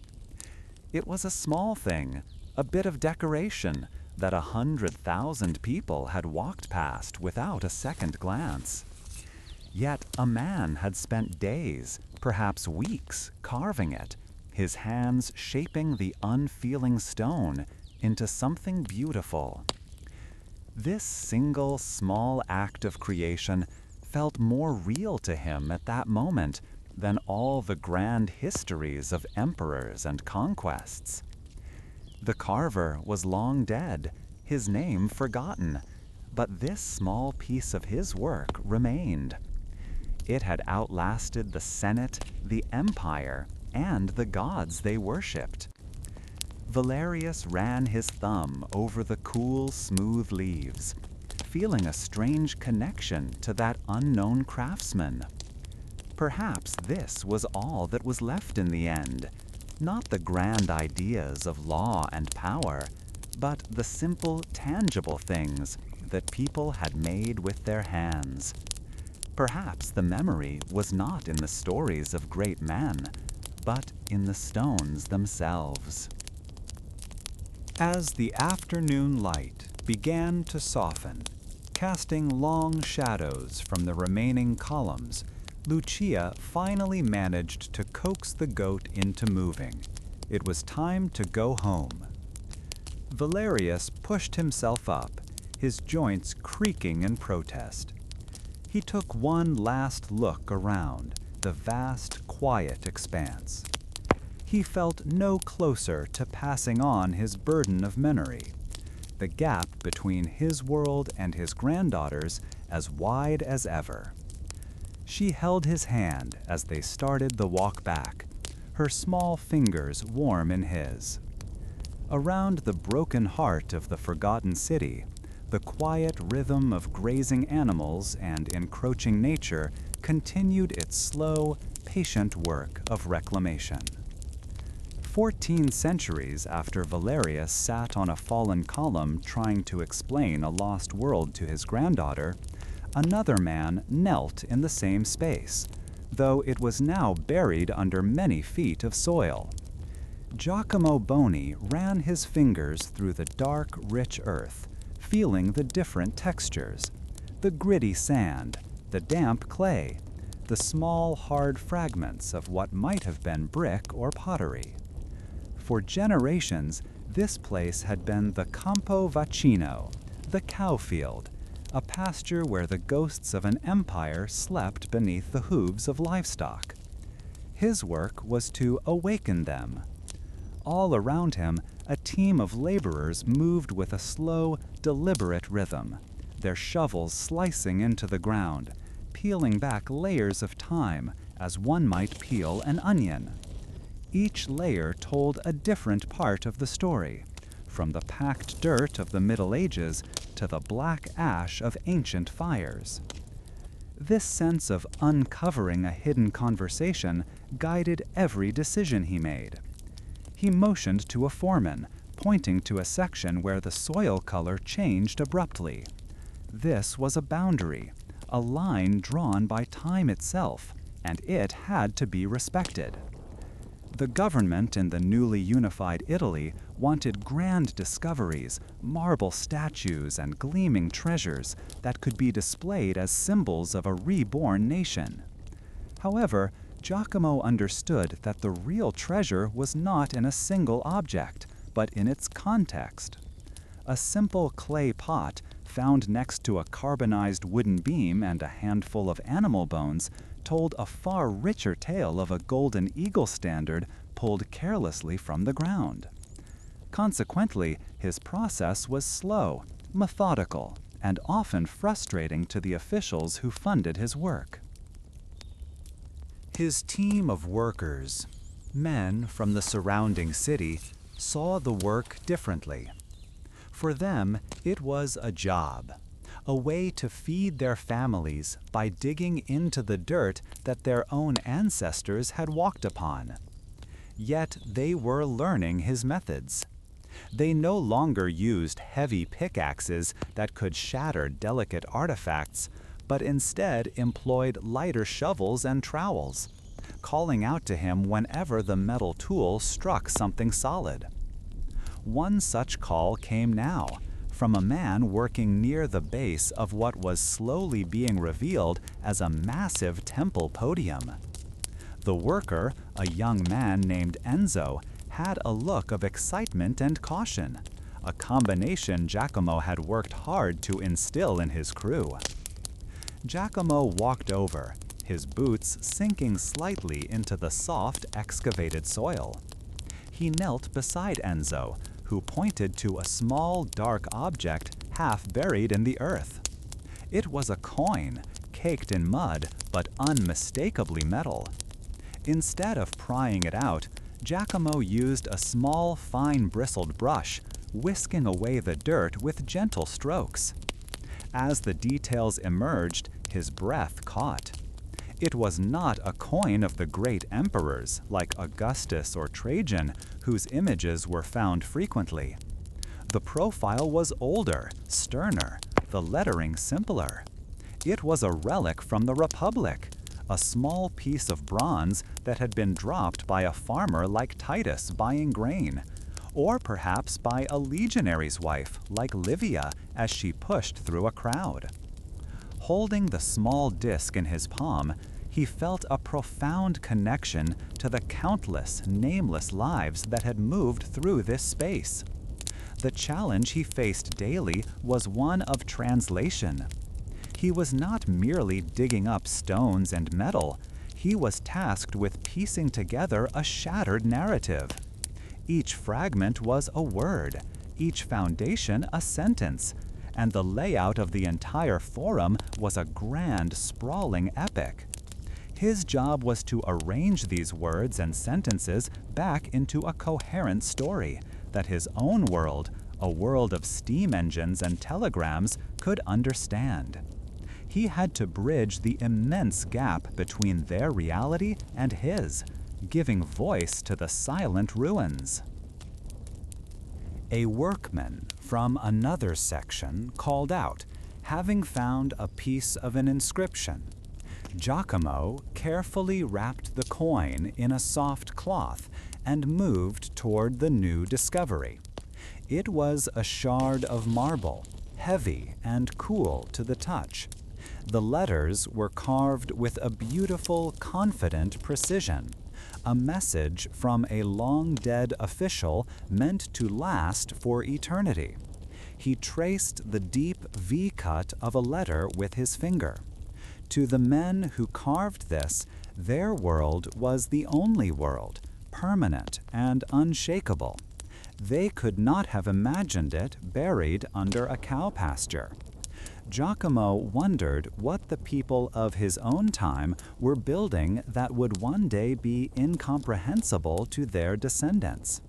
It was a small thing, a bit of decoration that 100,000 people had walked past without a second glance. Yet a man had spent days, perhaps weeks, carving it, his hands shaping the unfeeling stone into something beautiful. This single small act of creation felt more real to him at that moment than all the grand histories of emperors and conquests. The carver was long dead, his name forgotten, but this small piece of his work remained. It had outlasted the Senate, the Empire, and the gods they worshipped. Valerius ran his thumb over the cool, smooth leaves, feeling a strange connection to that unknown craftsman. Perhaps this was all that was left in the end, not the grand ideas of law and power, but the simple, tangible things that people had made with their hands. Perhaps the memory was not in the stories of great men, but in the stones themselves. As the afternoon light began to soften, casting long shadows from the remaining columns, Lucia finally managed to coax the goat into moving. It was time to go home. Valerius pushed himself up, his joints creaking in protest. He took one last look around the vast, quiet expanse. He felt no closer to passing on his burden of memory, the gap between his world and his granddaughter's as wide as ever. She held his hand as they started the walk back, her small fingers warm in his. Around the broken heart of the forgotten city, the quiet rhythm of grazing animals and encroaching nature continued its slow, patient work of reclamation. 14 centuries after Valerius sat on a fallen column trying to explain a lost world to his granddaughter, another man knelt in the same space, though it was now buried under many feet of soil. Giacomo Boni ran his fingers through the dark, rich earth, feeling the different textures, the gritty sand, the damp clay, the small, hard fragments of what might have been brick or pottery. For generations, this place had been the Campo Vaccino, the cow field, a pasture where the ghosts of an empire slept beneath the hooves of livestock. His work was to awaken them. All around him, a team of laborers moved with a slow, deliberate rhythm, their shovels slicing into the ground, peeling back layers of time as one might peel an onion. Each layer told a different part of the story, from the packed dirt of the Middle Ages to the black ash of ancient fires. This sense of uncovering a hidden conversation guided every decision he made. He motioned to a foreman, pointing to a section where the soil color changed abruptly. This was a boundary, a line drawn by time itself, and it had to be respected. The government in the newly unified Italy wanted grand discoveries, marble statues, and gleaming treasures that could be displayed as symbols of a reborn nation. However, Giacomo understood that the real treasure was not in a single object, but in its context. A simple clay pot found next to a carbonized wooden beam and a handful of animal bones told a far richer tale of a golden eagle standard pulled carelessly from the ground. Consequently, his process was slow, methodical, and often frustrating to the officials who funded his work. His team of workers, men from the surrounding city, saw the work differently. For them, it was a job, a way to feed their families by digging into the dirt that their own ancestors had walked upon. Yet they were learning his methods. They no longer used heavy pickaxes that could shatter delicate artifacts, but instead employed lighter shovels and trowels, calling out to him whenever the metal tool struck something solid. One such call came now, from a man working near the base of what was slowly being revealed as a massive temple podium. The worker, a young man named Enzo, had a look of excitement and caution, a combination Giacomo had worked hard to instill in his crew. Giacomo walked over, his boots sinking slightly into the soft, excavated soil. He knelt beside Enzo, who pointed to a small, dark object half buried in the earth. It was a coin, caked in mud, but unmistakably metal. Instead of prying it out, Giacomo used a small, fine-bristled brush, whisking away the dirt with gentle strokes. As the details emerged, his breath caught. It was not a coin of the great emperors, like Augustus or Trajan, whose images were found frequently. The profile was older, sterner, the lettering simpler. It was a relic from the Republic, a small piece of bronze that had been dropped by a farmer like Titus buying grain, or perhaps by a legionary's wife like Livia as she pushed through a crowd. Holding the small disc in his palm, he felt a profound connection to the countless, nameless lives that had moved through this space. The challenge he faced daily was one of translation. He was not merely digging up stones and metal, he was tasked with piecing together a shattered narrative. Each fragment was a word, each foundation a sentence, and the layout of the entire forum was a grand, sprawling epic. His job was to arrange these words and sentences back into a coherent story that his own world, a world of steam engines and telegrams, could understand. He had to bridge the immense gap between their reality and his, giving voice to the silent ruins. A workman from another section called out, having found a piece of an inscription. Giacomo carefully wrapped the coin in a soft cloth and moved toward the new discovery. It was a shard of marble, heavy and cool to the touch. The letters were carved with a beautiful, confident precision, a message from a long-dead official meant to last for eternity. He traced the deep V-cut of a letter with his finger. To the men who carved this, their world was the only world, permanent and unshakable. They could not have imagined it buried under a cow pasture. Giacomo wondered what the people of his own time were building that would one day be incomprehensible to their descendants.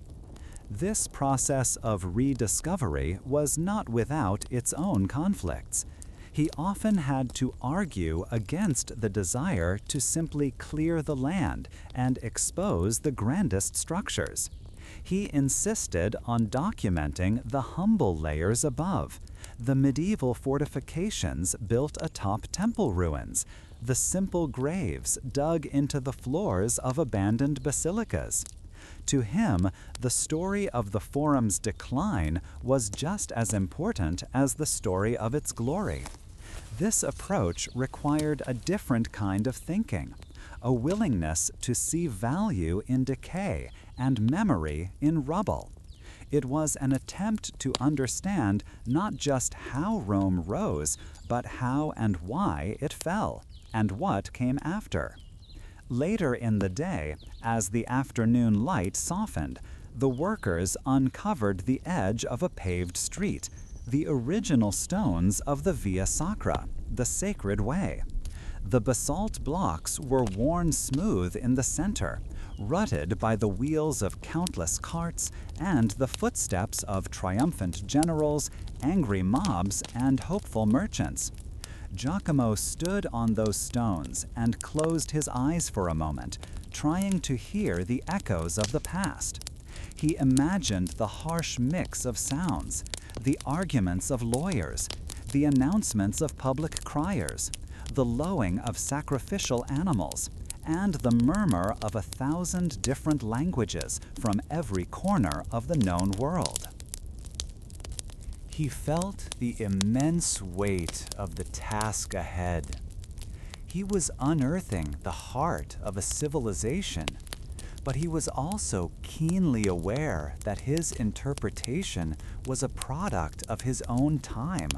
This process of rediscovery was not without its own conflicts. He often had to argue against the desire to simply clear the land and expose the grandest structures. He insisted on documenting the humble layers above, The medieval fortifications built atop temple ruins, the simple graves dug into the floors of abandoned basilicas. To him, the story of the Forum's decline was just as important as the story of its glory. This approach required a different kind of thinking, a willingness to see value in decay and memory in rubble. It was an attempt to understand not just how Rome rose, but how and why it fell, and what came after. Later in the day, as the afternoon light softened, the workers uncovered the edge of a paved street, the original stones of the Via Sacra, the sacred way. The basalt blocks were worn smooth in the center, rutted by the wheels of countless carts and the footsteps of triumphant generals, angry mobs, and hopeful merchants. Giacomo stood on those stones and closed his eyes for a moment, trying to hear the echoes of the past. He imagined the harsh mix of sounds, the arguments of lawyers, the announcements of public criers, the lowing of sacrificial animals, and the murmur of 1,000 different languages from every corner of the known world. He felt the immense weight of the task ahead. He was unearthing the heart of a civilization, but he was also keenly aware that his interpretation was a product of his own time.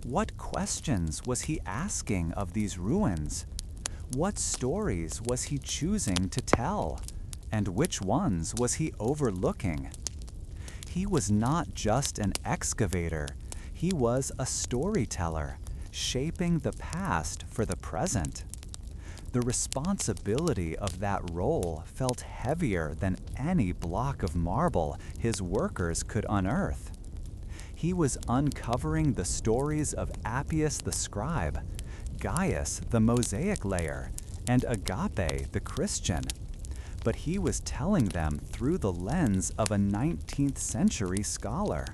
What questions was he asking of these ruins? What stories was he choosing to tell? And which ones was he overlooking? He was not just an excavator, he was a storyteller, shaping the past for the present. The responsibility of that role felt heavier than any block of marble his workers could unearth. He was uncovering the stories of Appius the scribe, Gaius the Mosaic layer, and Agape the Christian. But he was telling them through the lens of a 19th century scholar.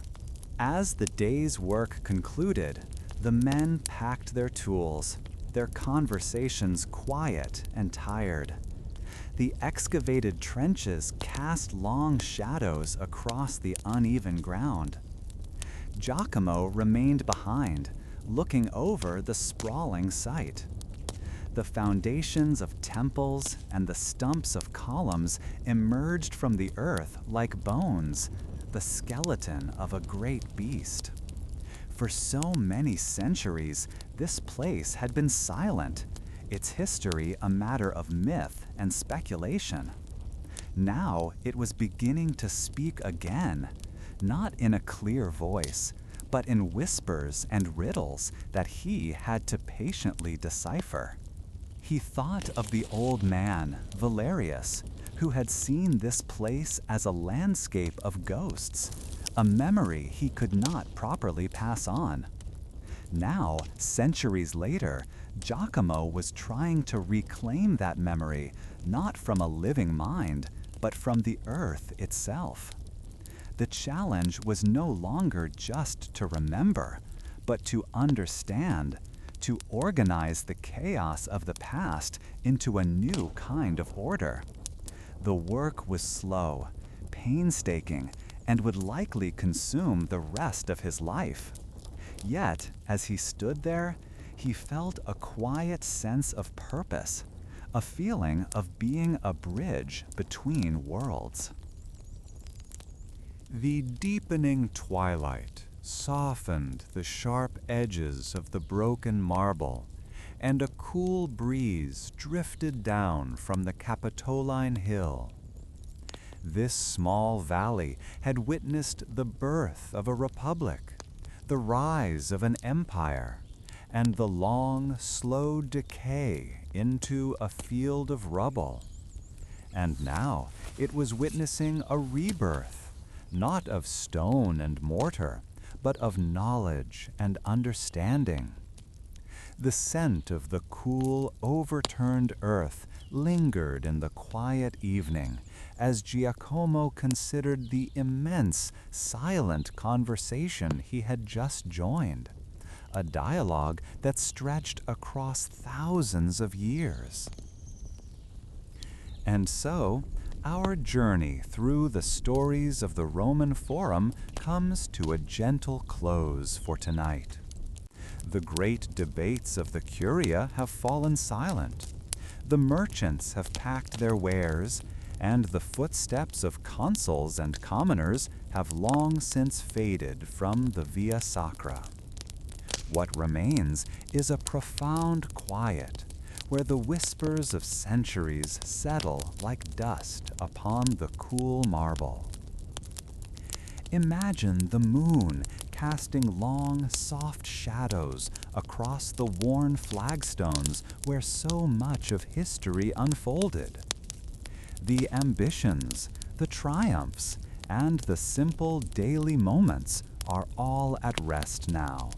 As the day's work concluded, the men packed their tools, their conversations quiet and tired. The excavated trenches cast long shadows across the uneven ground. Giacomo remained behind, looking over the sprawling site. The foundations of temples and the stumps of columns emerged from the earth like bones, the skeleton of a great beast. For so many centuries, this place had been silent, its history a matter of myth and speculation. Now it was beginning to speak again, not in a clear voice, but in whispers and riddles that he had to patiently decipher. He thought of the old man, Valerius, who had seen this place as a landscape of ghosts, a memory he could not properly pass on. Now, centuries later, Giacomo was trying to reclaim that memory, not from a living mind, but from the earth itself. The challenge was no longer just to remember, but to understand, to organize the chaos of the past into a new kind of order. The work was slow, painstaking, and would likely consume the rest of his life. Yet, as he stood there, he felt a quiet sense of purpose, a feeling of being a bridge between worlds. The deepening twilight softened the sharp edges of the broken marble, and a cool breeze drifted down from the Capitoline Hill. This small valley had witnessed the birth of a republic, the rise of an empire, and the long, slow decay into a field of rubble. And now it was witnessing a rebirth, not of stone and mortar, but of knowledge and understanding. The scent of the cool, overturned earth lingered in the quiet evening as Giacomo considered the immense, silent conversation he had just joined, a dialogue that stretched across thousands of years. And so, our journey through the stories of the Roman Forum comes to a gentle close for tonight. The great debates of the Curia have fallen silent. The merchants have packed their wares, and the footsteps of consuls and commoners have long since faded from the Via Sacra. What remains is a profound quiet, where the whispers of centuries settle like dust upon the cool marble. Imagine the moon casting long, soft shadows across the worn flagstones where so much of history unfolded. The ambitions, the triumphs, and the simple daily moments are all at rest now.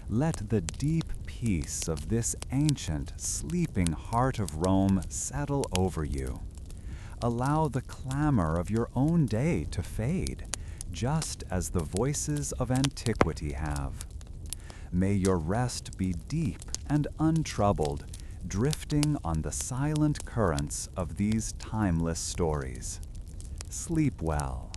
Let the deep peace of this ancient, sleeping heart of Rome settle over you. Allow the clamor of your own day to fade, just as the voices of antiquity have. May your rest be deep and untroubled, drifting on the silent currents of these timeless stories. Sleep well.